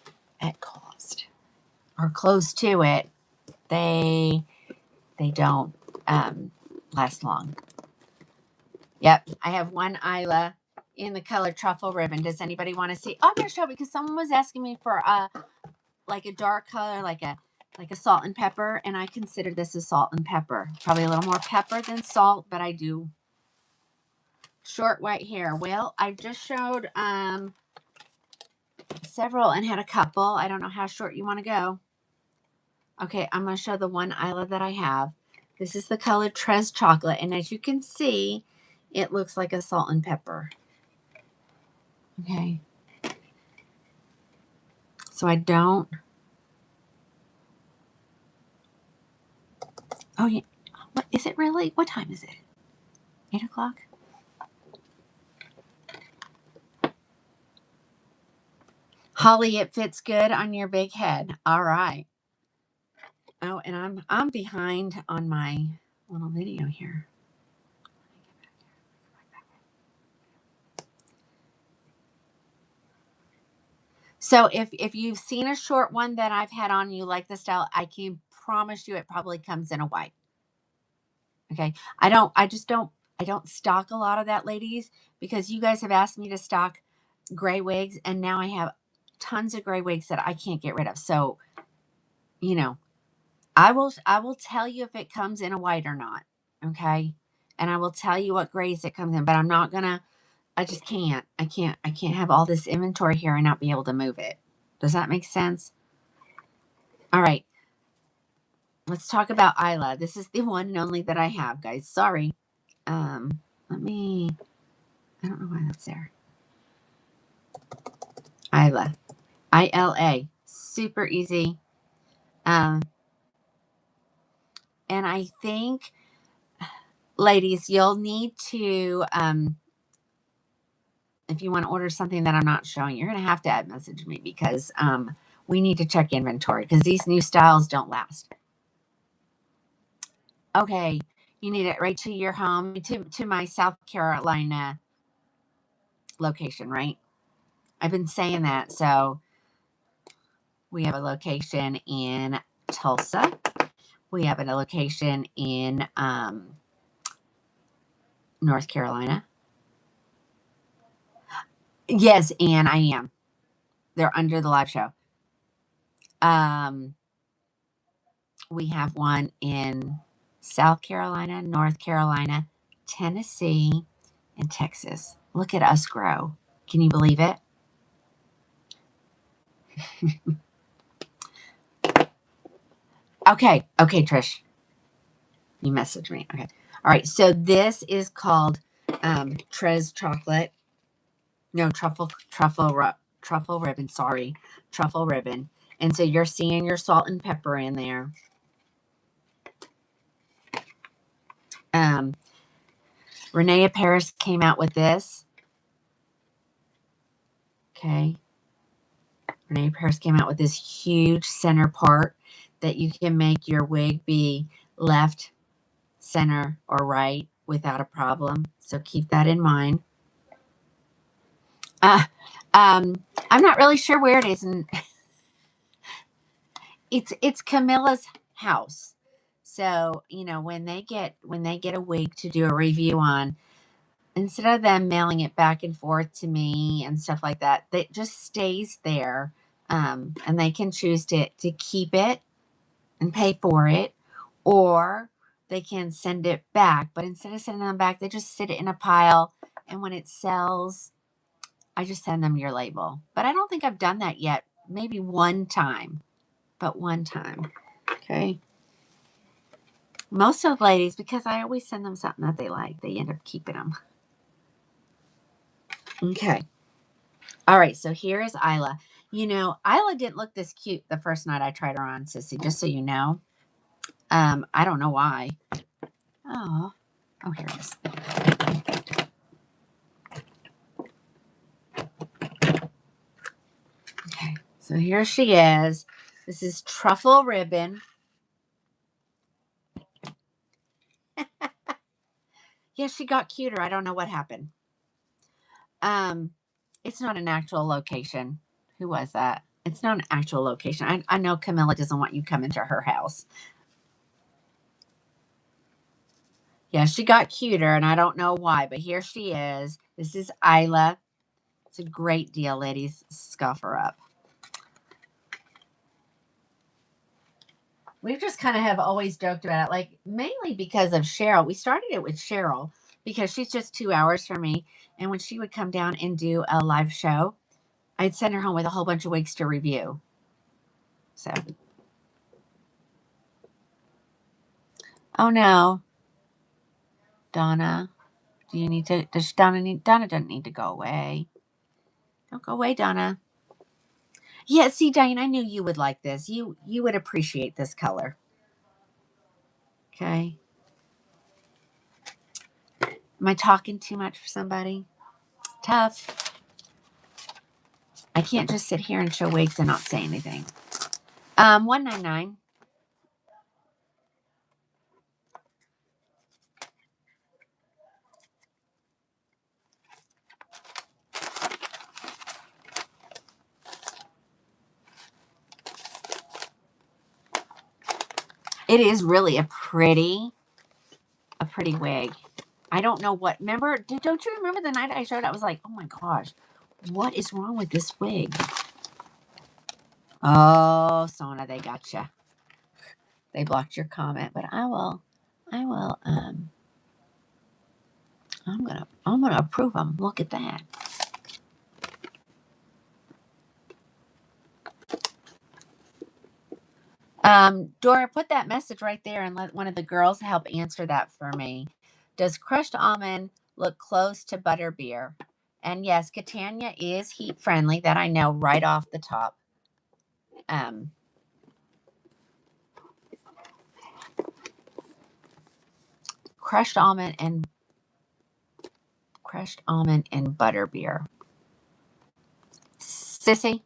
at cost or close to it, they don't last long. Yep, I have one Isla in the color truffle ribbon. Does anybody want to see? Oh, I'm going to show because someone was asking me for like a dark color, like a salt and pepper, and I consider this a salt and pepper. Probably a little more pepper than salt, but I do. Short white hair. Well, I just showed several and had a couple. I don't know how short you want to go. Okay, I'm going to show the one Isla that I have. This is the color Tres Chocolate, and as you can see, it looks like a salt and pepper. Okay. So I don't. Oh, yeah. What is it really? What time is it? 8 o'clock? Holly, it fits good on your big head. All right. Oh, and I'm behind on my little video here. So if you've seen a short one that I've had on, you like the style, I can promise you it probably comes in a white. Okay. I don't stock a lot of that, ladies, because you guys have asked me to stock gray wigs, and now I have tons of gray wigs that I can't get rid of. So, you know, I will tell you if it comes in a white or not. Okay. And I will tell you what grays it comes in, but I'm not gonna I just can't. I can't have all this inventory here and not be able to move it. Does that make sense? All right. Let's talk about Isla. This is the one and only that I have, guys. Sorry. Let me I don't know why that's there. Isla. ILA. Super easy. Um, and I think, ladies, you'll need to, if you want to order something that I'm not showing, you're going to have to add message me because we need to check inventory because these new styles don't last. Okay, you need it right to your home, to my South Carolina location, right? I've been saying that. So we have a location in Tulsa. We have a location in North Carolina. Yes, and I am. They're under the live show. We have one in South Carolina, North Carolina, Tennessee, and Texas. Look at us grow. Can you believe it? Okay, Trish. You messaged me. Okay. All right. So this is called Trez chocolate. No, truffle ribbon. Sorry, truffle ribbon. And so you're seeing your salt and pepper in there. Renee Paris came out with this. Okay. Renee Paris came out with this huge center part that you can make your wig be left, center, or right without a problem. So keep that in mind. I'm not really sure where it is, and it's Camilla's house. So when they get a wig to do a review on, instead of them mailing it back and forth to me and stuff like that, it just stays there, and they can choose to keep it and pay for it, or they can send it back. But instead of sending them back, they just sit it in a pile, and when it sells, I just send them your label. But I don't think I've done that yet. Maybe one time, but one time. Okay. Most of the ladies, because I always send them something that they like, they end up keeping them. Okay. All right. So here is Isla. Isla didn't look this cute the first night I tried her on, Sissy, just so you know. I don't know why. Oh, here it is. Okay. So here she is. This is truffle ribbon. Yeah, she got cuter. I don't know what happened. It's not an actual location. Who was that? It's not an actual location. I know Camilla doesn't want you coming to her house. Yeah, she got cuter, and I don't know why, but here she is. This is Isla. It's a great deal, ladies. Scuff her up. We just kind of have always joked about it, like mainly because of Cheryl. We started it with Cheryl because she's just 2 hours from me. And when she would come down and do a live show, I'd send her home with a whole bunch of wigs to review. So, oh no, Donna, do you need to? Does Donna need? Donna doesn't need to go away. Don't go away, Donna. Yeah, see, Diane, I knew you would like this. You would appreciate this color. Okay. Am I talking too much for somebody? Tough. I can't just sit here and show wigs and not say anything. $199. It is really a pretty wig. I don't know what. Remember? Don't you remember the night I showed? I was like, oh my gosh, what is wrong with this wig? Oh, Sona, they got you. They blocked your comment, but I will. I'm gonna approve them. Look at that. Dora, put that message right there and let one of the girls help answer that for me. Does crushed almond look close to butterbeer? And yes, Catania is heat friendly. That I know right off the top. Crushed almond and butterbeer. Sissy?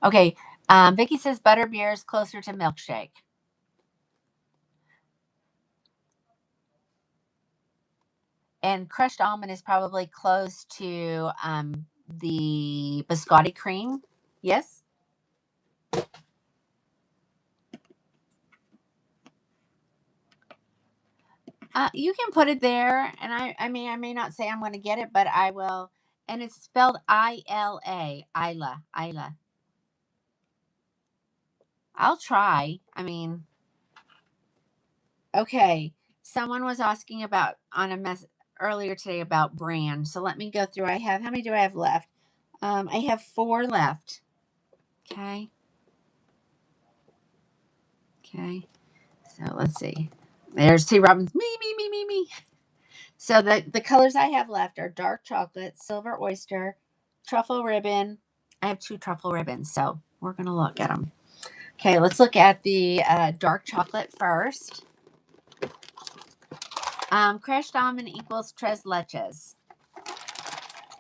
Okay. Vicky says butterbeer is closer to milkshake. And crushed almond is probably close to the biscotti cream. Yes? You can put it there, and I mean, I may not say I'm going to get it, but I will. And it's spelled I-L-A, Isla. I'll try. I mean, okay. Someone was asking about on a mess earlier today about brand. So let me go through. How many do I have left? I have 4 left. Okay. Okay. So let's see. There's T. Robbins. Me. So the colors I have left are dark chocolate, silver oyster, truffle ribbon. I have 2 truffle ribbons, so we're going to look at them. Okay, let's look at the dark chocolate first. Crushed almond equals tres leches.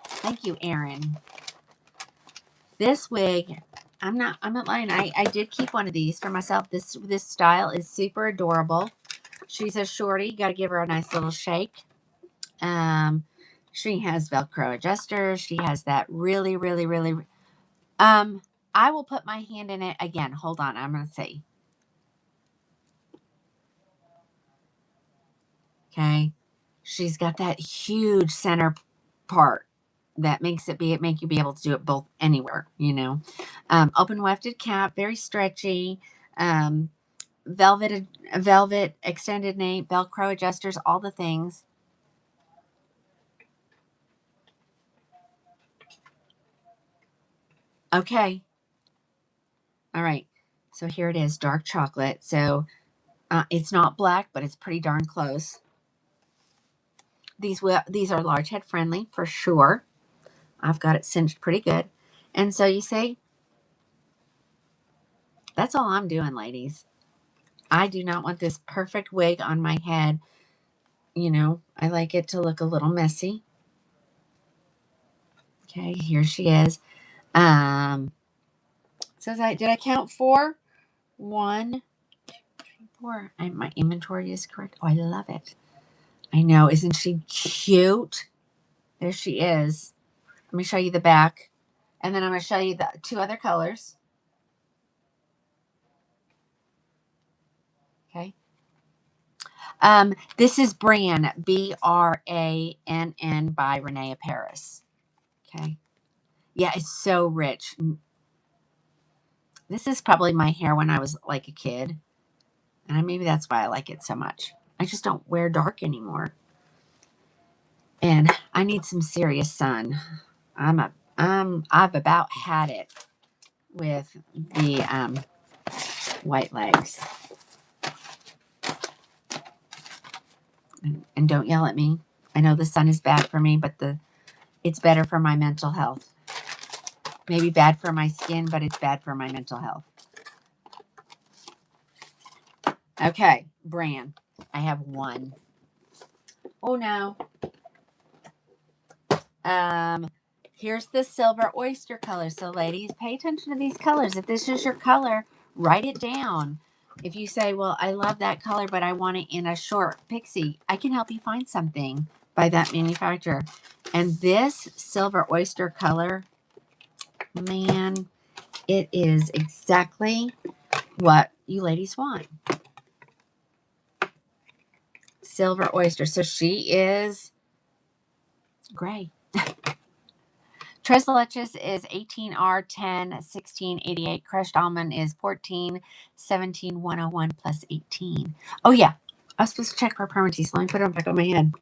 Thank you, Erin. This wig, I'm not lying. I did keep one of these for myself. This style is super adorable. She's a shorty. Got to give her a nice little shake. She has Velcro adjusters. She has that really. I will put my hand in it again. Hold on. I'm going to see. Okay. She's got that huge center part that makes it make you be able to do it both anywhere, you know. Open wefted cap, very stretchy. Velvet extended nape, Velcro adjusters, all the things. Okay. All right. So here it is, dark chocolate. So it's not black, but it's pretty darn close. These are large head friendly for sure. I've got it cinched pretty good. And so you say, that's all I'm doing, ladies. I do not want this perfect wig on my head. You know, I like it to look a little messy. Okay, here she is. Says did I count 4? 1, 2, 3, 4. My inventory is correct. Oh, I love it. I know. Isn't she cute? There she is. Let me show you the back. And then I'm going to show you the 2 other colors. Okay. This is Brann, Brann by Renee Paris. Okay. Yeah, it's so rich. This is probably my hair when I was like a kid. And maybe that's why I like it so much. I just don't wear dark anymore. And I need some serious sun. I've about had it with the white legs. And don't yell at me. I know the sun is bad for me, but it's better for my mental health. Maybe bad for my skin, but it's bad for my mental health. Okay, Brann. I have 1. Oh no. Here's the silver oyster color. So ladies, pay attention to these colors. If this is your color, write it down. If you say, well, I love that color, but I want it in a short pixie, I can help you find something by that manufacturer. And this silver oyster color, man, it is exactly what you ladies want. Silver oyster. So she is gray. Tres leches is 18R 10 1688. Crushed almond is 14 17 101 plus 18. Oh yeah, I was supposed to check for permatease. Let me put it back on my head.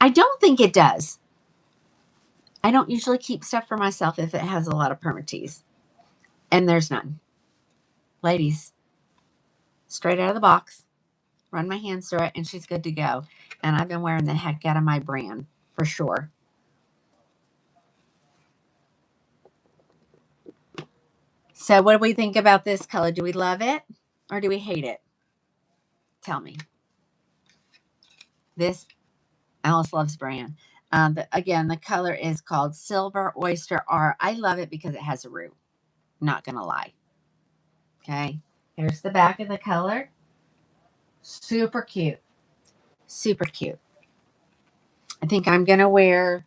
I don't think it does. I don't usually keep stuff for myself if it has a lot of permatease, and there's none. Ladies, straight out of the box, run my hands through it, and she's good to go. And I've been wearing the heck out of my brand for sure. So what do we think about this color? Do we love it or do we hate it? Tell me. This Alice Loves brand. Again, the color is called Silver Oyster R. I love it because it has a root. Not going to lie. Okay. Here's the back of the color. Super cute. Super cute. I think I'm going to wear,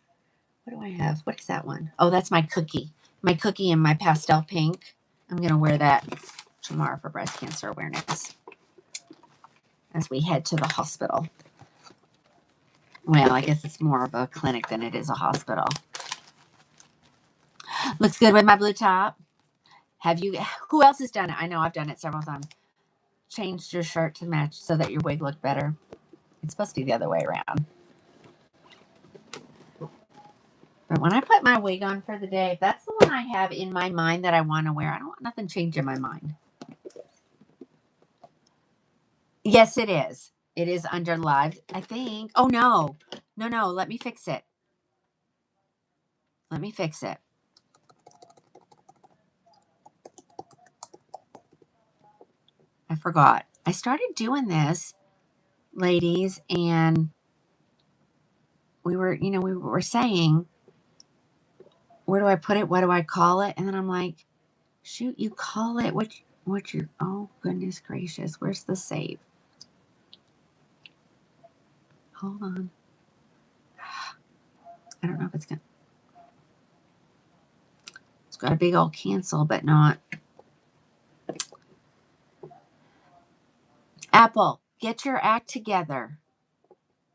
what do I have? What is that one? Oh, that's my cookie. My cookie in my pastel pink. I'm going to wear that tomorrow for breast cancer awareness as we head to the hospital. Well, I guess it's more of a clinic than it is a hospital. Looks good with my blue top. Who else has done it? I know I've done it several times. Changed your shirt to match so that your wig looked better. It's supposed to be the other way around. But when I put my wig on for the day, if that's the one I have in my mind that I want to wear, I don't want nothing change in my mind. Yes, it is. It is under live, I think. Oh, no. No. Let me fix it. Let me fix it. I forgot. I started doing this, ladies, and we were saying, where do I put it? What do I call it? And then I'm like, shoot, you call it oh, goodness gracious. Where's the save? Hold on. I don't know if it's got a big old cancel, but not. Apple, get your act together.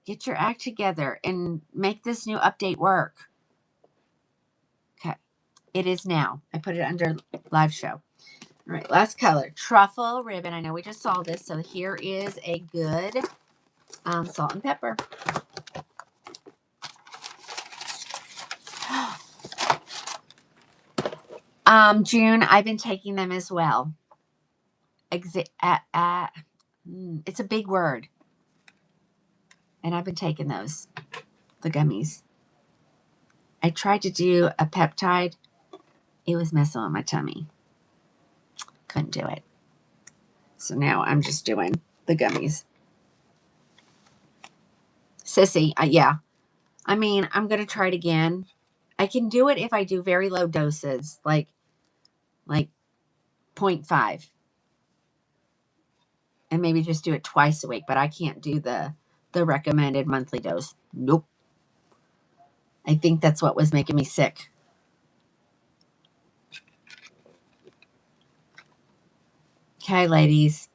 Get your act together and make this new update work. Okay. It is now. I put it under live show. All right. Last color. Truffle ribbon. I know we just saw this. So here is a good salt and pepper. June, I've been taking them as well. It's a big word. And I've been taking those. The gummies. I tried to do a peptide. It was messing with my tummy. Couldn't do it. So now I'm just doing the gummies. Sissy, yeah. I mean, I'm going to try it again. I can do it if I do very low doses, like 0.5. And maybe just do it twice a week, but I can't do the recommended monthly dose. Nope. I think that's what was making me sick. Okay, ladies.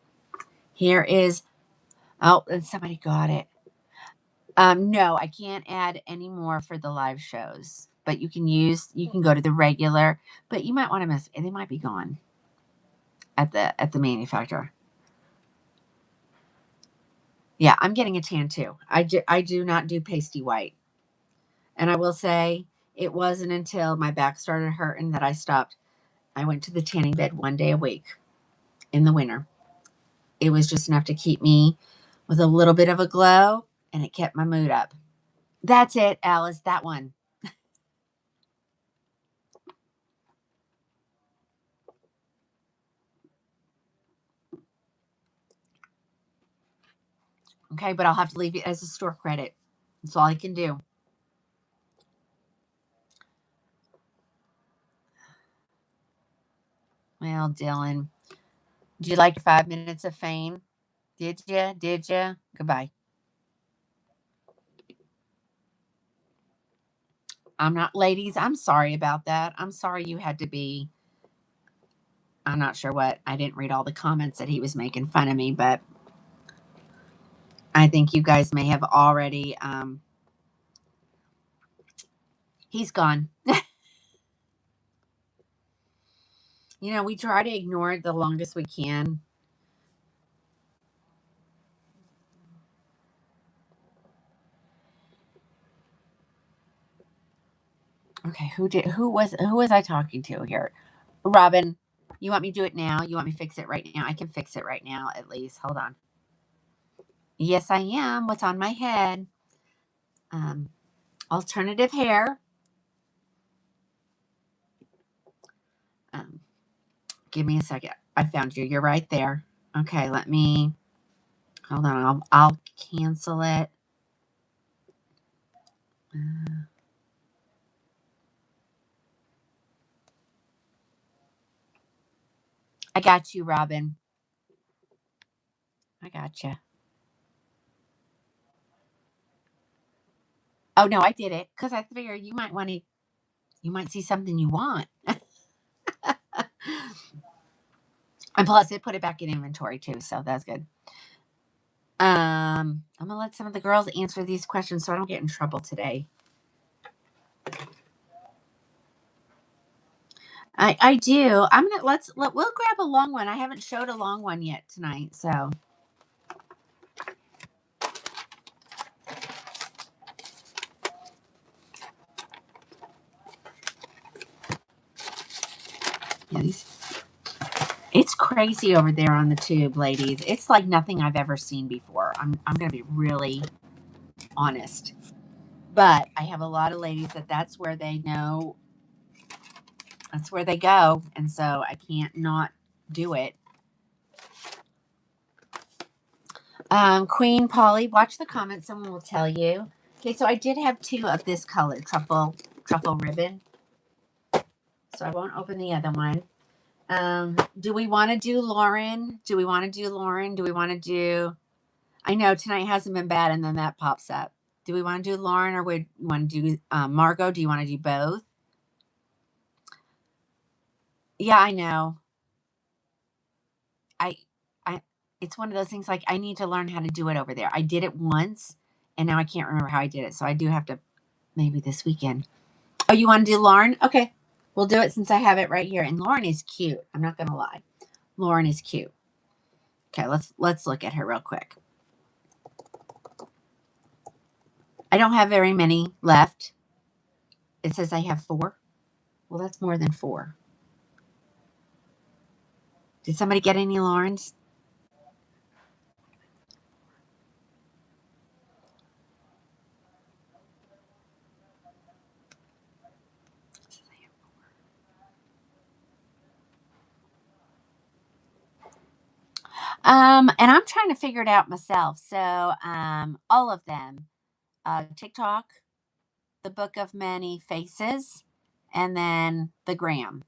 Here is, oh, and somebody got it. No, I can't add any more for the live shows, but you can go to the regular, but you might want to miss, they might be gone at the manufacturer. Yeah, I'm getting a tan too. I do not do pasty white. And I will say it wasn't until my back started hurting that I stopped. I went to the tanning bed one day a week in the winter. It was just enough to keep me with a little bit of a glow, and it kept my mood up. That's it, Alice, that one. Okay, but I'll have to leave it as a store credit. That's all I can do. Well, Dylan, did you like your 5 minutes of fame? Did you? Goodbye. I'm not, ladies, I'm sorry about that. I'm sorry you had to be, I'm not sure what, I didn't read all the comments that he was making fun of me, but I think you guys may have already, he's gone. You know, we try to ignore it the longest we can. Okay, who was I talking to here? Robin, you want me to do it now? You want me to fix it right now? I can fix it right now at least. Hold on. Yes, I am. What's on my head? Um, alternative hair. Um, give me a second. I found you. You're right there. Okay, let me hold on. I'll cancel it. I got you, Robin. I got you. Oh no, I did it because I figured you might want to. You might see something you want. And plus, it put it back in inventory too, so that's good. I'm gonna let some of the girls answer these questions so I don't get in trouble today. I do. We'll grab a long one. I haven't showed a long one yet tonight, so yeah, it's crazy over there on the tube, ladies. It's like nothing I've ever seen before. I'm gonna be really honest, but I have a lot of ladies that's where they know, that's where they go, and so I can't not do it. Queen Polly, watch the comments. Someone will tell you. Okay, so I did have two of this color, truffle ribbon. So I won't open the other one. Do we want to do Lauren? Do we want to do Lauren? Do we want to do? I know tonight hasn't been bad, and then that pops up. Do we want to do Lauren, or would you want to do Margot? Do you want to do both? Yeah, I know. I, I. It's one of those things like I need to learn how to do it over there. I did it once, and now I can't remember how I did it. So I do have to maybe this weekend. Oh, you want to do Lauren? Okay, we'll do it since I have it right here. And Lauren is cute. I'm not gonna lie. Lauren is cute. Okay, let's look at her real quick. I don't have very many left. It says I have 4. Well, that's more than 4. Did somebody get any Laurens? And I'm trying to figure it out myself. So, all of them, TikTok, the Book of Many Faces, and then the Gram.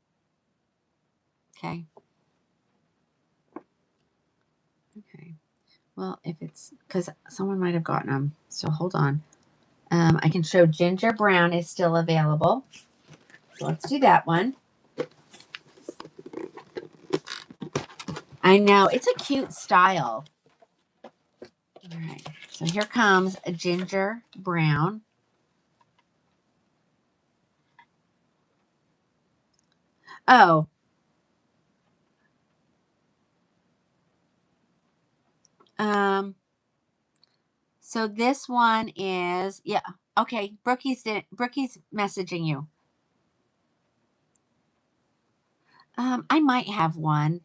Okay. Okay. Well, if it's because someone might have gotten them, so hold on. I can show Ginger Brown is still available. So let's do that one. I know it's a cute style. All right, so here comes a Ginger Brown. Oh. So this one is, yeah, okay. Brookie's messaging you. I might have one.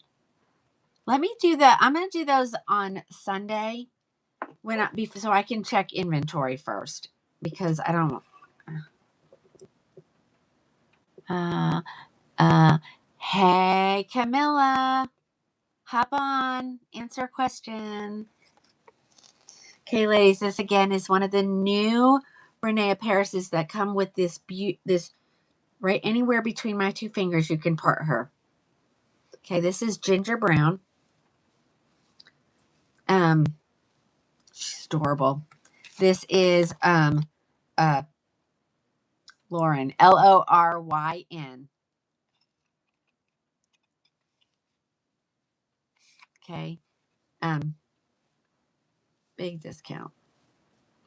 Let me do that. I'm gonna do those on Sunday so I can check inventory first because I don't. Uh, hey Camilla, hop on, answer a question. Okay, ladies, this again is one of the new Renee Parises that come with this right anywhere between my 2 fingers. You can part her. Okay, this is Ginger Brown. She's adorable. This is Lauren, Loryn. Okay. Big discount.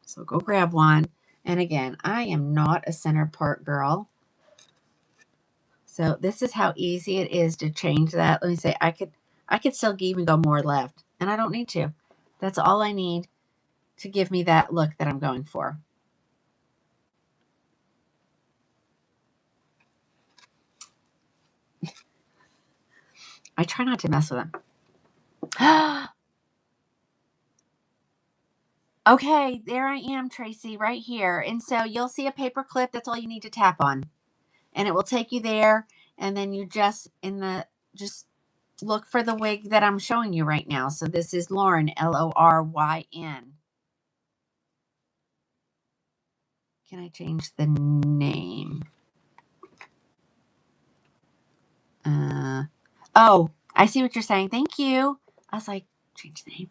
So go grab one. And again, I am not a center part girl. So this is how easy it is to change that. Let me say, I could still even go more left, and I don't need to. That's all I need to give me that look that I'm going for. I try not to mess with them. Okay, there I am, Tracy, right here. And so you'll see a paper clip. That's all you need to tap on. And it will take you there. And then you just look for the wig that I'm showing you right now. So this is Loryn, Loryn. Can I change the name? Oh, I see what you're saying. Thank you. I was like, change the name.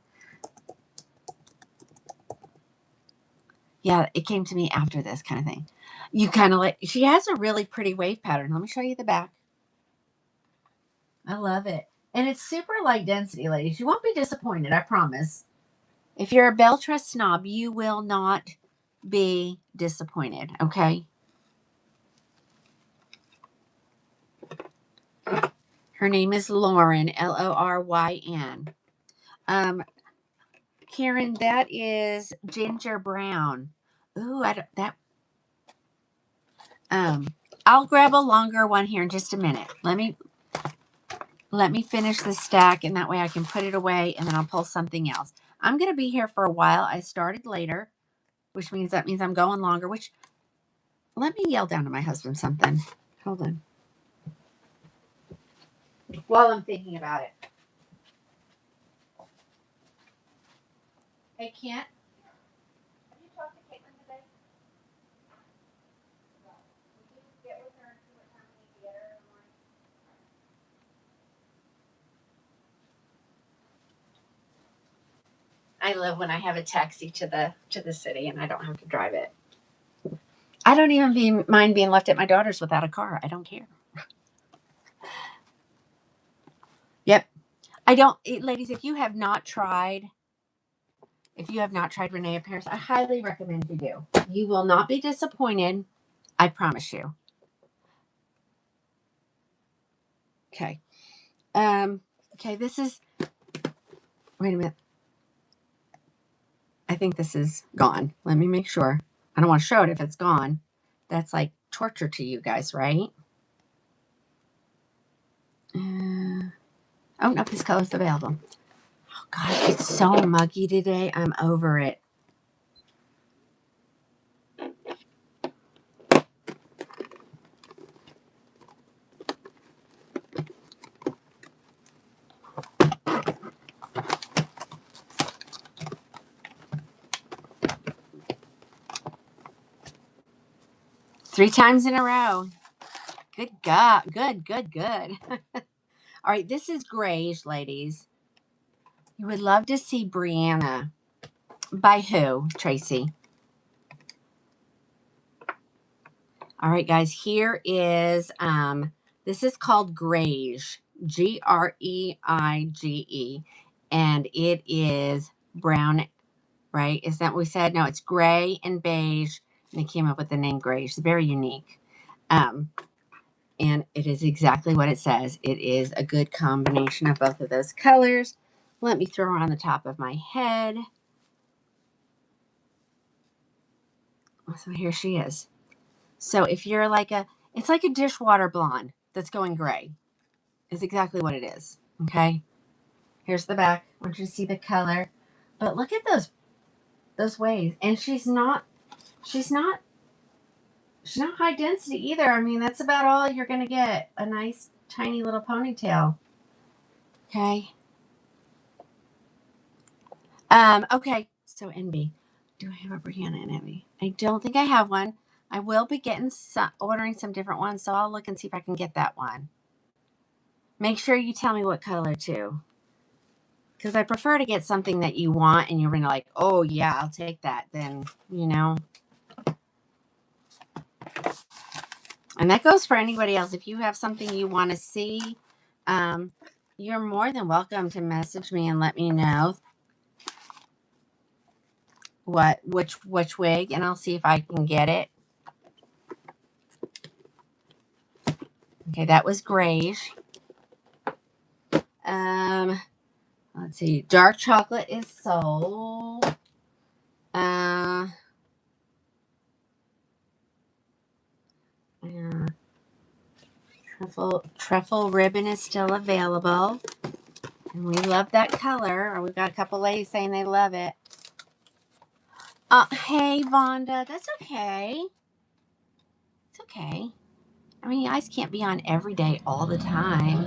Yeah, it came to me after this kind of thing. You kind of like, she has a really pretty wave pattern. Let me show you the back. I love it. And it's super light density, ladies. You won't be disappointed, I promise. If you're a Belress snob, you will not be disappointed, okay? Her name is Loryn, Loryn. Karen, that is ginger brown. Ooh, I'll grab a longer one here in just a minute. Let me finish the stack, and that way I can put it away, and then I'll pull something else. I'm going to be here for a while. I started later, which means I'm going longer, which let me yell down to my husband something. Hold on. While I'm thinking about it. Hey, Kent. Have you talked to Caitlin today? Would you get with her and see what time we need to get her in the morning? I love when I have a taxi to the city and I don't have to drive it. I don't even mind being left at my daughter's without a car. I don't care. Yep. Ladies, if you have not tried Renee Paris, I highly recommend you do. You will not be disappointed. I promise you. Okay. Okay, this is, wait a minute. I think this is gone. Let me make sure. I don't want to show it if it's gone. That's like torture to you guys, right? Oh, no, this color's available. Oh, God, it's so muggy today. I'm over it. Three times in a row. Good God. Good. All right, this is grayish, ladies. You would love to see Brianna. By who, Tracy? All right, guys, here is, this is called Greige, Greige, and it is brown, right? Is that what we said? No, it's gray and beige, and they came up with the name Greige. It's very unique. And it is exactly what it says. It is a good combination of both of those colors. Let me throw her on the top of my head. So here she is. So if you're it's like a dishwater blonde that's going gray. Is exactly what it is. Okay. Here's the back. I want you to see the color. But look at those waves. And she's not high density either. I mean, that's about all you're gonna get. A nice tiny little ponytail. Okay. Okay. So Envy. Do I have a Brianna in Envy? I don't think I have one. I will be ordering some different ones, so I'll look and see if I can get that one. Make sure you tell me what color too. Because I prefer to get something that you want and you're going to like, oh yeah, I'll take that. Then, And that goes for anybody else. If you have something you want to see, you're more than welcome to message me and let me know which wig, and I'll see if I can get it. Okay, that was grayish. Let's see. Dark chocolate is sold. Yeah. Truffle ribbon is still available. And we love that color. We've got a couple ladies saying they love it. Hey, Vonda. That's okay. It's okay. I mean, eyes can't be on every day all the time.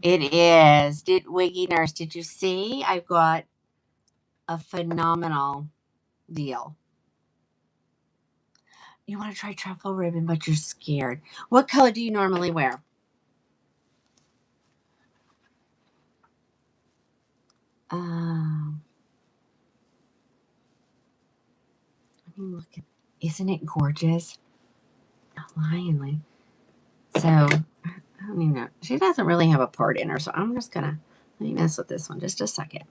It is. Wiggy Nurse, did you see? I've got a phenomenal deal. You want to try truffle ribbon, but you're scared. What color do you normally wear? Let me look at. Isn't it gorgeous? Lionly. So I don't even know. She doesn't really have a part in her, so I'm just gonna let me mess with this one just a second.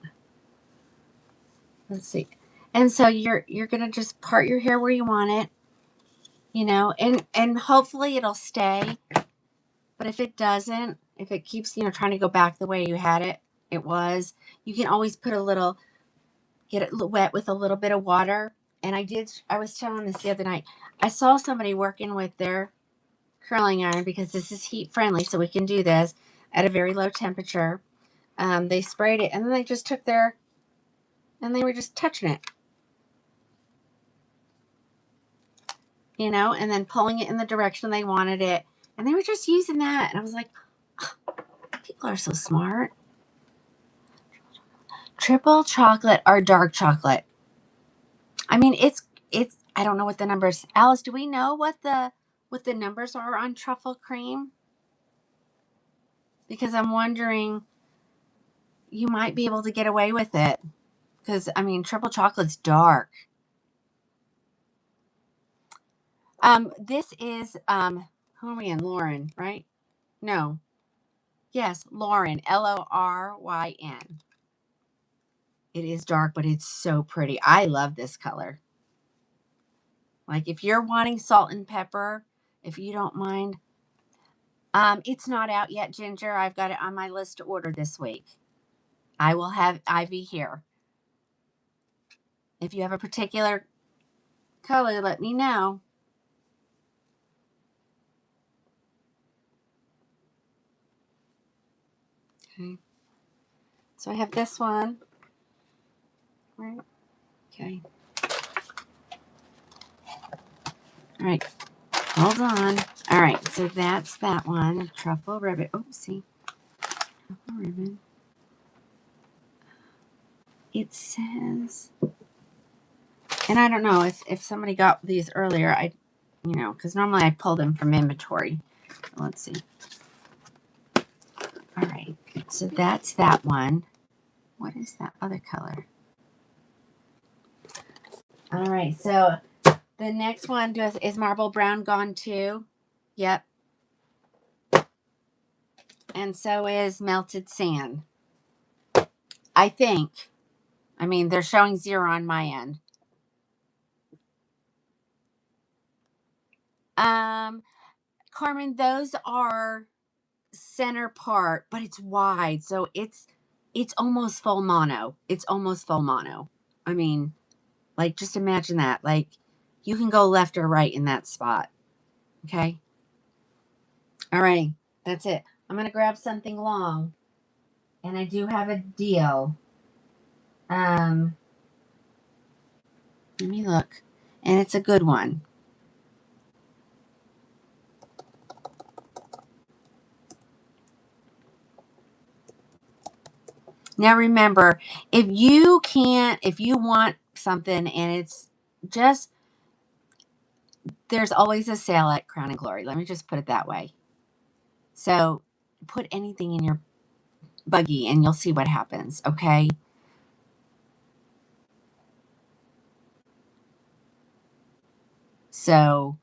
Let's see. And so you're gonna just part your hair where you want it, and hopefully it'll stay. But if it doesn't, if it keeps, trying to go back the way you had it was, you can always put get it wet with a little bit of water. And I was telling this the other night. I saw somebody working with their curling iron, because this is heat friendly, so we can do this at a very low temperature. They sprayed it, and then they just and they were just touching it, and then pulling it in the direction they wanted it. And they were just using that. And I was like, oh, people are so smart. Triple chocolate or dark chocolate? I mean, it's, I don't know what the numbers, Alice, do we know what the numbers are on truffle cream? Because I'm wondering, you might be able to get away with it. Because, I mean, triple chocolate's dark. This is, who are we in? Lauren, right? No. Yes, Lauren, Loryn. It is dark, but it's so pretty. I love this color. Like, if you're wanting salt and pepper, if you don't mind. It's not out yet, Ginger. I've got it on my list to order this week. I will have Ivy here. If you have a particular color, let me know. Okay. So I have this one. Right. Okay. All right. Hold on. All right. So that's that one. Truffle ribbon. Oh, see. Truffle ribbon. It says, and I don't know if somebody got these earlier. Because normally I pull them from inventory. Let's see. All right. So that's that one. What is that other color? All right. So the next one is Marble Brown gone too? Yep. And so is Melted Sand. I think. I mean, they're showing 0 on my end. Carmen, those are center part, but it's wide. So it's almost full mono. It's almost full mono. I mean, like, just imagine that. Like, you can go left or right in that spot. Okay. All right. That's it. I'm going to grab something long. And I do have a deal. Let me look. And it's a good one. Now remember, if you want something and it's just, there's always a sale at Krowning Glory. Let me just put it that way. So put anything in your buggy and you'll see what happens. Okay. So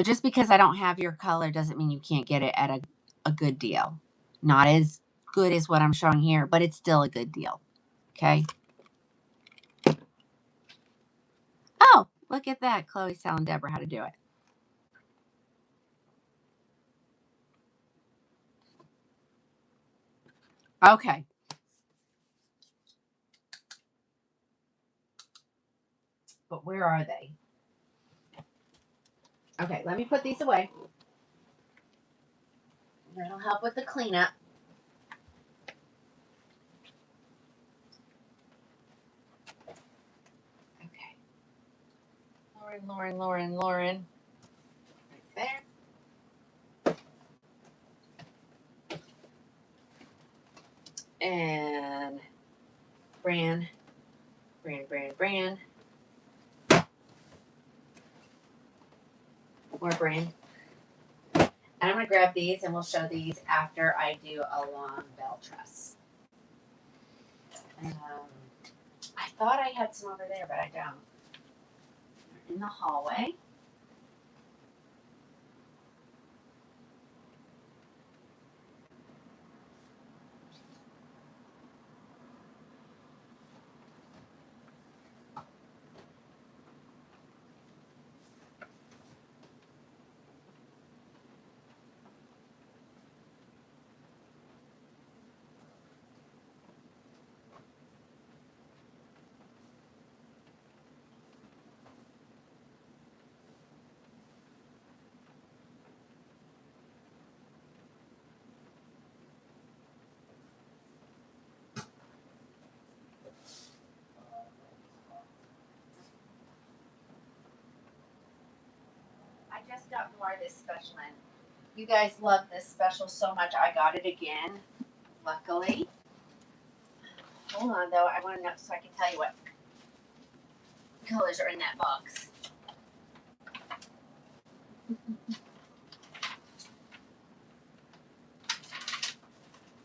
just because I don't have your color doesn't mean you can't get it at a good deal. Not as good as what I'm showing here, but it's still a good deal. Okay. Oh, look at that. Chloe's telling Deborah how to do it. Okay. But where are they? Okay, let me put these away. That'll help with the cleanup. Okay. Lauren. Right there. And Bran. More Bran. And I'm going to grab these and we'll show these after I do a long bell truss. I thought I had some over there, but I don't. They're in the hallway. I just got more of this special in. You guys love this special so much. I got it again, luckily. Hold on, though. I want to know so I can tell you what colors are in that box.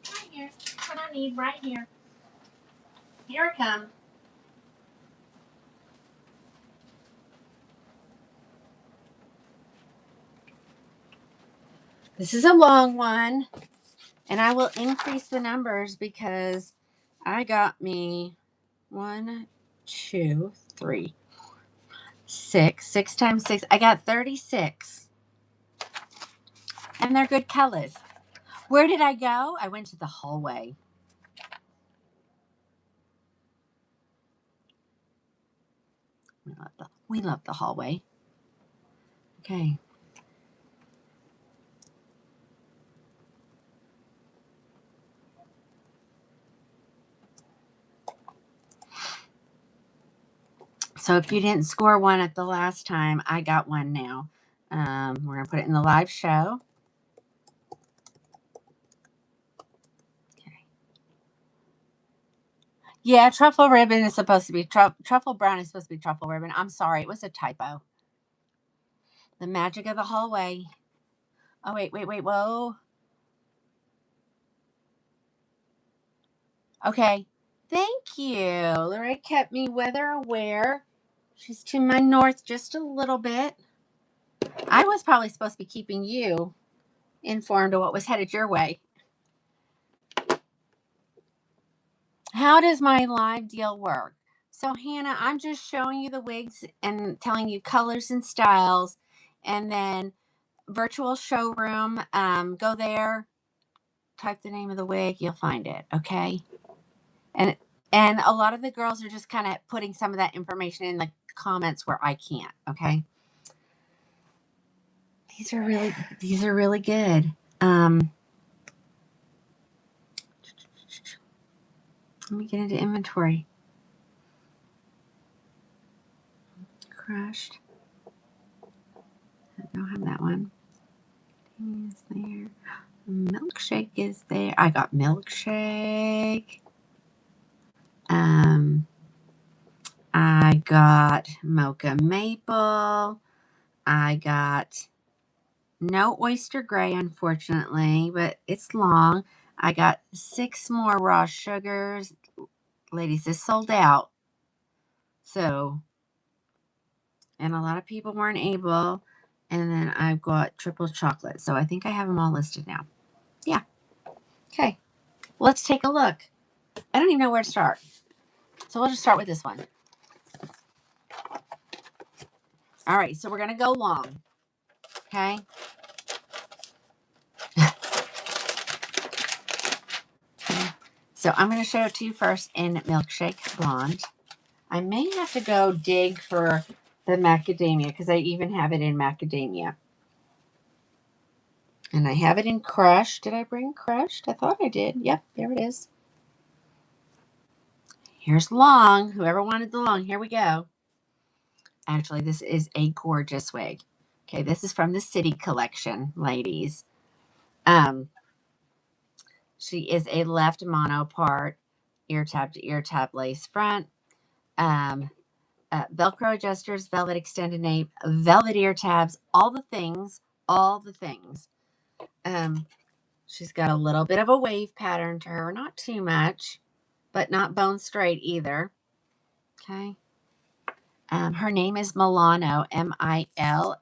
Right here. What I need right here. Here it comes. This is a long one, and I will increase the numbers because I got me 1, 2, 3, 6. 6 times 6. I got 36. And they're good colors. Where did I go? I went to the hallway. We love the hallway. Okay. So if you didn't score one at the last time, I got one now. We're going to put it in the live show. Okay. Yeah, truffle ribbon is supposed to be truffle brown is supposed to be truffle ribbon. I'm sorry, it was a typo. The magic of the hallway. Oh, wait, whoa. Okay. Thank you. Lorraine kept me weather aware. She's to my north just a little bit. I was probably supposed to be keeping you informed of what was headed your way. How does my live deal work? So, Hannah, I'm just showing you the wigs and telling you colors and styles. And then virtual showroom, go there, type the name of the wig, you'll find it, okay? And a lot of the girls are just kind of putting some of that information in the comments where I can't, okay? These are really good. Let me get into inventory. Crushed. I don't have that one. Is there? Milkshake is there. I got milkshake. I got mocha maple. I got no oyster gray, unfortunately, but it's long. I got 6 more raw sugars. Ladies, this sold out. So, and a lot of people weren't able. And then I've got triple chocolate. So I think I have them all listed now. Yeah. Okay. Let's take a look. I don't even know where to start. So we'll just start with this one. All right. So we're going to go long. Okay. So I'm going to show it to you first in Milkshake Blonde. I may have to go dig for the macadamia because I even have it in macadamia. And I have it in crushed. Did I bring crushed? I thought I did. Yep, there it is. Here's long. Whoever wanted the long, here we go. Actually, this is a gorgeous wig. Okay, this is from the City Collection, ladies. She is a left mono part, ear tab to ear tab lace front. Velcro adjusters, velvet extended nape, velvet ear tabs, all the things, all the things. She's got a little bit of a wave pattern to her, not too much, but not bone straight either. Okay. Her name is Milano, Milano.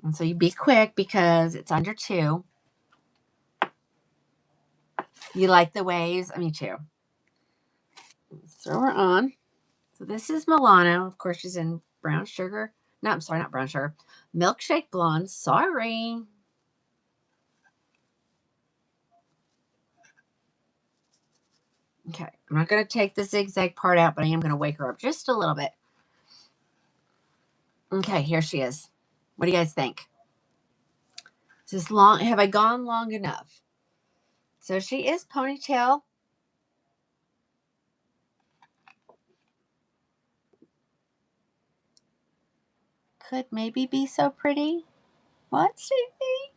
And so you be quick because it's under 2. You like the waves? Me too. Let's throw her on. So this is Milano. Of course, she's in brown sugar. No, I'm sorry, not brown sugar. Milkshake Blonde. Sorry. Okay. I'm not going to take the zigzag part out, but I am going to wake her up just a little bit. Okay, here she is. What do you guys think? Is this long? Have I gone long enough? So she is ponytail. Could maybe be so pretty. What, Stevie?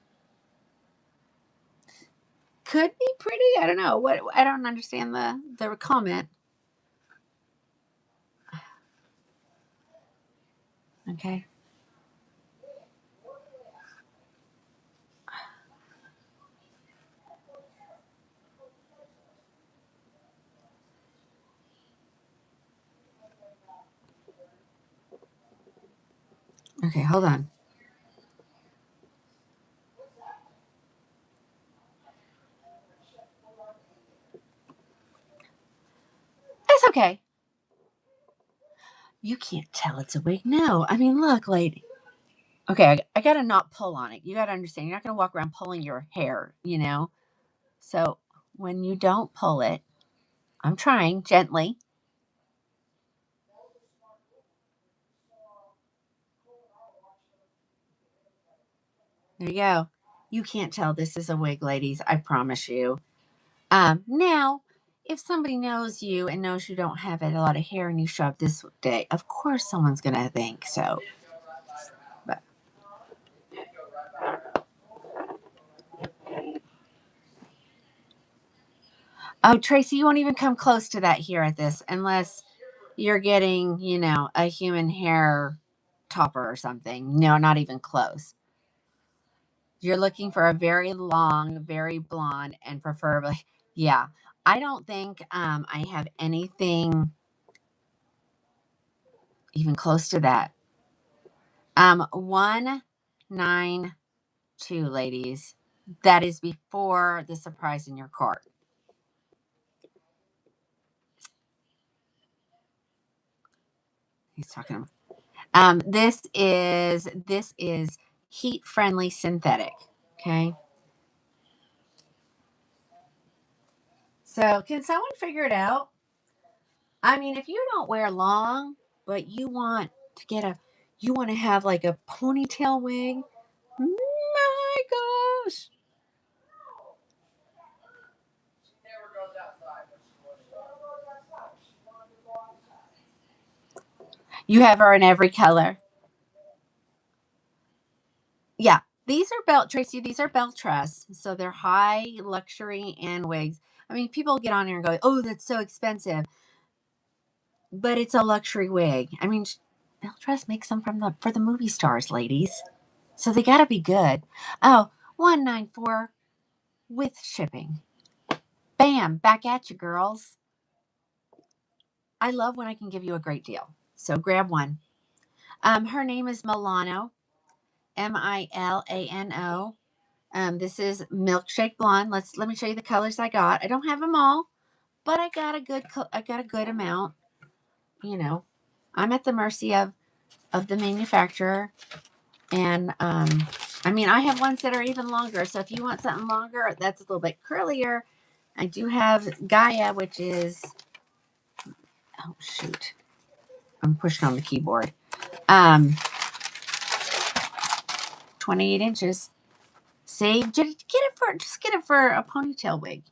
Could be pretty. I don't know. What? I don't understand the comment. Okay. Okay, hold on. It's okay. You can't tell it's a wig. No. Look, lady. Okay, I got to not pull on it. You got to understand. You're not going to walk around pulling your hair, So when you don't pull it, I'm trying gently. There you go. You can't tell this is a wig, ladies. I promise you. Now, if somebody knows you and knows you don't have a lot of hair and you show up this day, of course someone's going to think so. But oh, Tracy, you won't even come close to that here at this unless you're getting, a human hair topper or something. No, not even close. You're looking for a very long, very blonde, and preferably, yeah. I don't think I have anything even close to that. 192, ladies. That is before the surprise in your cart. He's talking. This is heat friendly synthetic. Okay. So can someone figure it out? If you don't wear long, but you want to have like a ponytail wig. My gosh. You have her in every color. Yeah. These are Tracy, these are Beltress. So they're high luxury and wigs. People get on here and go, oh, that's so expensive. But it's a luxury wig. Beltress makes them for the movie stars, ladies. So they gotta be good. Oh, 194 with shipping. Bam, back at you, girls. I love when I can give you a great deal. So grab one. Her name is Milano, Milano. This is Milkshake Blonde. Let me show you the colors I got. I don't have them all, but I got a good amount. You know, I'm at the mercy of the manufacturer, and I mean, I have ones that are even longer. So if you want something longer, that's a little bit curlier. I do have Gaia, which is, oh shoot, I'm pushing on the keyboard. 28 inches. Save. Just get it for a ponytail wig.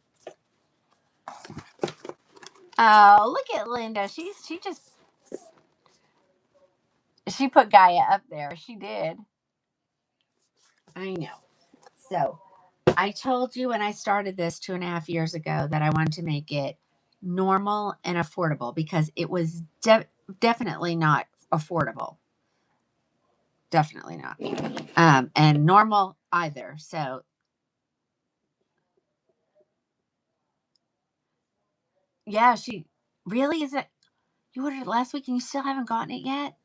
Oh, look at Linda. She put Gaia up there. She did. I know. So I told you when I started this 2.5 years ago that I wanted to make it normal and affordable because it was definitely not affordable. Definitely not. And normal either. So yeah, she really is it. You ordered it last week and you still haven't gotten it yet?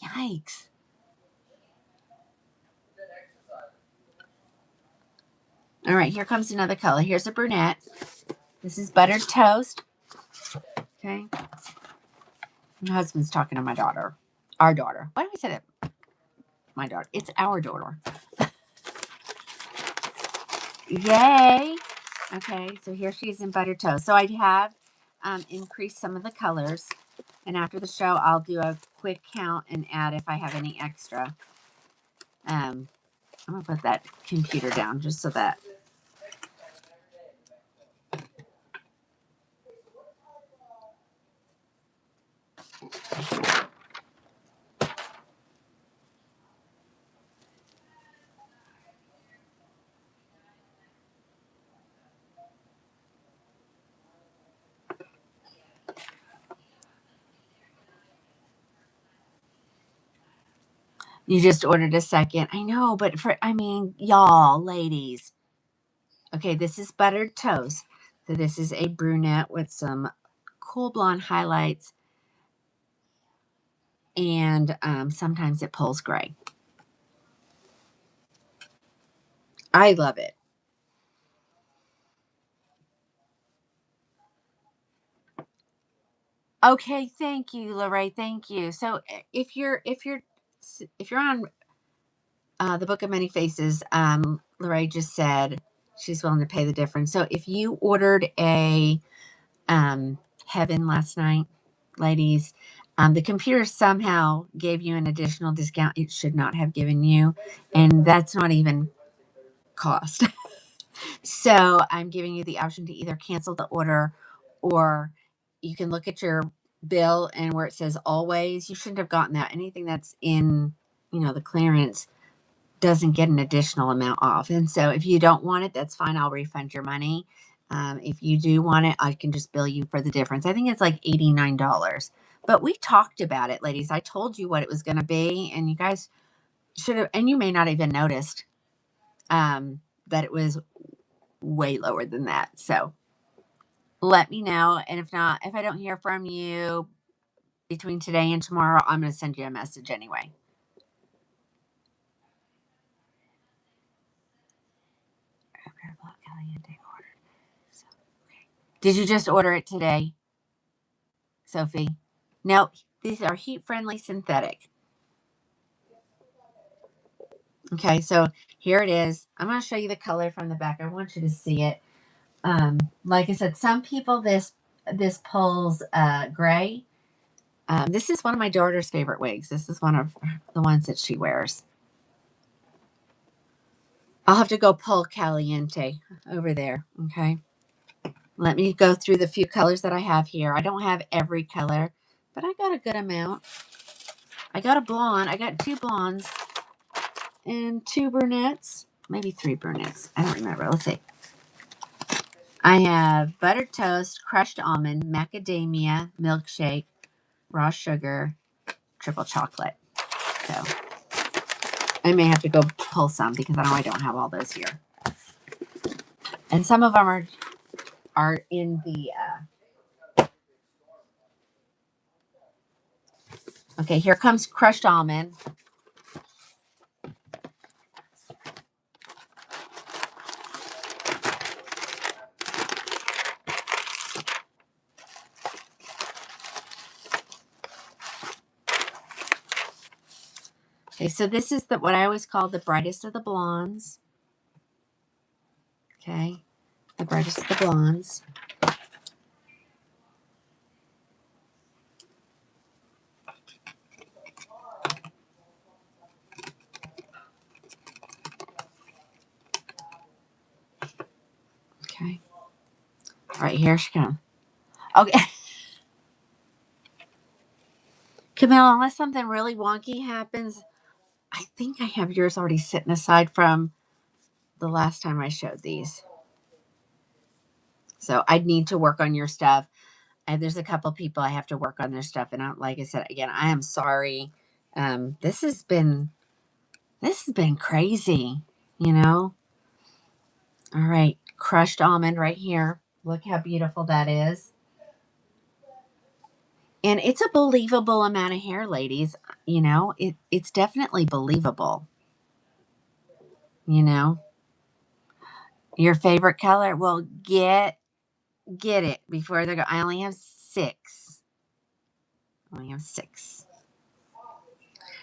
Yikes. All right, here comes another color. Here's a brunette. This is buttered toast. Okay. My husband's talking to my daughter. Our daughter. Why do I say it? My daughter. It's our daughter. Yay. Okay, so here she is in buttered toast. So I have increased some of the colors. And after the show, I'll do a quick count and add if I have any extra. I'm going to put that computer down just so that. You just ordered a second. I know, but y'all, ladies. Okay, this is buttered toast. So this is a brunette with some cool blonde highlights. And sometimes it pulls gray. I love it. Okay, thank you, Lorraine. Thank you. So if you're on the Book of Many Faces, Lorraine just said she's willing to pay the difference. So if you ordered a Heaven last night, ladies, the computer somehow gave you an additional discount it should not have given you, and that's not even cost. So I'm giving you the option to either cancel the order or you can look at your bill and where it says always, you shouldn't have gotten that. Anything that's in, the clearance doesn't get an additional amount off. And so if you don't want it, that's fine. I'll refund your money. If you do want it, I can just bill you for the difference. I think it's like $89. But we talked about it, ladies. I told you what it was going to be, and you guys should have, and you may not even noticed that it was way lower than that. So let me know. And if not, if I don't hear from you between today and tomorrow, I'm going to send you a message anyway. Did you just order it today, Sophie? No, these are heat-friendly synthetic. Okay, so here it is. I'm going to show you the color from the back. I want you to see it. Like I said, some people this pulls gray. This is one of my daughter's favorite wigs. This is one of the ones that she wears. I'll have to go pull Caliente over there. Okay. Let me go through the few colors that I have here. I don't have every color, but I got a good amount. I got a blonde. I got 2 blondes and 2 brunettes. Maybe 3 brunettes. I don't remember. Let's see. I have buttered toast, crushed almond, macadamia, milkshake, raw sugar, triple chocolate. So I may have to go pull some because I don't have all those here. And some of them are in the Okay, here comes crushed almond. Okay, so this is what I always call the brightest of the blondes. Okay, the brightest of the blondes. Okay, right here she comes. Okay, Camille, unless something really wonky happens, I think I have yours already sitting aside from the last time I showed these. So I'd need to work on your stuff. And there's a couple people I have to work on their stuff. And like I said, again, I am sorry. This has been crazy, you know? All right. Crushed almond right here. Look how beautiful that is. And it's a believable amount of hair, ladies. You know, it's definitely believable. You know, your favorite color. Well, get it before they go. I only have 6. I only have 6.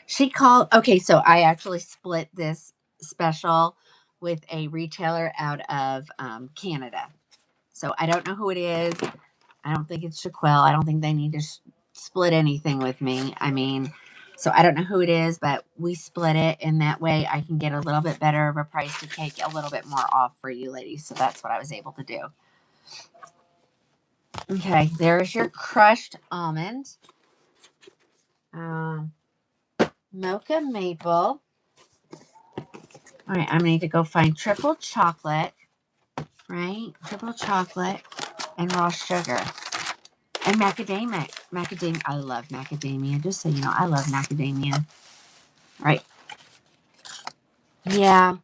She called. Okay, so I actually split this special with a retailer out of Canada. So I don't know who it is. I don't think it's Shaquille. I don't think they need to split anything with me. I mean, so I don't know who it is, but we split it, and that way I can get a little bit better of a price to take a little bit more off for you ladies. So that's what I was able to do. Okay, there's your crushed almond. Mocha maple. All right, I'm going to need to go find triple chocolate, right? Triple chocolate and raw sugar. And macadamia. Macadamia. I love macadamia. Just so you know, I love macadamia. Right. Yeah.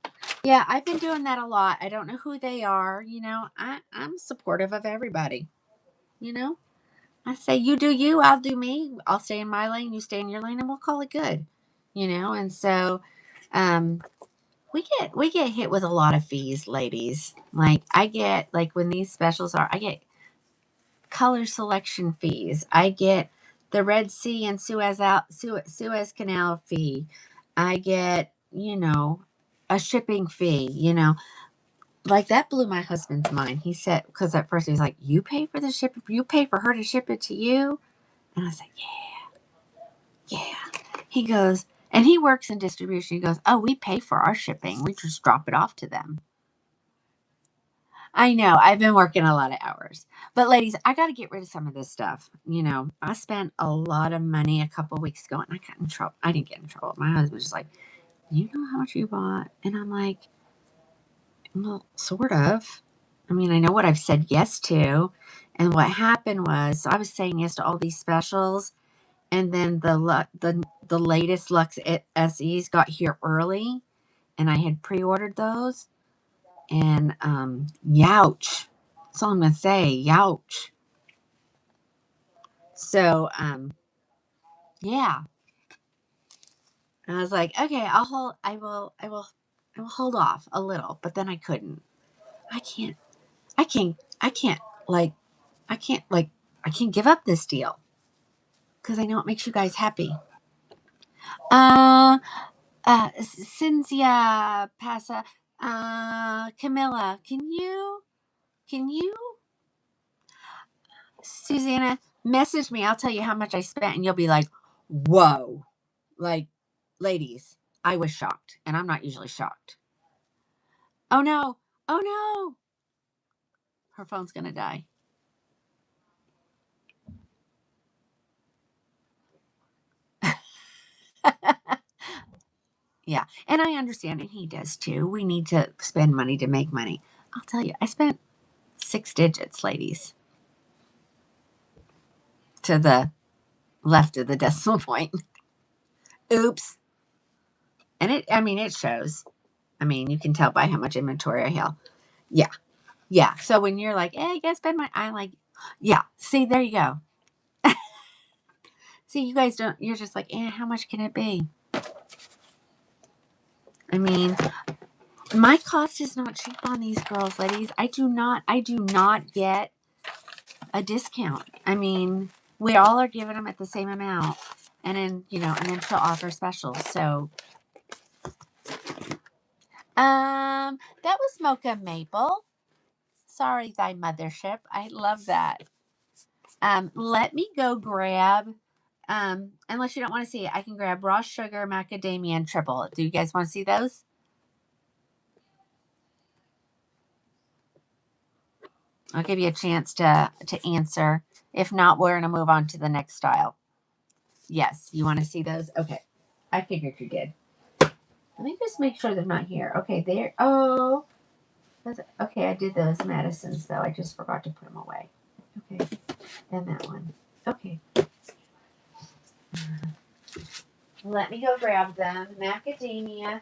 Yeah, I've been doing that a lot. I don't know who they are. You know, I'm supportive of everybody. You know, I say, you do you, I'll do me. I'll stay in my lane, you stay in your lane, and we'll call it good. You know, and so we get hit with a lot of fees, ladies. Like I get, like when these specials are, I get color selection fees. I get the Red Sea and Suez Canal fee. I get, you know, a shipping fee, you know. Like that blew my husband's mind. He said, because at first he was like, you pay for the ship, you pay for her to ship it to you? And I was like, yeah. He goes, and he works in distribution. He goes, oh, we pay for our shipping. We just drop it off to them. I know. I've been working a lot of hours. But ladies, I got to get rid of some of this stuff. You know, I spent a lot of money a couple weeks ago and I got in trouble. I didn't get in trouble. My husband was just like, you know how much you bought? And I'm like, well, sort of. I mean, I know what I've said yes to. And what happened was, so I was saying yes to all these specials. And then the latest Lux SEs got here early. And I had pre-ordered those. And youch. That's all I'm gonna say. Youch. So yeah. And I was like, okay, I will hold off a little, but then I couldn't. I can't I can't I can't like I can't like I can't give up this deal. Because I know it makes you guys happy. Uh Cynthia Passa, Camilla, can you Susanna, message me. I'll tell you how much I spent, and you'll be like, whoa. Like, ladies, I was shocked, and I'm not usually shocked. Oh no. Oh no. Her phone's going to die. Yeah. And I understand, and he does too. We need to spend money to make money. I'll tell you, I spent 6 digits, ladies, to the left of the decimal point. Oops. And it shows. I mean, you can tell by how much inventory I held. Yeah. Yeah. So when you're like, hey, you gotta spend my, I'm like, yeah. See, there you go. See, you guys don't, you're just like, how much can it be? I mean, my cost is not cheap on these girls, ladies. I do not get a discount. I mean, we all are giving them at the same amount. And then, and then she'll offer specials. So, that was Mocha Maple. Sorry, thy mothership. I love that. Let me go grab, unless you don't want to see it, I can grab raw sugar, macadamia, and triple. Do you guys want to see those? I'll give you a chance to answer. If not, we're going to move on to the next style. Yes, you want to see those? Okay. I figured you did. Let me just make sure they're not here. Okay, there. Oh. Okay, I did those Madisons, though. I just forgot to put them away. Okay. And that one. Okay. Let me go grab them. Macadamia.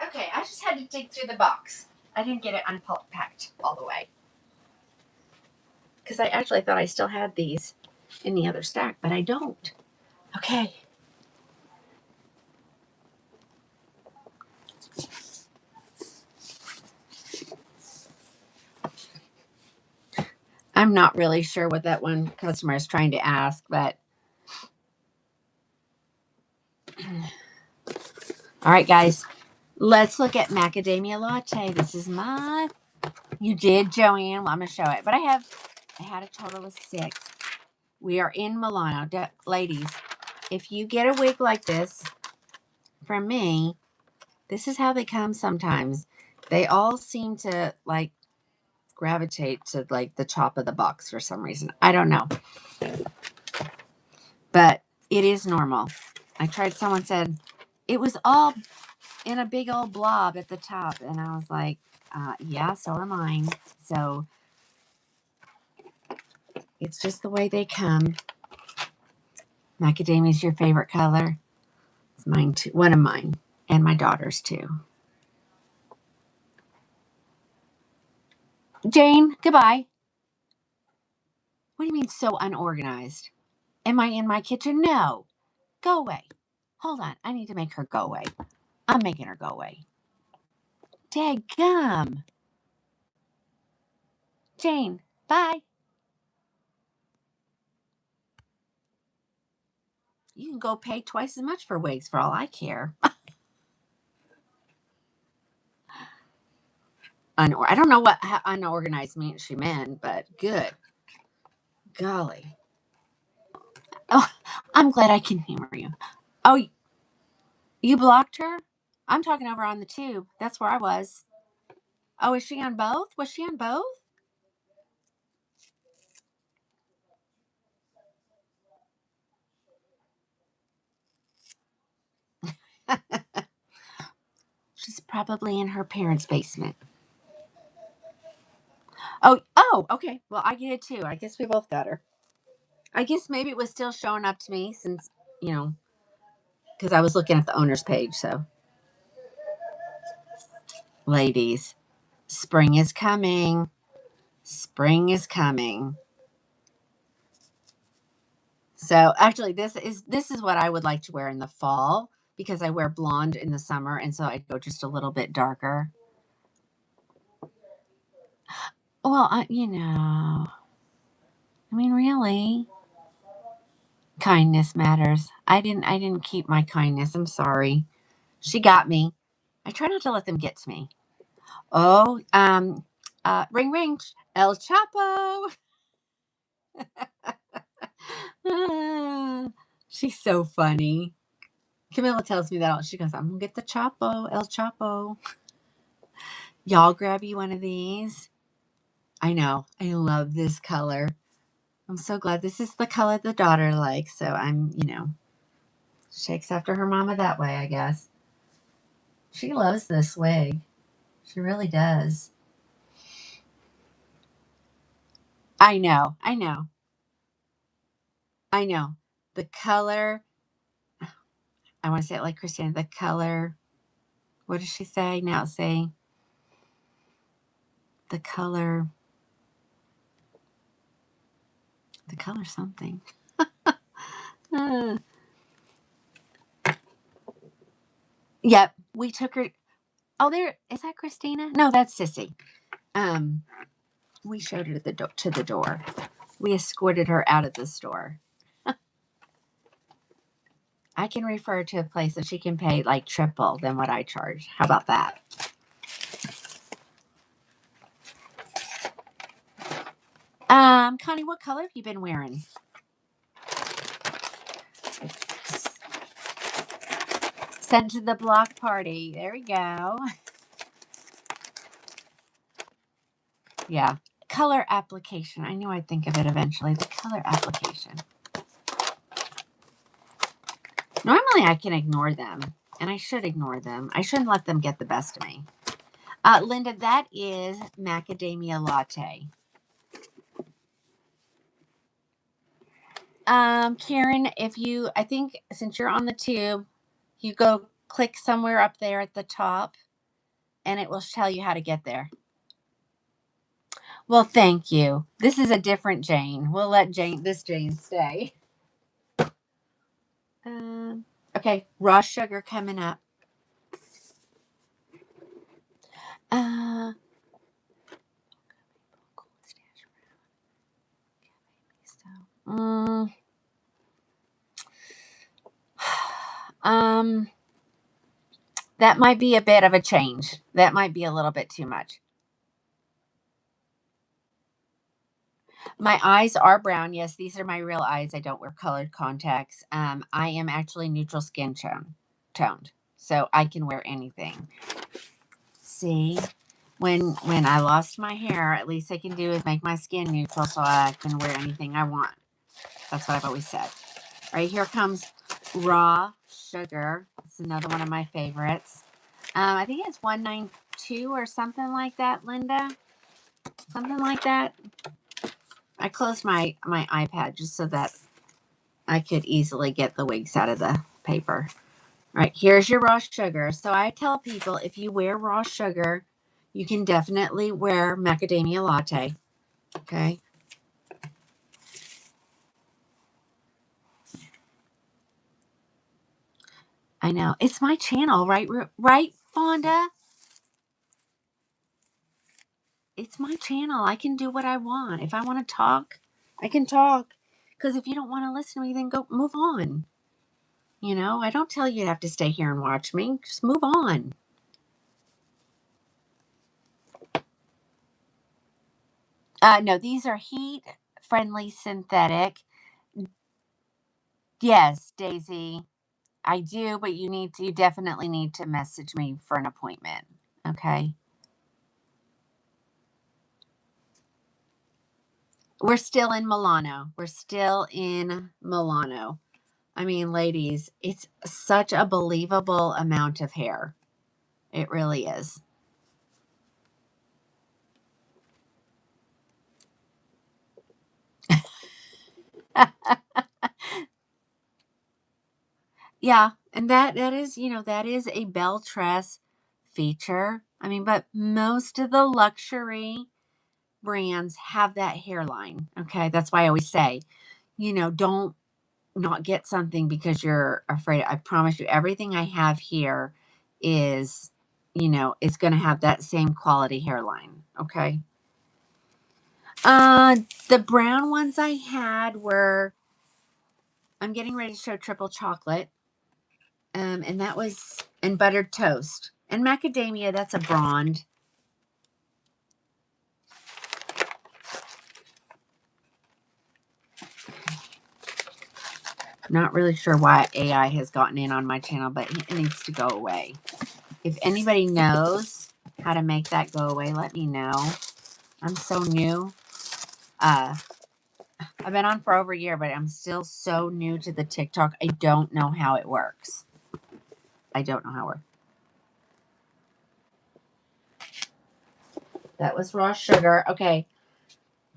Okay, I just had to dig through the box. I didn't get it unpacked all the way. Because I actually thought I still had these in the other stack, but I don't. Okay. I'm not really sure what that one customer is trying to ask, but all right, guys, let's look at macadamia latte. This is my, you did, Joanne. Well, I'm going to show it, but I had a total of 6. We are in Milano. Ladies, if you get a wig like this from me, this is how they come sometimes. They all seem to like gravitate to like the top of the box for some reason. I don't know. But it is normal. I tried, someone said it was all in a big old blob at the top. And I was like, yeah, so are mine. So it's just the way they come. Macadamia is your favorite color. It's mine too. One of mine. And my daughter's too. Jane, goodbye. What do you mean so unorganized? Am I in my kitchen? No. Go away. Hold on. I need to make her go away. I'm making her go away. Dadgum. Jane, bye. You can go pay twice as much for wigs for all I care. I don't know what unorganized means she meant, but good. Golly. Oh, I'm glad I can humor you. Oh, you blocked her? I'm talking over on the tube. That's where I was. Oh, is she on both? Was she on both? She's probably in her parents' basement. Oh, okay. Well, I get it too. I guess we both got her. I guess maybe it was still showing up to me since, because I was looking at the owner's page. So, ladies, spring is coming. Spring is coming. So, actually, this is what I would like to wear in the fall because I wear blonde in the summer, and so I go just a little bit darker. Well, I mean, really, kindness matters. I didn't keep my kindness. I'm sorry. She got me. I try not to let them get to me. Oh, Ring ring, El Chapo. She's so funny. Camilla tells me that. She goes, I'm going to get the Chapo, El Chapo. Y'all grab you one of these. I know. I love this color. I'm so glad this is the color the daughter likes. So I'm, shakes after her mama that way, I guess. She loves this wig. She really does. I know. I know. I know. The color, I want to say it like Christina, the color, what does she say? Now say the color something. Uh, yep. We took her. Oh, there. Is that Christina? No, that's Sissy. Um, we showed it at to the door. We escorted her out of the store. I can refer to a place that she can pay like triple than what I charge. How about that? Connie, what color have you been wearing? Sent to the block party. There we go. Yeah. Color application. I knew I'd think of it eventually. The color application. Normally I can ignore them, and I should ignore them. I shouldn't let them get the best of me. Linda, that is macadamia latte. Karen, I think since you're on the tube, you go click somewhere up there at the top, and it will tell you how to get there. Well, thank you. This is a different Jane. We'll let this Jane stay. Okay, raw sugar coming up. Uh, um, that might be a bit of a change. That might be a little bit too much. My eyes are brown. Yes, these are my real eyes. I don't wear colored contacts. I am actually neutral skin toned, so I can wear anything. See, when I lost my hair, at least I can do is make my skin neutral, so I can wear anything I want. That's what I've always said. All right, here comes raw sugar. It's another one of my favorites. I think it's 192 or something like that, Linda. Something like that. I closed my iPad just so that I could easily get the wigs out of the paper. All right, here's your raw sugar. So I tell people if you wear raw sugar, you can definitely wear macadamia latte. Okay. I know. It's my channel, right? Right, Fonda? It's my channel. I can do what I want. If I want to talk, I can talk. Because if you don't want to listen to me, then go move on. I don't tell you to have to stay here and watch me. Just move on. No, these are heat-friendly synthetic. Yes, Daisy, I do, but you definitely need to message me for an appointment. Okay. We're still in Milano. I mean, ladies, it's such a believable amount of hair. It really is. Yeah, and that is, that is a Beltress feature. I mean, but most of the luxury brands have that hairline. Okay, that's why I always say, don't not get something because you're afraid. I promise you, everything I have here is, it's going to have that same quality hairline. Okay. The brown ones I had were, I'm getting ready to show triple chocolate. And that was, and buttered toast and macadamia. That's a blonde. Not really sure why AI has gotten in on my channel, but it needs to go away. If anybody knows how to make that go away, let me know. I'm so new. I've been on for over a year, but I'm still so new to the TikTok. I don't know how it works. I don't know how it works. That was raw sugar. Okay.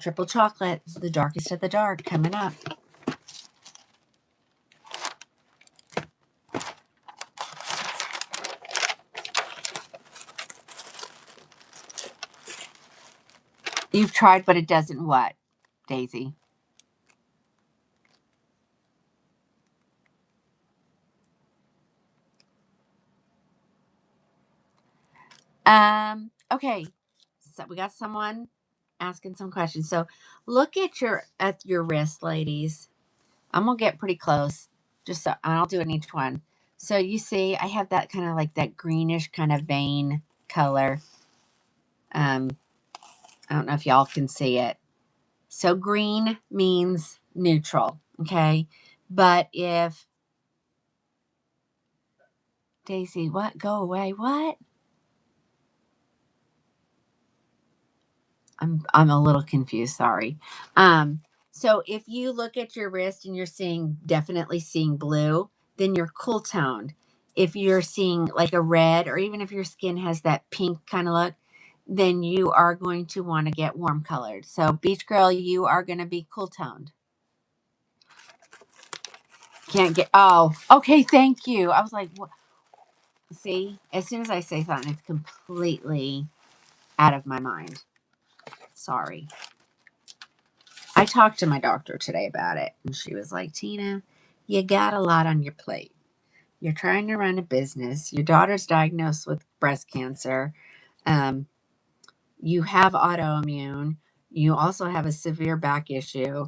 Triple chocolate. The darkest of the dark coming up. You've tried, but it doesn't what, Daisy? Okay. So we got someone asking some questions. So look at your wrist, ladies. I'm gonna get pretty close. Just so and I'll do it in each one. So you see, I have that kind of like that greenish kind of vein color. I don't know if y'all can see it. So green means neutral, okay? But if Daisy, what? Go away. What? I'm a little confused, sorry. So if you look at your wrist and you're definitely seeing blue, then you're cool toned. If you're seeing like a red, or even if your skin has that pink kind of look, then you are going to want to get warm colored. So Beach Girl, you are going to be cool toned. Can't get, oh, okay, thank you. I was like, what? See, as soon as I say something, it's completely out of my mind. Sorry. I talked to my doctor today about it, and she was like, Tina, you got a lot on your plate. You're trying to run a business. Your daughter's diagnosed with breast cancer. Um, you have autoimmune. You also have a severe back issue.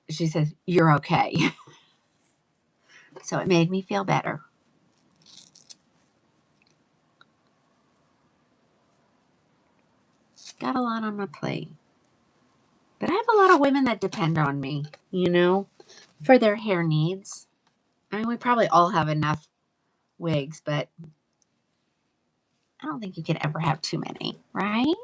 She says, you're okay. So it made me feel better. Got a lot on my plate. But I have a lot of women that depend on me, for their hair needs. I mean, we probably all have enough wigs, but I don't think you can ever have too many, right?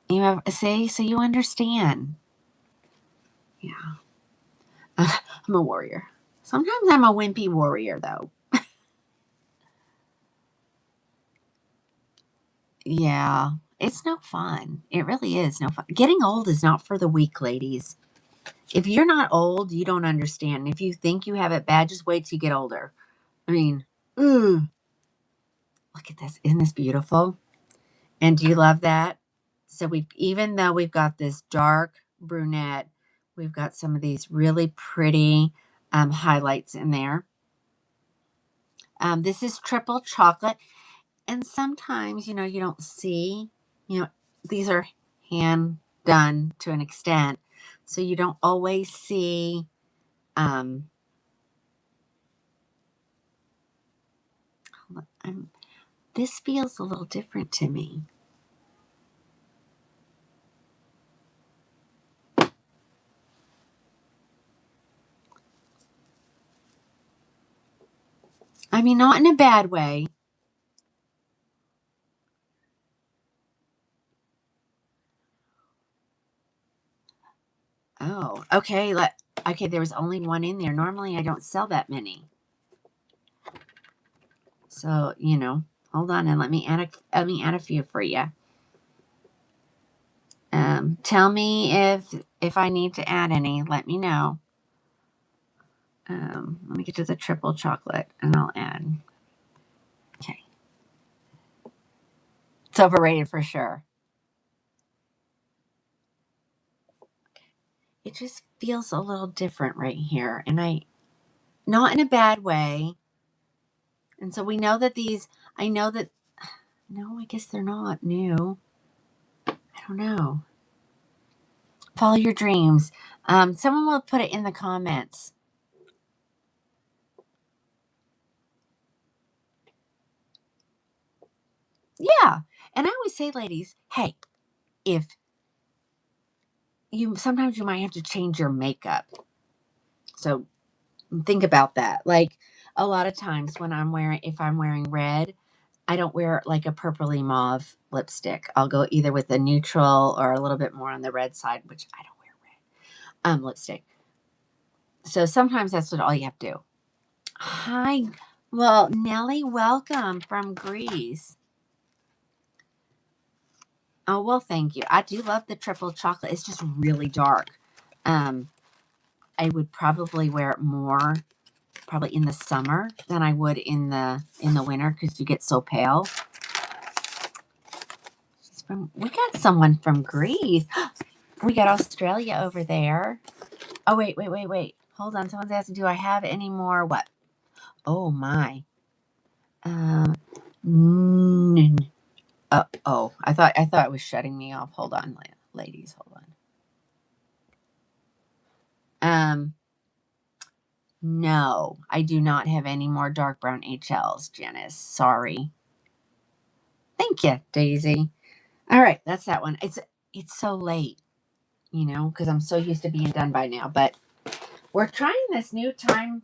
You have see, so you understand. Yeah. I'm a warrior. Sometimes I'm a wimpy warrior though. Yeah. It's no fun. It really is no fun. Getting old is not for the weak, ladies. If you're not old, you don't understand. If you think you have it bad, just wait till you get older. I mean, ooh, look at this. Isn't this beautiful? And do you love that? So even though we've got this dark brunette, we've got some of these really pretty highlights in there. This is triple chocolate. And sometimes, you don't see, these are hand done to an extent. So you don't always see, this feels a little different to me. I mean, not in a bad way. Oh, okay. Okay, there was only one in there. Normally I don't sell that many. So, hold on and let me add a few for you. Tell me if I need to add any. Let me know. Let me get to the triple chocolate and I'll add. Okay. It's overrated for sure. It just feels a little different right here. And not in a bad way. And so we know that no, I guess they're not new. I don't know. Follow your dreams. Someone will put it in the comments. Yeah. And I always say, ladies, hey, if sometimes you might have to change your makeup. So think about that. Like a lot of times when if I'm wearing red, I don't wear like a purpley mauve lipstick. I'll go either with a neutral or a little bit more on the red side, which I don't wear red lipstick. So sometimes that's what all you have to do. Hi. Well, Nellie, welcome from Greece. Oh, well, thank you. I do love the triple chocolate. It's just really dark. I would probably wear it more probably in the summer than I would in the winter because you get so pale. We got someone from Greece. We got Australia over there. Oh, wait. Hold on. Someone's asking, do I have any more? What? Oh, my. Oh, I thought it was shutting me off. Hold on, ladies. Hold on. No, I do not have any more dark brown HLs, Janice. Sorry. Thank you, Daisy. All right, that's that one. It's so late, because I'm so used to being done by now. But we're trying this new time.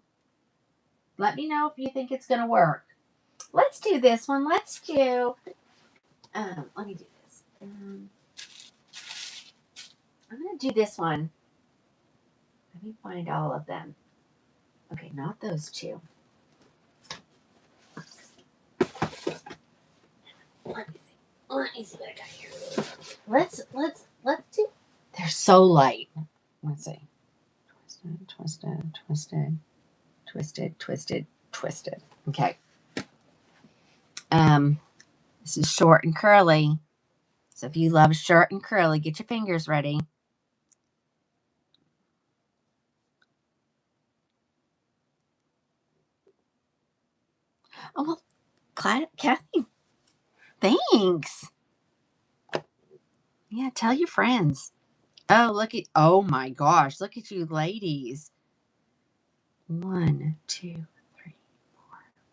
Let me know if you think it's gonna work. Let's do this one. Let's do. Let me do this. I'm gonna do this one. Let me find all of them. Okay, not those two. Let me see. Let me see what I got here. Let's do. They're so light. Let's see. Twisted. Okay. This is short and curly. So if you love short and curly, get your fingers ready. Oh, well, Kathy, thanks. Yeah, tell your friends. Oh my gosh, look at you ladies. 1, 2, 3, 4,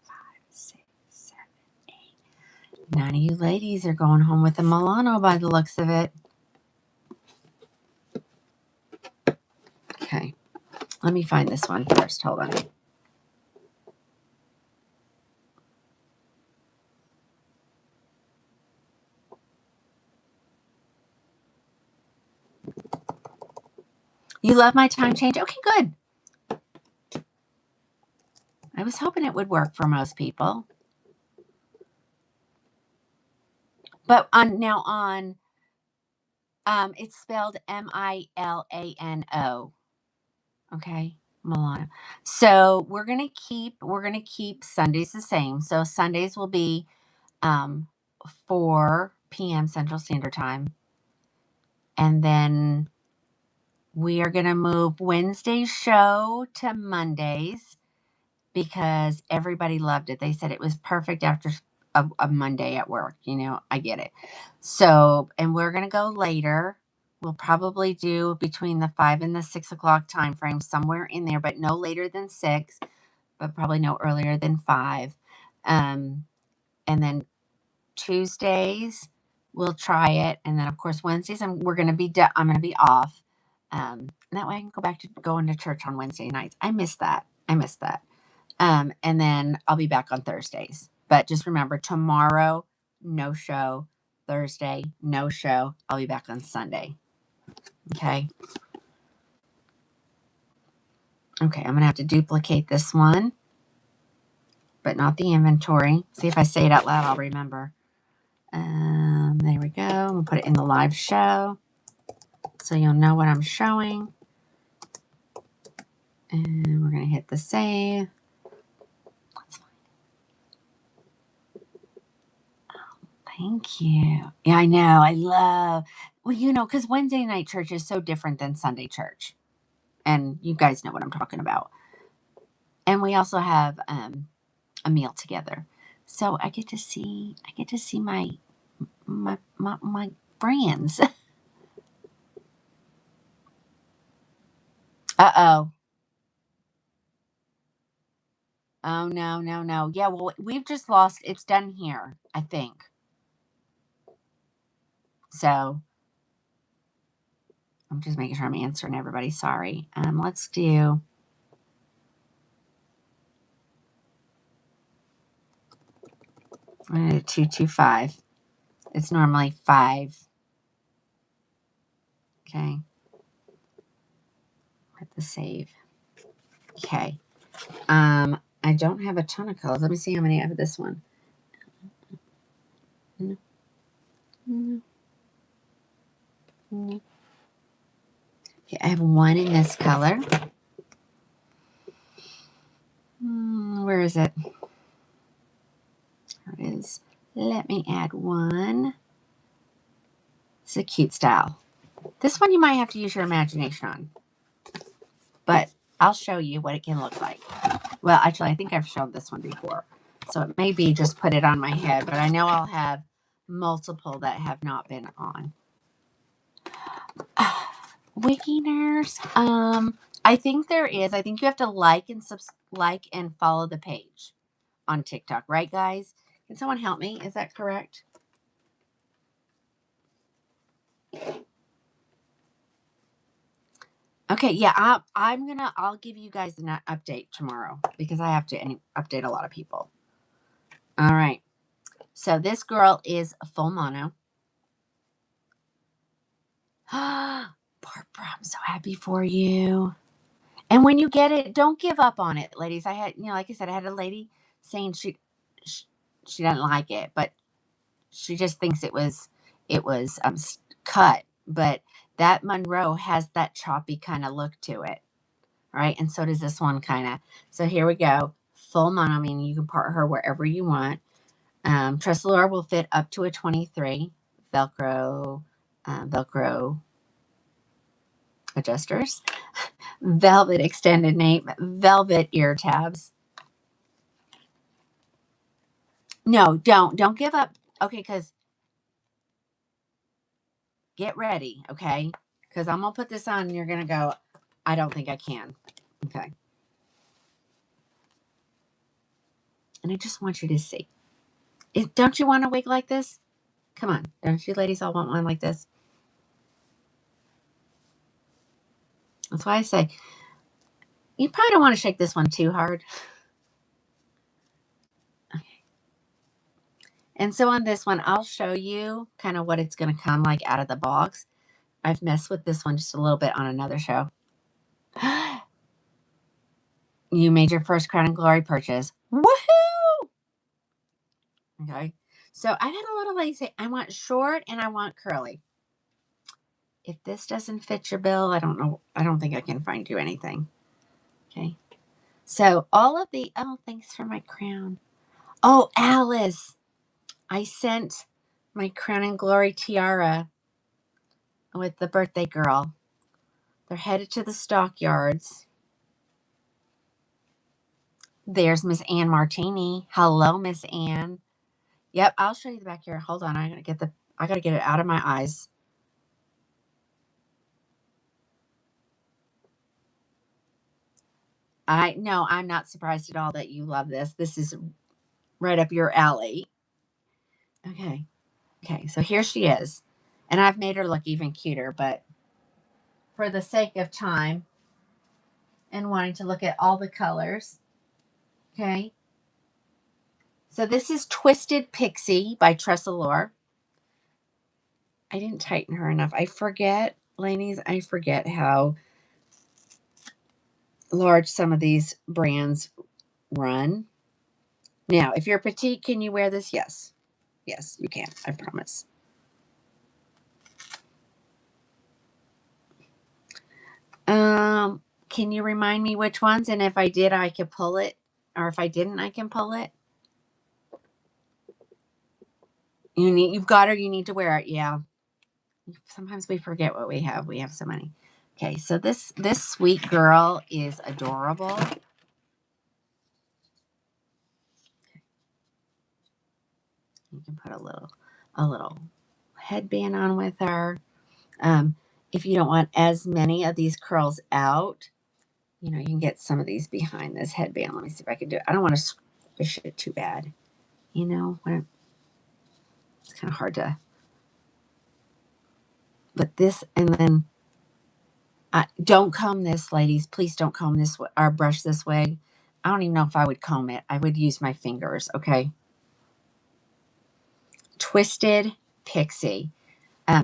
5, 6, 7, 8. 9 of you ladies are going home with a Milano by the looks of it. Okay, let me find this one first. Hold on. You love my time change? Okay, good. I was hoping it would work for most people. But it's spelled Milano. Okay, Milano. So we're gonna keep Sundays the same. So Sundays will be 4 p.m. Central Standard Time, and then we are gonna move Wednesday's show to Mondays because everybody loved it. They said it was perfect after a Monday at work. I get it. So, and we're going to go later. We'll probably do between the 5 and the 6 o'clock time frame, somewhere in there, but no later than 6, but probably no earlier than 5. And then Tuesdays, we'll try it. And then, of course, Wednesdays, I'm going to be off. That way I can go back to going to church on Wednesday nights. I miss that. And then I'll be back on Thursdays. But just remember, tomorrow, no show. Thursday, no show. I'll be back on Sunday. Okay. Okay, I'm going to have to duplicate this one, but not the inventory. See if I say it out loud, I'll remember. There we go. I'm going to put it in the live show so you'll know what I'm showing. And we're going to hit the save. Thank you. Yeah, I know. I love, because Wednesday night church is so different than Sunday church. And you guys know what I'm talking about. And we also have a meal together. So I get to see my friends. Uh-oh. Oh, no. Yeah, well, we've just lost. It's done here, I think. So I'm just making sure I'm answering everybody. Sorry. Let's do. I'm going to do 225. It's normally 5. Okay. Hit the save. Okay. I don't have a ton of colors. Let me see how many I have this one. Okay, I have one in this color. Where is it? There it is. Let me add one. It's a cute style. This one you might have to use your imagination on. But I'll show you what it can look like. Well, actually, I think I've shown this one before. So it may be just put it on my head, but I know I'll have multiple that have not been on. Wigginers. I think there is. I think you have to like and follow the page on TikTok, right, guys? Can someone help me? Is that correct? Okay, yeah, I'll give you guys an update tomorrow because I have to update a lot of people. All right. So this girl is full mono. Barbara, I'm so happy for you. And when you get it, don't give up on it, ladies. I had, like I said, I had a lady saying she doesn't like it, but she just thinks it was cut. But that Monroe has that choppy kind of look to it. All right, and so does this one kind of. So here we go. Full mono, meaning you can part her wherever you want. Tressalure will fit up to a 23. Velcro adjusters. Velvet extended nape. Velvet ear tabs. No, don't give up. Okay, because get ready, okay? Because I'm going to put this on and you're going to go, I don't think I can. Okay. And I just want you to see. Don't you want a wig like this? Come on. Don't you ladies all want one like this? That's why I say, you probably don't want to shake this one too hard. Okay. And so on this one, I'll show you kind of what it's going to come like out of the box. I've messed with this one just a little bit on another show. You made your first Krowning Glory purchase. Woohoo! Okay. So I've had a lot of ladies say, I want short and I want curly. If this doesn't fit your bill, I don't know. I don't think I can find you anything. Okay. So all of the, oh, thanks for my crown. Oh, Alice, I sent my Krowning Glory tiara with the birthday girl. They're headed to the stockyards. There's Miss Ann Martini. Hello, Miss Ann. Yep, I'll show you the back here. Hold on, I gotta get it out of my eyes. No, I'm not surprised at all that you love this. This is right up your alley. Okay. Okay, so here she is. And I've made her look even cuter, but for the sake of time and wanting to look at all the colors. Okay. So this is Twisted Pixie by Tressalure. I didn't tighten her enough. I forget, ladies, I forget how large some of these brands run. Now, if you're petite, can you wear this? Yes. Yes, you can. I promise. Can you remind me which ones? And if I did, I could pull it. Or if I didn't, I can pull it. You've got her, you need to wear it. Yeah. Sometimes we forget what we have. We have so many. Okay, so this sweet girl is adorable. You can put a little headband on with her. If you don't want as many of these curls out, you can get some of these behind this headband. Let me see if I can do it. I don't want to squish it too bad. When it's kind of hard to. But this, and then Don't comb this, ladies. Please don't comb this or brush this wig. I don't even know if I would comb it. I would use my fingers, okay? Twisted Pixie.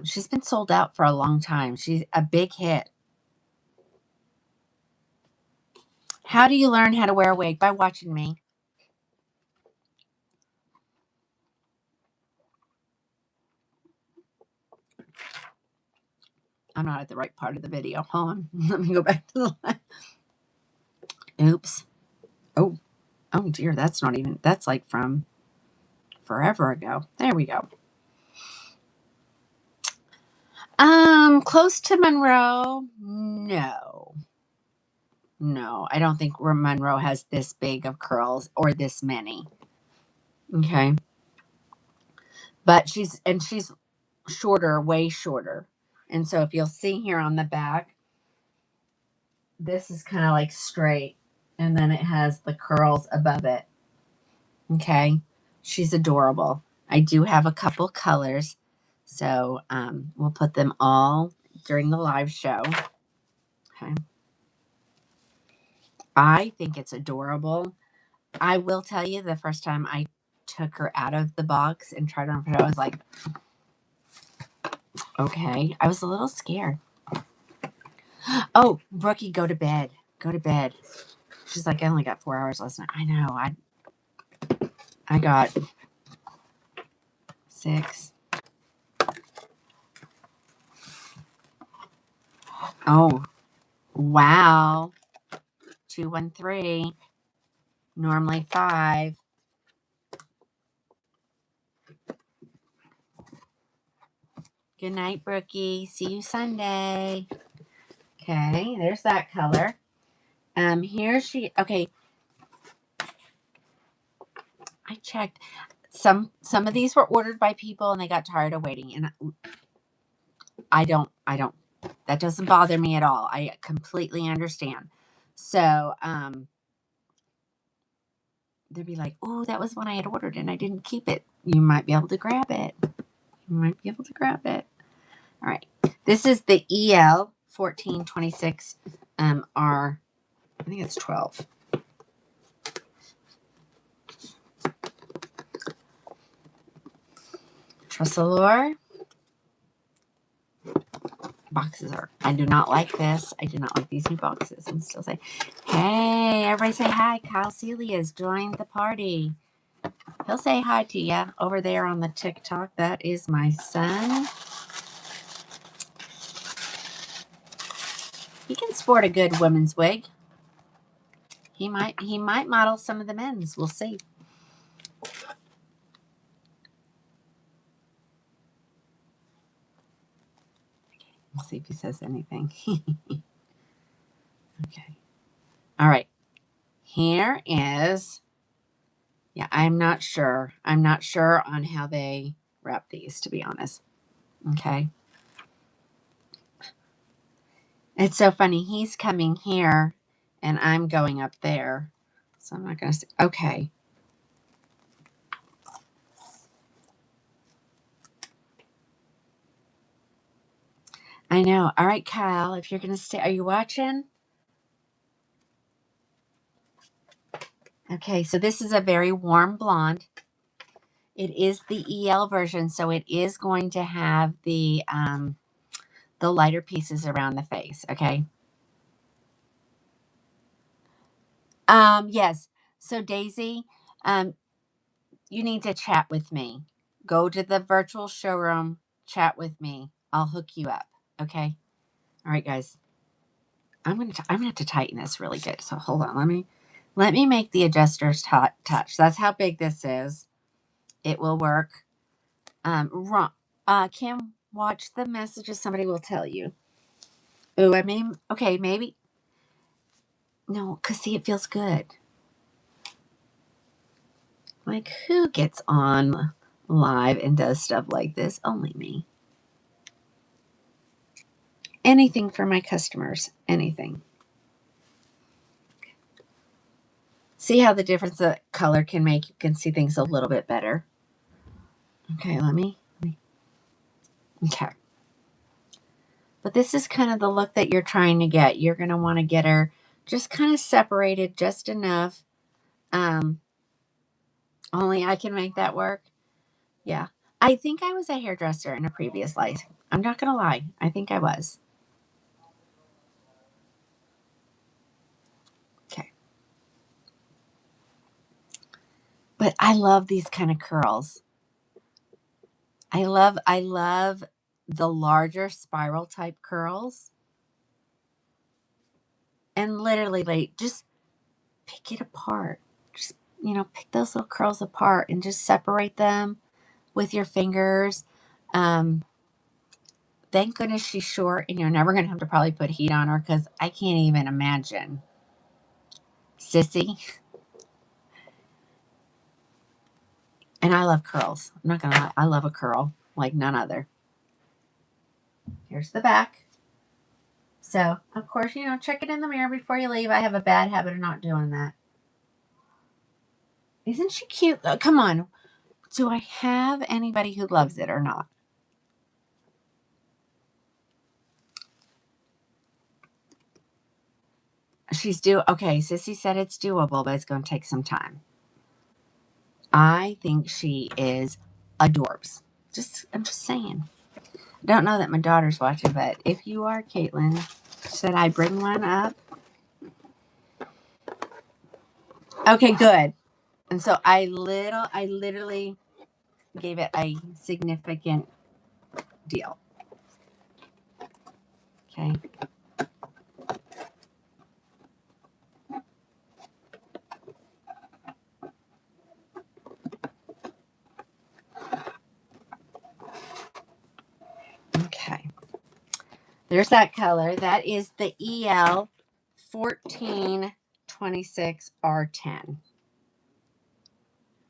She's been sold out for a long time. She's a big hit. How do you learn how to wear a wig? By watching me. I'm not at the right part of the video. Hold on. Let me go back to the line. Oops. Oh dear. That's not even, that's like from forever ago. There we go. Close to Monroe? No. No, I don't think Monroe has this big of curls or this many. Okay. But she's shorter, way shorter. And so if you'll see here on the back, this is kind of like straight. And then it has the curls above it. Okay. She's adorable. I do have a couple colors. So we'll put them all during the live show. Okay. I think it's adorable. I will tell you, the first time I took her out of the box and tried her on, I was like, okay. I was a little scared. Oh, Brookie, go to bed. Go to bed. She's like, I only got 4 hours last night. I know. I got 6. Oh, wow. 213. Normally 5. Good night, Brookie. See you Sunday. Okay, there's that color. Here she, okay. I checked. Some of these were ordered by people and they got tired of waiting. And I don't, that doesn't bother me at all. I completely understand. So, they'd be like, oh, that was one I had ordered and I didn't keep it. You might be able to grab it. You might be able to grab it. All right. This is the EL 1426 R. I think it's 12. Trussalore. Boxes are, I do not like this. I do not like these new boxes. I'm still saying, hey, everybody say hi. Kyle Celia's joined the party. He'll say hi to you over there on the TikTok. That is my son. He can sport a good women's wig. He might model some of the men's. We'll see. We'll see if he says anything. Okay. All right. Here is, yeah, I'm not sure. I'm not sure on how they wrap these, to be honest. Okay. It's so funny. He's coming here and I'm going up there. So I'm not going to say, okay. I know. All right, Kyle, if you're going to stay, are you watching? Okay, so this is a very warm blonde. It is the EL version, so it is going to have the lighter pieces around the face, okay? Yes. So Daisy, you need to chat with me. Go to the virtual showroom, chat with me. I'll hook you up, okay? All right, guys. I'm gonna have to tighten this really good. So hold on. Let me make the adjuster's touch. That's how big this is. It will work. Kim, watch the messages. Somebody will tell you. Oh, I mean, okay, maybe. No, because see, it feels good. Like, who gets on live and does stuff like this? Only me. Anything for my customers. Anything. See how the difference the color can make? You can see things a little bit better. Okay, let me. Okay. But this is kind of the look that you're trying to get. You're going to want to get her just kind of separated just enough. Only I can make that work. Yeah. I think I was a hairdresser in a previous life. I'm not going to lie. I think I was. Okay. But I love these kind of curls. I love the larger spiral type curls. And literally, like, just pick it apart. Just, pick those little curls apart and just separate them with your fingers. Um, thank goodness she's short and you're never going to have to probably put heat on her because I can't even imagine. Sissy. And I love curls. I'm not going to lie. I love a curl like none other. Here's the back. So, of course, check it in the mirror before you leave. I have a bad habit of not doing that. Isn't she cute? Come on. Do I have anybody who loves it or not? Okay, Sissy said it's doable, but it's going to take some time. I think she is adorbs. I'm just saying. I don't know that my daughter's watching, but if you are, Caitlin, should I bring one up? Okay, good. And so I literally gave it a significant deal. Okay. Okay. There's that color. That is the EL 1426 R10.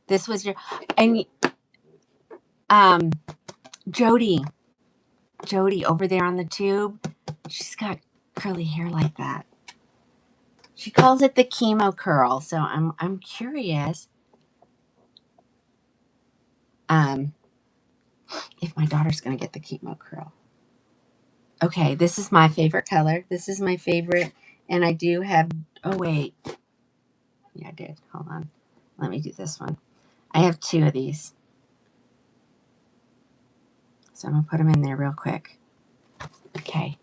This was and Jody over there on the tube, she's got curly hair like that. She calls it the chemo curl. So I'm curious if my daughter's going to get the chemo curl. Okay, this is my favorite color. This is my favorite. And I do have, oh, wait. Yeah, I did. Hold on. Let me do this one. I have 2 of these. So I'm going to put them in there real quick. Okay.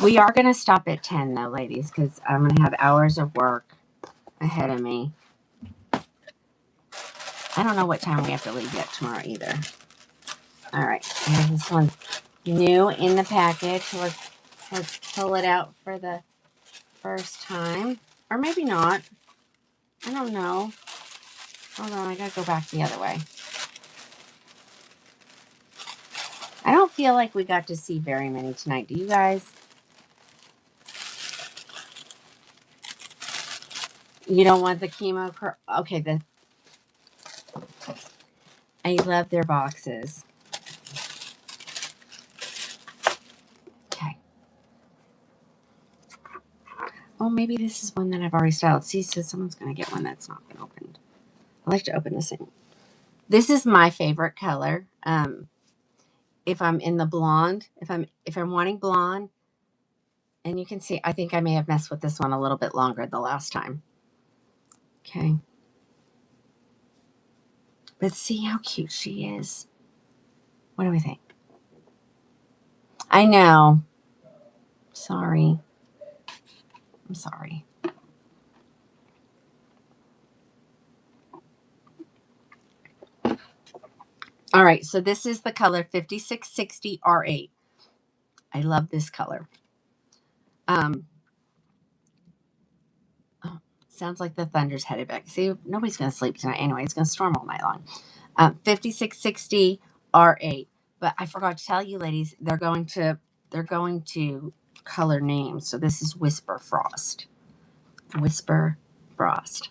We are going to stop at 10, though, ladies, because I'm going to have hours of work ahead of me. I don't know what time we have to leave yet tomorrow either. All right. This one's new in the package. Let's pull it out for the first time. Or maybe not. I don't know. Hold on. I got to go back the other way. I don't feel like we got to see very many tonight. Do you guys? You don't want the chemo? Okay. I love their boxes. Okay. Oh, maybe this is one that I've already styled. See, so someone's going to get one that's not been opened. I like to open the same. This is my favorite color. If I'm in the blonde, if I'm wanting blonde, and you can see, I think I may have messed with this one a little bit longer the last time. Okay. But see how cute she is. What do we think? I know. Sorry. I'm sorry. All right, so this is the color 5660 R8. I love this color. Sounds like the thunder's headed back. See, nobody's going to sleep tonight anyway. It's going to storm all night long. 5660 R8. But I forgot to tell you, ladies, they're going to color names. So this is Whisper Frost. Whisper Frost.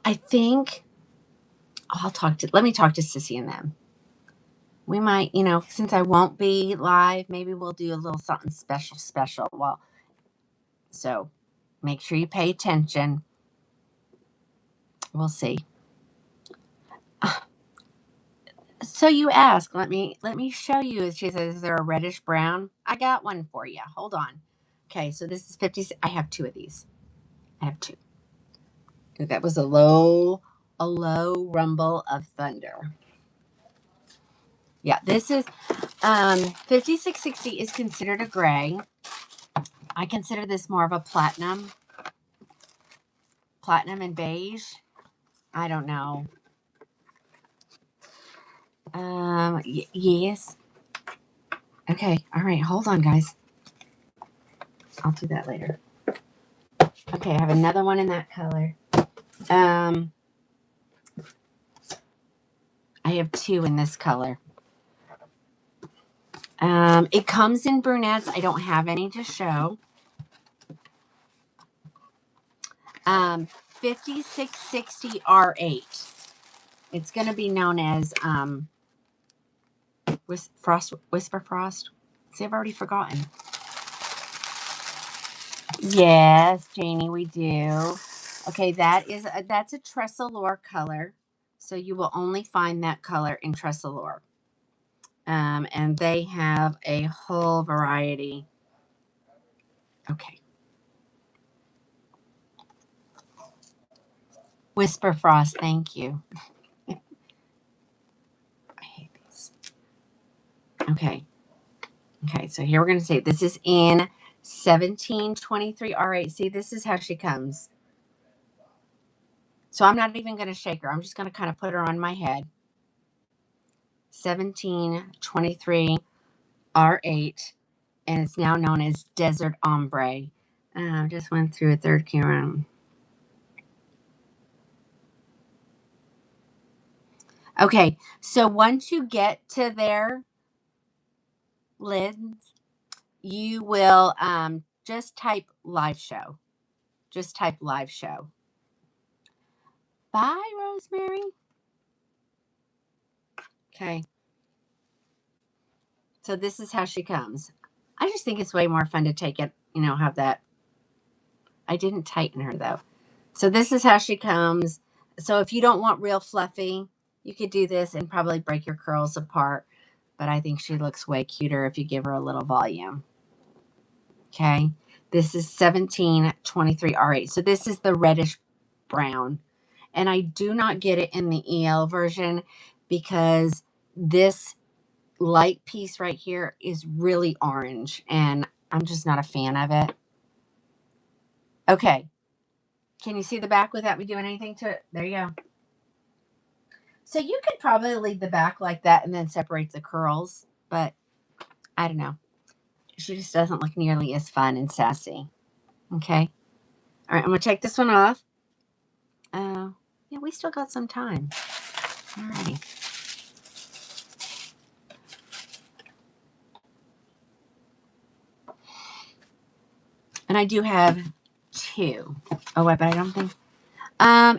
I think let me talk to Sissy and them. We might, since I won't be live, maybe we'll do a little something special. Well, so Make sure you pay attention. We'll see. So you ask, let me show you. She says, is there a reddish brown? I got one for you. Hold on. Okay, so this is 50. I have two of these. I have two. That was a low rumble of thunder. Yeah, this is 5660 is considered a gray. I consider this more of a platinum and beige. I don't know. Yes. Okay. All right. Hold on, guys. I'll do that later. Okay, I have another one in that color. I have two in this color. It comes in brunettes. I don't have any to show. 5660 R8. It's going to be known as Whisper Frost. See, I've already forgotten. Yes, Janie, we do. Okay, that's a Tressolore color. So you will only find that color in Tressolore. And they have a whole variety. Okay. Whisper Frost, thank you. I hate these. Okay. Okay, so here we're going to say this is in 1723 R8. See, this is how she comes. So I'm not even going to shake her. I'm just going to kind of put her on my head. 1723 R8. And it's now known as Desert Ombre. Just went through a third camera. Okay, so once you get to their lids, you will just type live show. Just type live show. Bye, Rosemary. Okay. So this is how she comes. I just think it's way more fun to take it, have that. I didn't tighten her though. So this is how she comes. So if you don't want real fluffy, you could do this and probably break your curls apart. But I think she looks way cuter if you give her a little volume. Okay. This is 1723 R8. So this is the reddish brown. And I do not get it in the EL version because this light piece right here is really orange. And I'm just not a fan of it. Okay. Can you see the back without me doing anything to it? There you go. So you could probably leave the back like that and then separate the curls. But I don't know. She just doesn't look nearly as fun and sassy. Okay. All right, I'm going to take this one off. Yeah, we still got some time. All righty. And I do have two. Oh, but I don't think...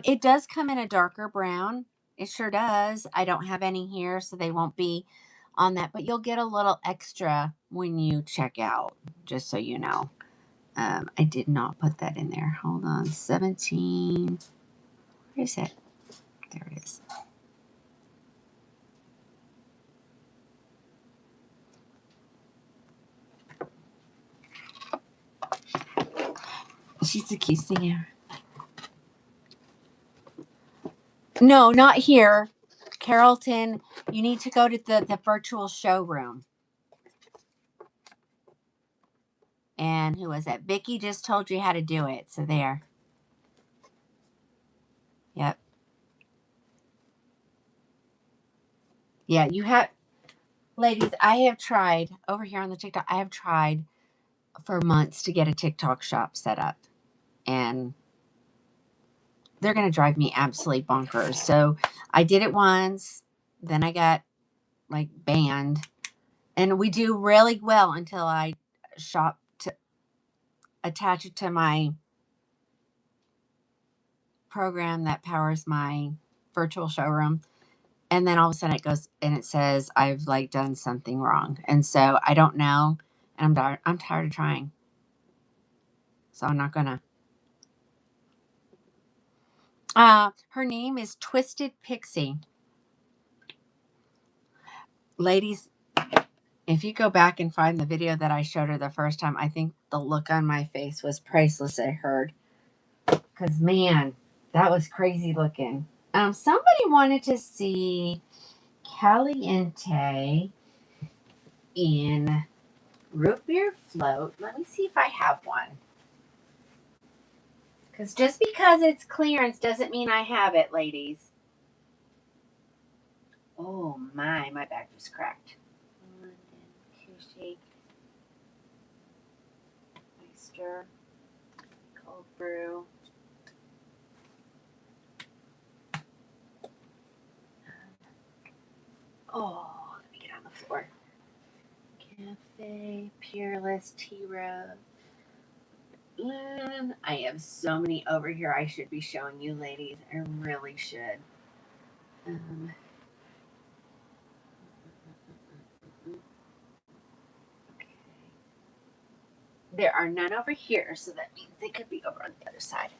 it does come in a darker brown. It sure does. I don't have any here, so they won't be on that. But you'll get a little extra when you check out, just so you know. I did not put that in there. Hold on. 17. Where is it? There it is. She's the cutest thing ever. No, not here. Carrollton, you need to go to the virtual showroom. And who was that? Vicky just told you how to do it. So there. Yep. Yeah, you have... Ladies, I have tried over here on the TikTok. I have tried for months to get a TikTok shop set up. And they're going to drive me absolutely bonkers. So I did it once. Then I got like banned. And we do really well until I shop to attach it to my program that powers my virtual showroom. And then all of a sudden it goes and it says I've like done something wrong. And so I don't know. And I'm tired of trying. So I'm not gonna. Her name is Twisted Pixie. Ladies, if you go back and find the video that I showed her the first time, I think the look on my face was priceless, I heard. Because, man, that was crazy looking. Somebody wanted to see Caliente in root beer float. Let me see if I have one. Because just because it's clearance doesn't mean I have it, ladies. Oh, my bag just cracked. London, Kushi, Oyster, cold brew. Oh, let me get on the floor. Cafe, Peerless, Tea Rose. I have so many over here I should be showing you, ladies. I really should. Okay. There are none over here, so that means they could be over on the other side.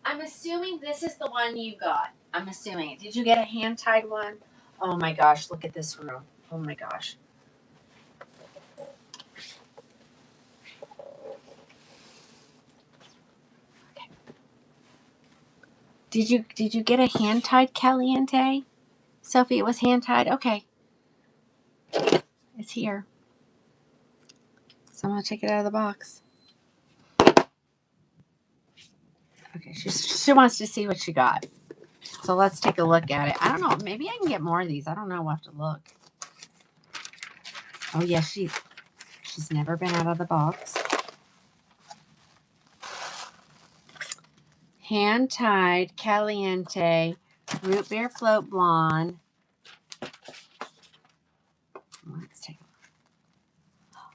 I'm assuming this is the one you got. I'm assuming. Did you get a hand-tied one? Oh my gosh, look at this room. Oh my gosh. Okay. Did you get a hand-tied Caliente? Sophie, it was hand-tied? Okay. It's here. So I'm gonna take it out of the box. Okay, she wants to see what she got. So let's take a look at it. I don't know. Maybe I can get more of these. I don't know. We'll have to look. Oh, yeah, she's never been out of the box. Hand-tied, Caliente, root beer float blonde. Let's take a look.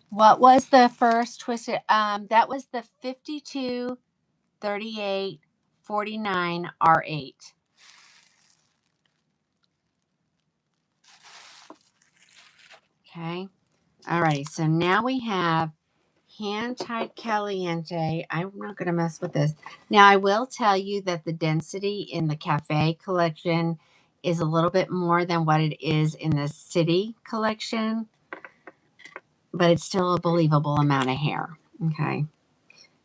What was the first twisted? That was the 52, 38, 49 R8. Okay. All right. So now we have hand-tied Caliente. I'm not going to mess with this. Now, I will tell you that the density in the Cafe collection is a little bit more than what it is in the City collection, but it's still a believable amount of hair. Okay.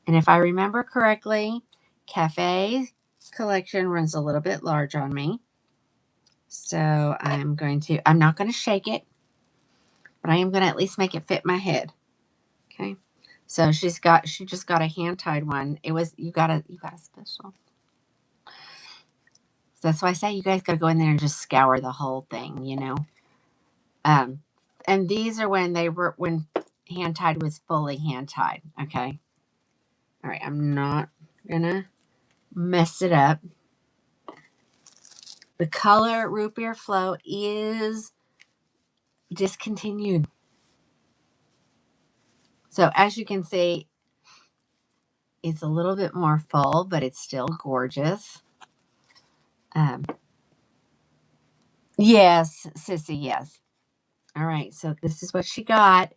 And if I remember correctly, Cafe collection runs a little bit large on me. So I'm not going to shake it, but I am going to at least make it fit my head. Okay. So she just got a hand-tied one. You got a special. So that's why I say you guys got to go in there and just scour the whole thing, you know. And these are when hand-tied was fully hand-tied. Okay. All right. I'm not gonna mess it up. The color root beer flow is discontinued. So as you can see, it's a little bit more full, but it's still gorgeous. Yes, Sissy, yes. All right, so this is what she got.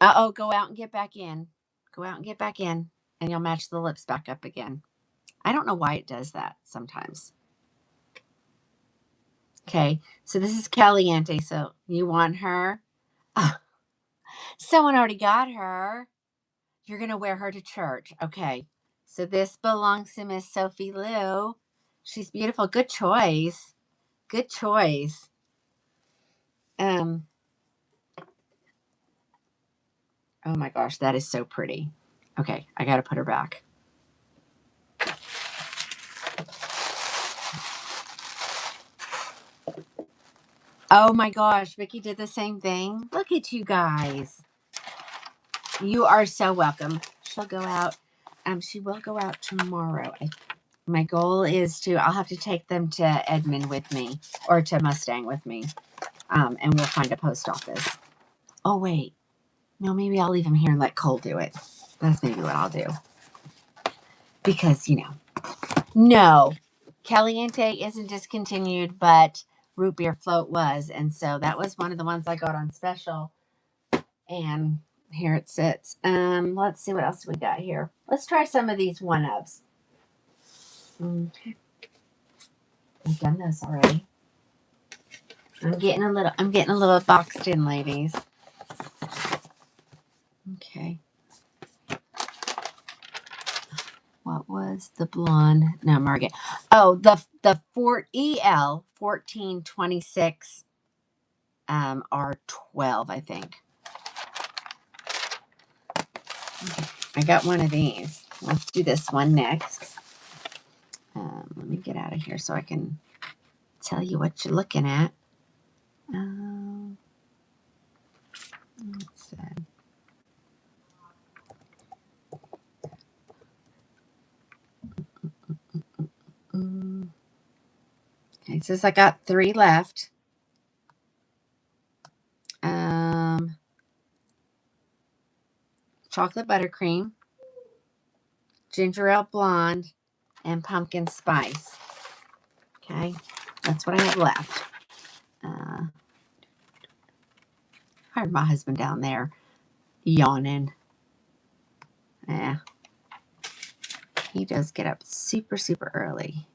Uh-oh, go out and get back in. Go out and get back in, and you'll match the lips back up again. I don't know why it does that sometimes. Okay, so this is Caliente, so you want her? Oh, someone already got her. You're going to wear her to church. Okay, so this belongs to Miss Sophie Lou. She's beautiful. Good choice. Good choice. Oh my gosh, that is so pretty. Okay, I got to put her back. Oh my gosh, Vicky did the same thing. Look at you guys. You are so welcome. She'll go out. She will go out tomorrow. My goal is I'll have to take them to Edmond with me or to Mustang with me. And we'll find a post office. Oh, wait. No, maybe I'll leave them here and let Cole do it. That's maybe what I'll do. Because, no, Caliente isn't discontinued, but root beer float was. And so that was one of the ones I got on special. And here it sits. Let's see what else we got here. Let's try some of these one-ofs. Okay. I've done those already. I'm getting a little boxed in, ladies. Okay. What was the blonde? No, Margaret. Oh, the Fort EL 1426 R12, I think. I got one of these. Let's do this one next. Let me get out of here so I can tell you what you're looking at. Let's see. Okay, it says I got 3 left. Chocolate buttercream, ginger ale blonde, and pumpkin spice. Okay, that's what I have left. I heard my husband down there yawning. Yeah, he does get up super, super early.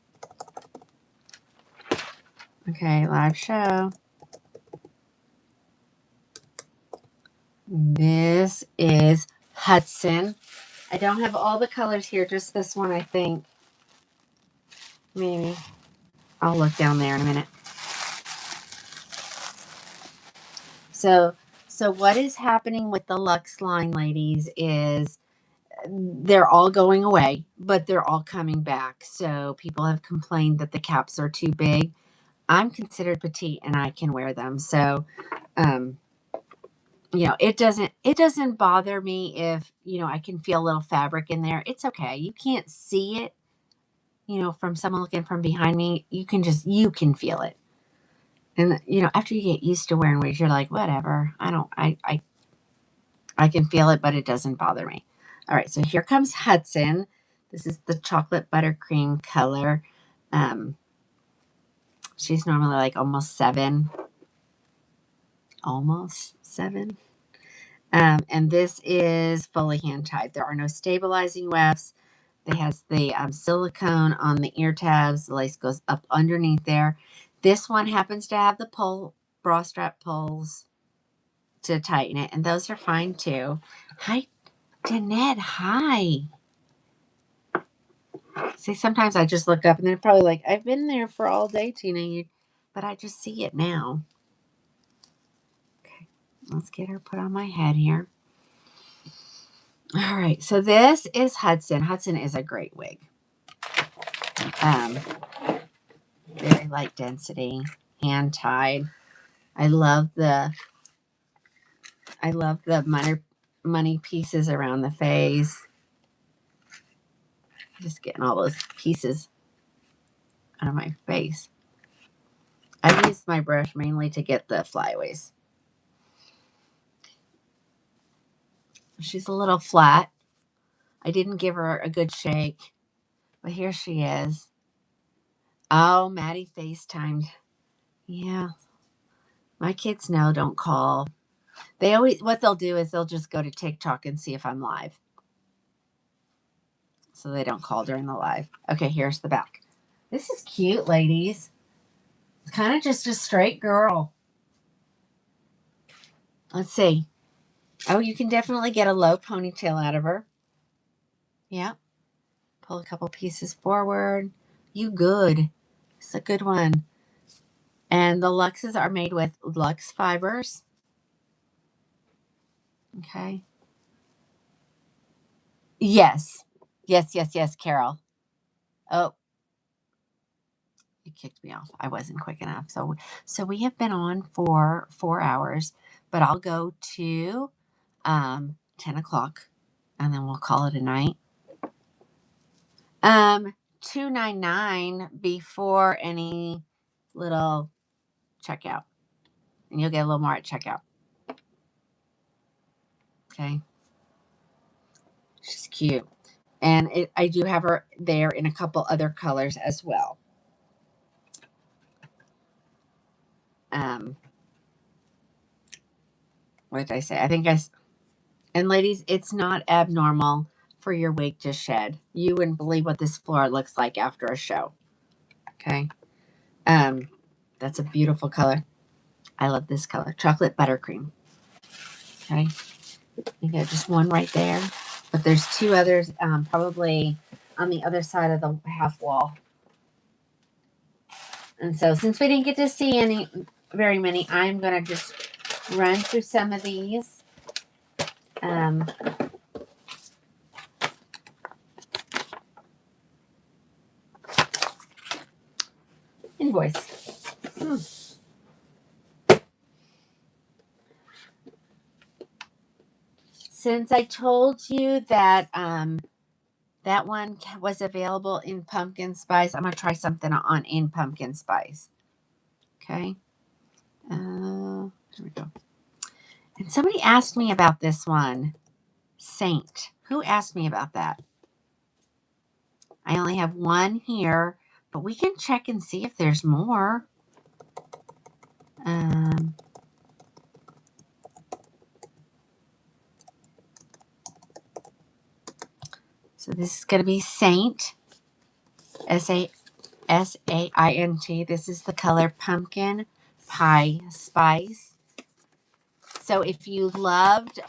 Okay, live show. This is Hudson. I don't have all the colors here, just this one, I think. Maybe. I'll look down there in a minute. So what is happening with the Luxe line, ladies, is they're all going away, but they're all coming back. So people have complained that the caps are too big. I'm considered petite and I can wear them. So, it doesn't bother me if, I can feel a little fabric in there. It's okay. You can't see it, from someone looking from behind me. You can feel it. And, after you get used to wearing wigs, you're like, whatever. I can feel it, but it doesn't bother me. All right, so here comes Hudson. This is the chocolate buttercream color. She's normally like almost 7. Almost 7. And this is fully hand tied. There are no stabilizing wefts. It has the silicone on the ear tabs. The lace goes up underneath there. This one happens to have the bra strap pulls to tighten it, and those are fine too. Hi, Danette. Hi. See, sometimes I just look up and they're probably like, I've been there for all day, Tina, but I just see it now. Okay, let's get her put on my head here. All right, so this is Hudson. Hudson is a great wig. Very light density, hand tied. I love the money pieces around the face. Just getting all those pieces out of my face. I use my brush mainly to get the flyaways. She's a little flat. I didn't give her a good shake, but here she is. Oh, Maddie FaceTimed. Yeah. My kids know, don't call. What they'll do is they'll just go to TikTok and see if I'm live. So they don't call during the live. Okay, here's the back. This is cute, ladies. It's kind of just a straight girl. Let's see. Oh, you can definitely get a low ponytail out of her. Yeah. Pull a couple pieces forward. You good. It's a good one. And the Luxes are made with Luxe fibers. Okay. Yes. Yes, Carol. Oh. kicked me off. I wasn't quick enough. So we have been on for 4 hours, but I'll go to 10 o'clock and then we'll call it a night. $2.99 before any little checkout. And you'll get a little more at checkout. Okay. She's cute. And I do have her there in a couple other colors as well. What did I say? And ladies, it's not abnormal for your wig to shed. You wouldn't believe what this floor looks like after a show. Okay. That's a beautiful color. I love this color. Chocolate buttercream. Okay. You got just one right there. But there's two others probably on the other side of the half wall. And so since we didn't get to see very many, I'm going to just run through some of these. Invoice. Since I told you that that one was available in pumpkin spice, I'm going to try something in pumpkin spice. Okay. Here we go. And somebody asked me about this one. Saint. Who asked me about that? I only have one here, but we can check and see if there's more. So this is going to be Saint. S-A-I-N-T. This is the color Pumpkin Pie Spice. So if you loved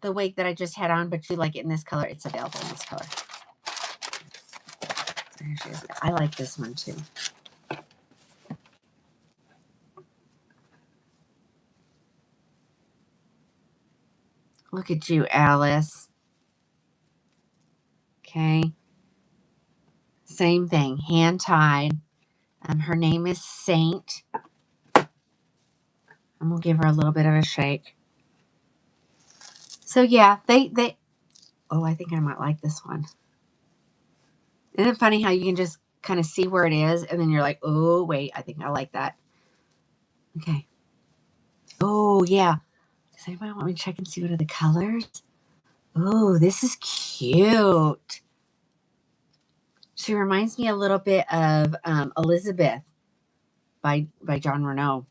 the wig that I just had on, but you like it in this color, it's available in this color. So here she is. I like this one too. Look at you, Alice. Okay. Same thing, hand tied. Her name is Saint. I'm gonna give her a little bit of a shake. So yeah, oh, I think I might like this one. Isn't it funny how you can just kind of see where it is and then you're like, oh wait, I think I like that. Okay. Oh yeah. Does anybody want me to check and see what are the colors? Oh, this is cute. She reminds me a little bit of Elizabeth by John Renault.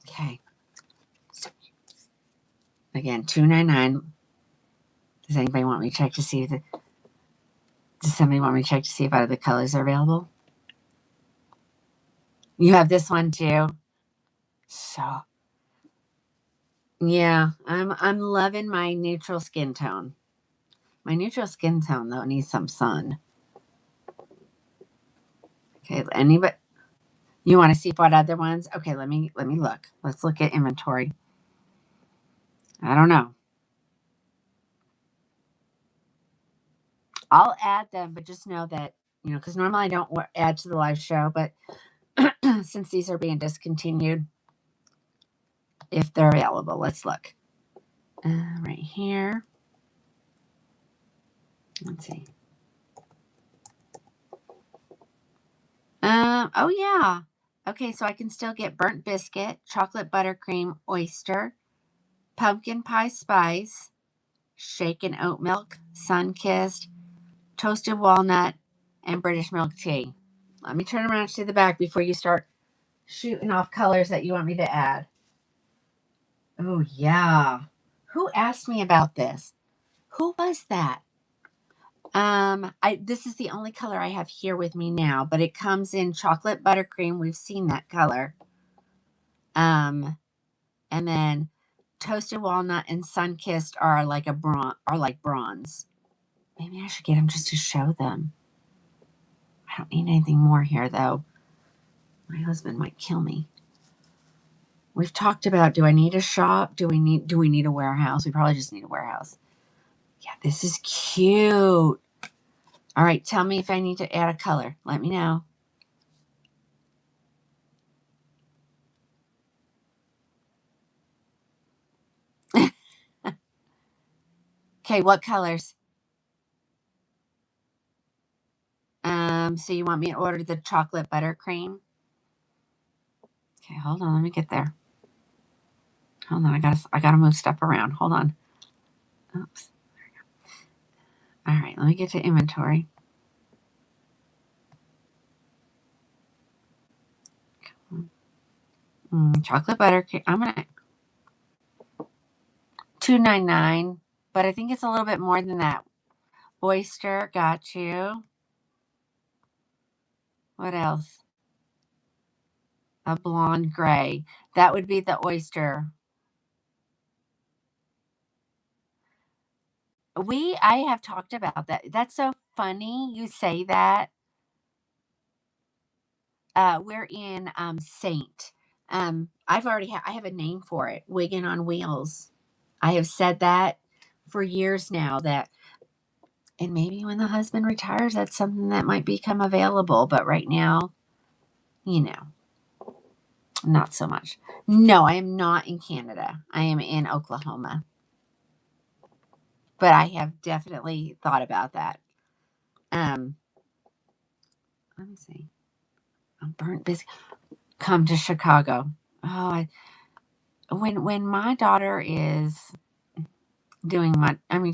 Okay. Again, $2.99. Does anybody want me to check to see if does somebody want me to check to see if other colors are available? You have this one too. So yeah, I'm loving my neutral skin tone. My neutral skin tone though needs some sun. Okay, anybody you want to see what other ones? Okay, let me look. Let's look at inventory. I don't know. I'll add them, but just know that, because normally I don't add to the live show, but since these are being discontinued, if they're available, let's look. Right here. Let's see. Oh yeah. Okay, so I can still get burnt biscuit, chocolate buttercream, oyster, pumpkin pie spice, shaken oat milk, sun-kissed, toasted walnut, and British milk tea. Let me turn around to the back before you start shooting off colors that you want me to add. Oh, yeah. Who asked me about this? Who was that? This is the only color I have here with me now, but it comes in chocolate buttercream. We've seen that color. And then toasted walnut and sun-kissed are like bronze. Maybe I should get them just to show them. I don't need anything more here though. My husband might kill me. We've talked about, do I need a shop? Do we need a warehouse? We probably just need a warehouse. Yeah, this is cute. All right, tell me if I need to add a color. Let me know. Okay, what colors? So you want me to order the chocolate buttercream? Okay, hold on, let me get there. Hold on, I gotta move stuff around. Hold on. Oops. All right, let me get to inventory. Chocolate buttercream. I'm gonna $2.99, but I think it's a little bit more than that. Oyster, got you. What else? A blonde gray. That would be the oyster. I have talked about that. That's so funny you say that. We're in Saint. I have a name for it. Wiggin on Wheels. I have said that for years now. And maybe when the husband retires, that's something that might become available. But right now, you know, not so much. No, I am not in Canada. I am in Oklahoma. But I have definitely thought about that. Um, Let me see. I'm burnt busy. Come to Chicago. Oh, when my daughter is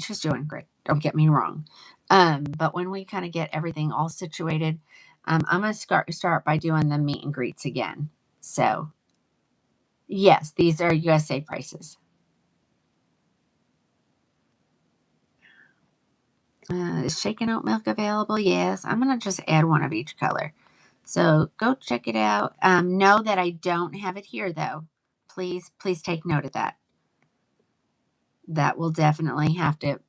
she's doing great. Don't get me wrong. But when we kind of get everything all situated, I'm gonna start by doing the meet and greets again. So yes, these are USA prices. Is shaken oat milk available? Yes. I'm gonna just add one of each color. So go check it out. Know that I don't have it here though. Please take note of that. That will definitely have to.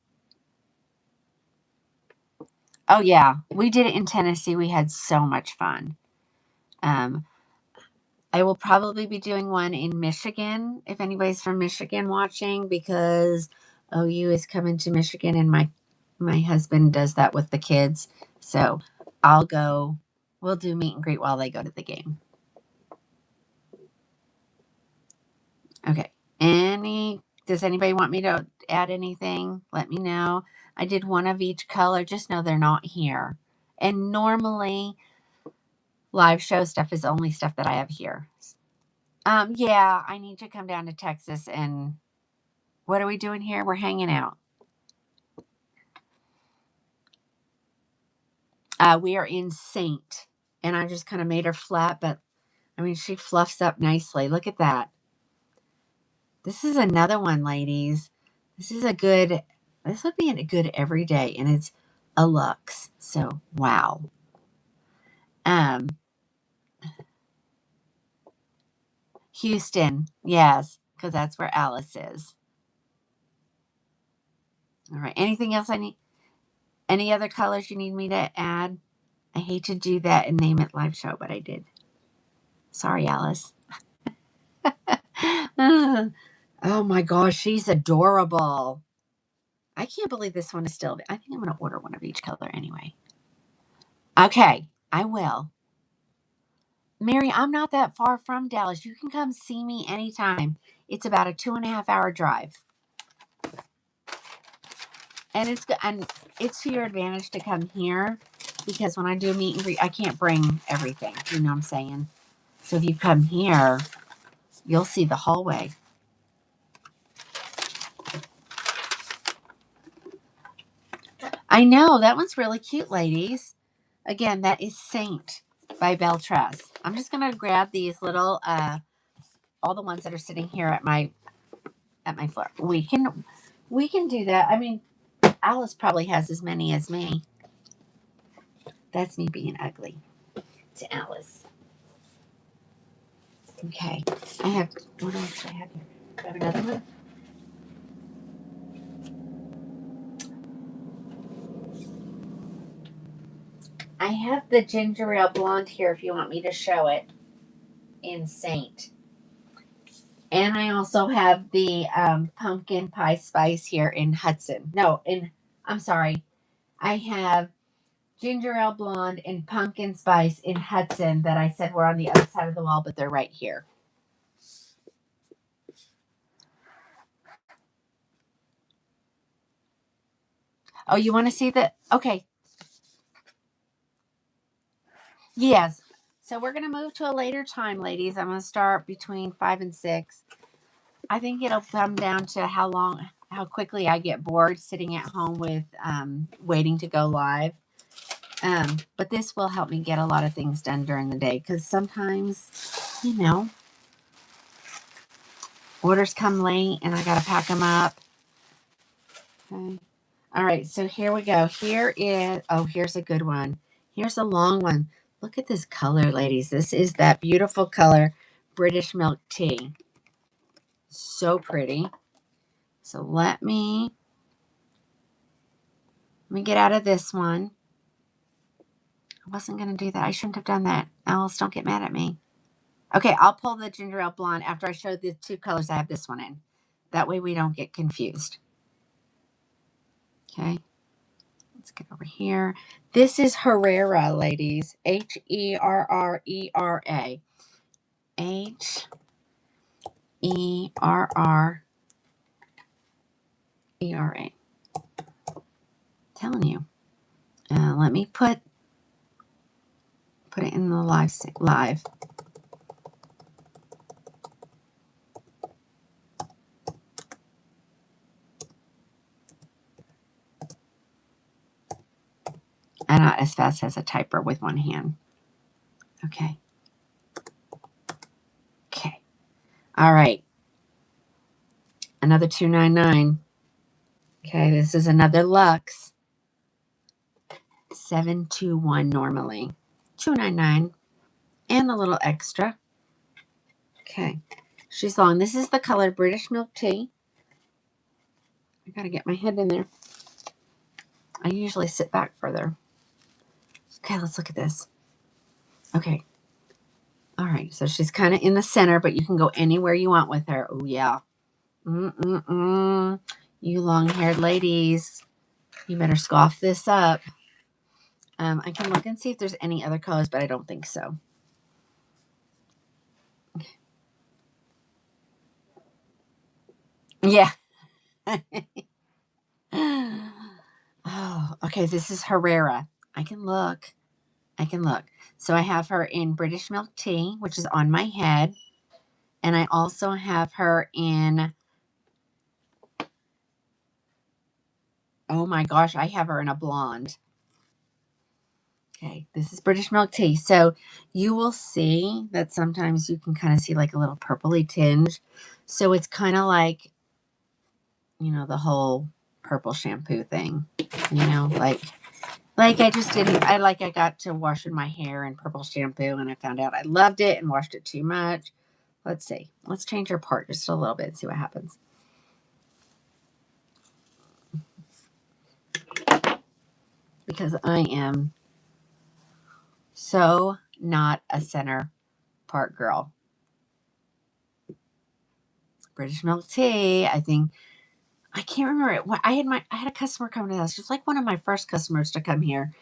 Oh yeah, we did it in Tennessee. We had so much fun. Um, I will probably be doing one in Michigan if anybody's from Michigan watching, because OU is coming to Michigan and my husband does that with the kids. So I'll go. We'll do meet and greet while they go to the game. Okay. Does anybody want me to add anything? Let me know. I did one of each color. Just know they're not here. And normally live show stuff is only stuff that I have here. Yeah, I need to come down to Texas. And what are we doing here? We're hanging out. We are in Saint, and I just kind of made her flat, but I mean, she fluffs up nicely. Look at that. This is another one, ladies. This would be a good everyday, and it's a luxe. So, wow. Um, Houston, yes, because that's where Alice is. All right. Anything else I need? Any other colors you need me to add? I hate to do that and name it live show, but I did. Sorry, Alice. Oh my gosh, she's adorable. I can't believe this one is still. I think I'm going to order one of each color anyway. Okay, I will. Mary, I'm not that far from Dallas. You can come see me anytime. It's about a 2.5 hour drive. And it's to your advantage to come here, because when I do a meet and greet, I can't bring everything. You know what I'm saying? So if you come here, you'll see the hallway. I know, that one's really cute, ladies. Again, that is Saint by Belress. I'm just gonna grab these little all the ones that are sitting here at my floor. We can do that. I mean, Alice probably has as many as me. That's me being ugly to Alice. Okay. What else do I have here? Do I have another one? I have the ginger ale blonde here if you want me to show it in Saint. And I also have the pumpkin pie spice here in Hudson. No, I'm sorry. I have ginger ale blonde and pumpkin spice in Hudson that I said were on the other side of the wall, but they're right here. Oh, you want to see the, okay. Yes. So we're going to move to a later time, ladies. I'm going to start between 5 and 6. I think it'll come down to how quickly I get bored sitting at home with waiting to go live. But this will help me get a lot of things done during the day because sometimes, orders come late and I got to pack them up. Okay. All right. So here we go. Here's a good one. Here's a long one. Look at this color, ladies. This is that beautiful color, British milk tea. So pretty. So let me get out of this one. I wasn't going to do that. I shouldn't have done that. Alice, don't get mad at me. Okay, I'll pull the ginger ale blonde after I show the two colors I have this one in. That way we don't get confused. Okay. Let's get over here. This is Herrera, ladies. Herrera. Herrera. Telling you. Let me put it in the live. I'm not as fast as a typer with one hand. Okay. Okay. All right. Another $2.99. Okay, this is another Luxe. $7.21 normally. $2.99 and a little extra. Okay. She's long. This is the color British milk tea. I gotta get my head in there. I usually sit back further. Okay, let's look at this. Okay. All right, so she's kind of in the center, but you can go anywhere you want with her. Oh, yeah. You long-haired ladies, you better scoff this up. I can look and see if there's any other colors, but I don't think so. Okay. Yeah. Oh, okay. This is Herrera. I can look. So I have her in British milk tea, which is on my head. And I also have her in, oh my gosh, I have her in a blonde. Okay, this is British milk tea. So you will see that sometimes you can kind of see like a little purpley tinge. So it's kind of like, the whole purple shampoo thing, like I got to washing my hair in purple shampoo and I found out I loved it and washed it too much. Let's see. Let's change her part just a little bit and see what happens. Because I am so not a center part girl. British milk tea. I can't remember it. I had a customer come to us. She's like one of my first customers to come here.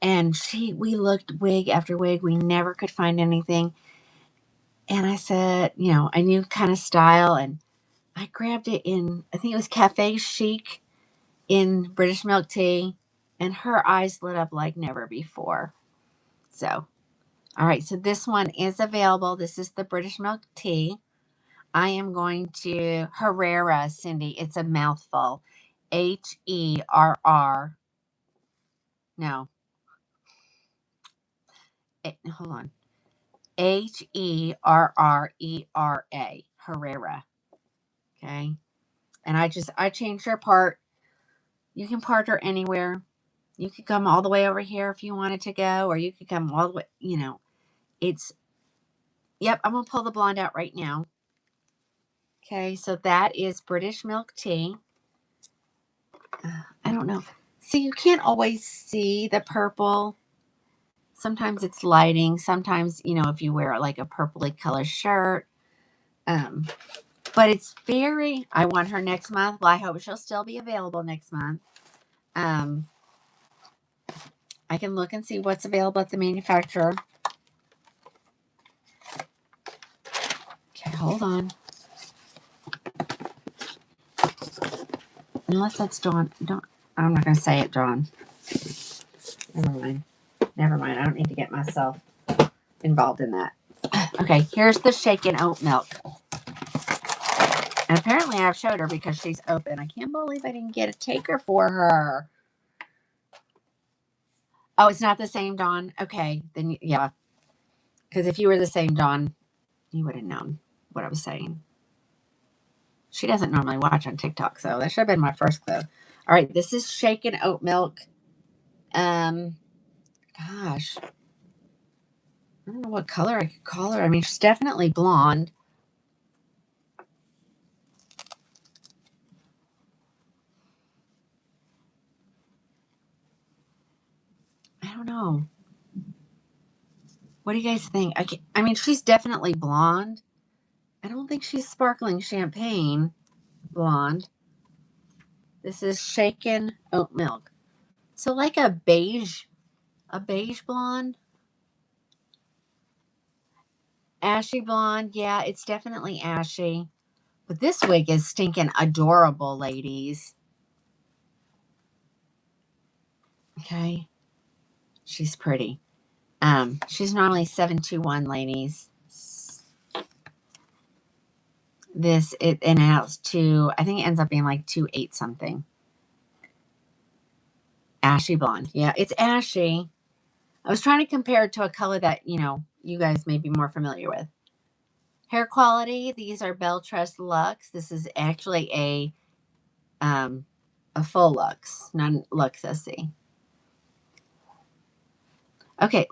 And we looked wig after wig. We never could find anything. And I said, I knew kind of style. And I grabbed it in, I think it was Cafe Chic in British milk tea. And her eyes lit up like never before. So, all right. So this one is available. This is the British milk tea. I am going to Herrera, Cindy. It's a mouthful. Herr. No. Hold on. Herrera. Herrera. Okay. And I changed her part. You can part her anywhere. You could come all the way over here if you wanted to go, or you could come all the way, yep, I'm going to pull the blonde out right now. Okay. So that is British milk tea. I don't know. See, you can't always see the purple. Sometimes it's lighting. Sometimes, if you wear like a purpley color shirt. But it's I want her next month. Well, I hope she'll still be available next month. I I can look and see what's available at the manufacturer. Okay, hold on. Unless that's Dawn. I'm not going to say it, Dawn. Never mind. Never mind. I don't need to get myself involved in that. Okay, here's the shaken oat milk. And apparently I've showed her because she's open. I can't believe I didn't get a taker for her. Oh, it's not the same Dawn? Okay, then yeah. Because if you were the same Dawn, you would have known what I was saying. She doesn't normally watch on TikTok, so that should have been my first clue. All right, this is shaken oat milk. Gosh. I don't know what color I could call her. I mean, she's definitely blonde. I don't know. What do you guys think? I mean, she's definitely blonde. I don't think she's sparkling champagne blonde. This is shaken oat milk. So like a beige blonde. Ashy blonde. Yeah, it's definitely ashy. But this wig is stinking adorable, ladies. Okay. She's pretty. She's normally 721, ladies. This it has I think it ends up being like 28 something. Ashy blonde. Yeah, it's ashy. I was trying to compare it to a color that, you guys may be more familiar with. Hair quality, these are Belress Luxe. This is actually a full Luxe, non-Luxe SC. Okay,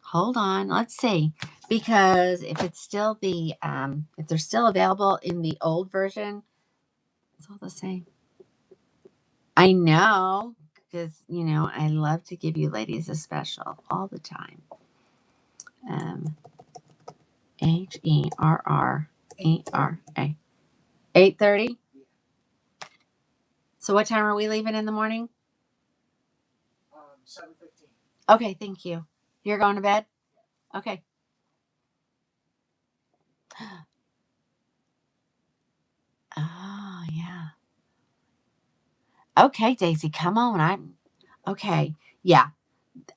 hold on. Let's see. Because if it's still if they're still available in the old version, it's all the same. I know, because, I love to give you ladies a special all the time. HERRERA. 8:30? So what time are we leaving in the morning? 7:15. Okay, thank you. You're going to bed? Okay. Oh, yeah. Okay, Daisy, come on. Okay. Yeah,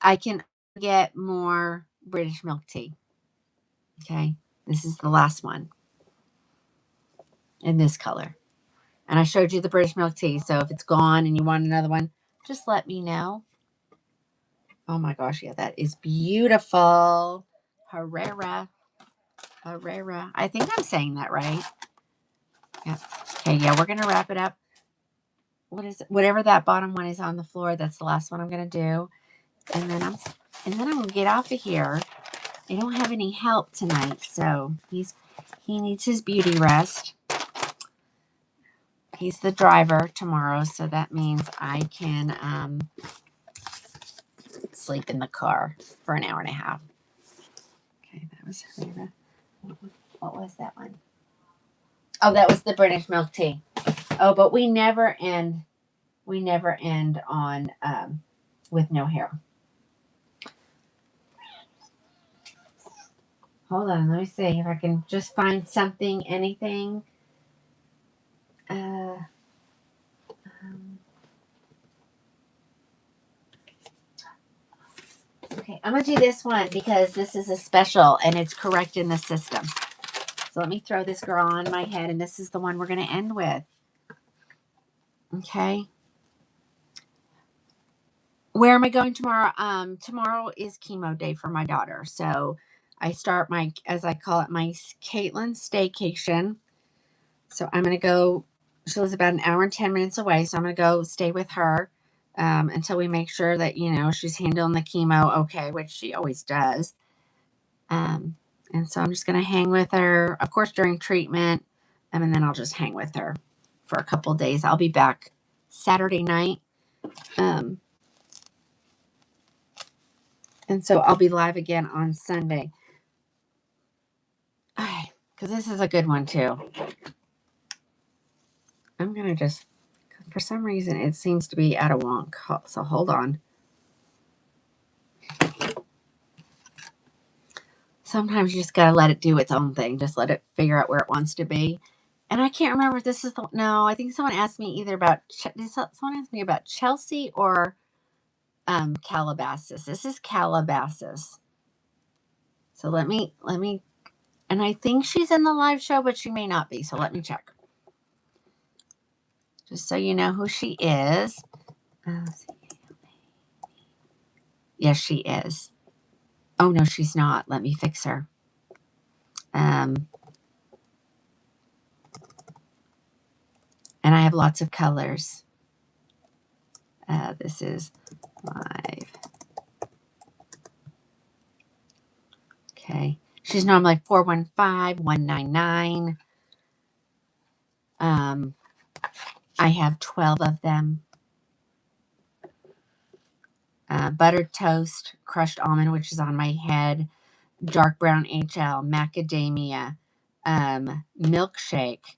I can get more British milk tea. Okay. This is the last one in this color. And I showed you the British milk tea. So if it's gone and you want another one, just let me know. Oh my gosh. Yeah, that is beautiful. Herrera. I think I'm saying that right. Yeah. Okay. Yeah, we're going to wrap it up. Whatever that bottom one is on the floor, that's the last one I'm going to do. And then I'm going to get off of here. I don't have any help tonight. So he needs his beauty rest. He's the driver tomorrow, so that means I can sleep in the car for an hour and a half. Okay, that was Herrera. What was that one? Oh, that was the British milk tea. Oh, but we never end on with no hair. Hold on, let me see if I can just find something, anything. Okay, I'm going to do this one because this is a special and it's correct in the system. So let me throw this girl on my head, and this is the one we're going to end with. Okay. Where am I going tomorrow? Tomorrow is chemo day for my daughter. So I start as I call it, my Caitlin staycation. So I'm going to go, she lives about an hour and 10 minutes away. So I'm going to go stay with her until we make sure that, she's handling the chemo okay, which she always does. And so I'm just going to hang with her, of course, during treatment. And then I'll just hang with her for a couple of days. I'll be back Saturday night. And so I'll be live again on Sunday. Okay, because this is a good one too. I'm going to just, for some reason, it seems to be out of wonk. So hold on. sometimes you just got to let it do its own thing. Just let it figure out where it wants to be. And I can't remember if this is the, no, I think someone asked me either about, someone asked me about Chelsea or Calabasas. This is Calabasas. So let me, and I think she's in the live show, but she may not be. So let me check. Just so you know who she is. Yes, she is. Oh, no, she's not. Let me fix her. And I have lots of colors. This is live. Okay. She's normally 415-199. I have 12 of them. Buttered toast, crushed almond, which is on my head, dark brown HL, macadamia, milkshake,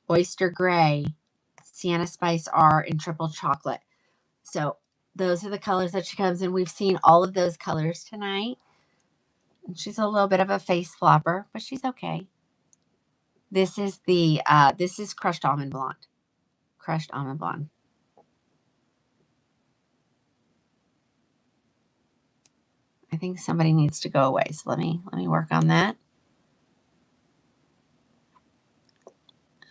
oyster gray, sienna spice R, and triple chocolate. So those are the colors that she comes in. We've seen all of those colors tonight. And she's a little bit of a face flopper, but she's okay. This is the this is crushed almond blonde. Crushed almond blonde. I think somebody needs to go away. So let me work on that.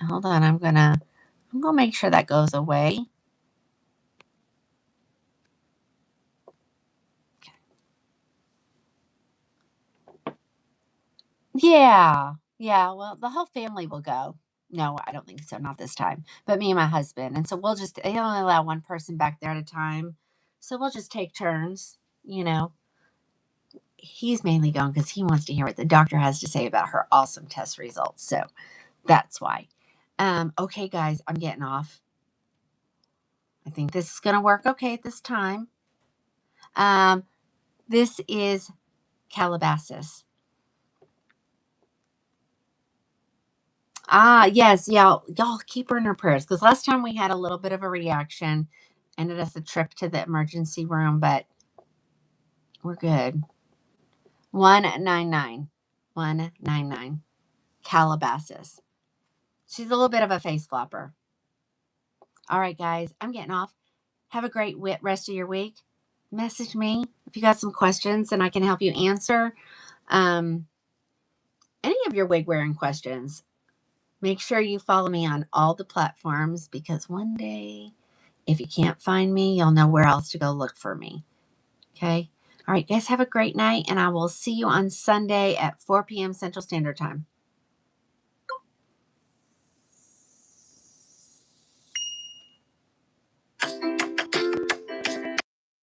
Hold on, I'm gonna make sure that goes away. Yeah. Yeah. Well, the whole family will go. No, I don't think so. Not this time. But me and my husband. And so we'll just, they only allow one person back there at a time. So we'll just take turns, you know. He's mainly going because he wants to hear what the doctor has to say about her awesome test results. So that's why. Okay, guys, I'm getting off. I think this is going to work okay at this time. This is Calabasas. Yes, yeah, y'all keep her in her prayers because last time we had a little bit of a reaction, ended us a trip to the emergency room, but we're good. 199, 199, Calabasas. She's a little bit of a face flopper. All right, guys, I'm getting off. Have a great rest of your week. Message me if you got some questions and I can help you answer any of your wig wearing questions. Make sure you follow me on all the platforms because one day, if you can't find me, you'll know where else to go look for me. Okay? All right, guys, have a great night, and I will see you on Sunday at 4 p.m. Central Standard Time.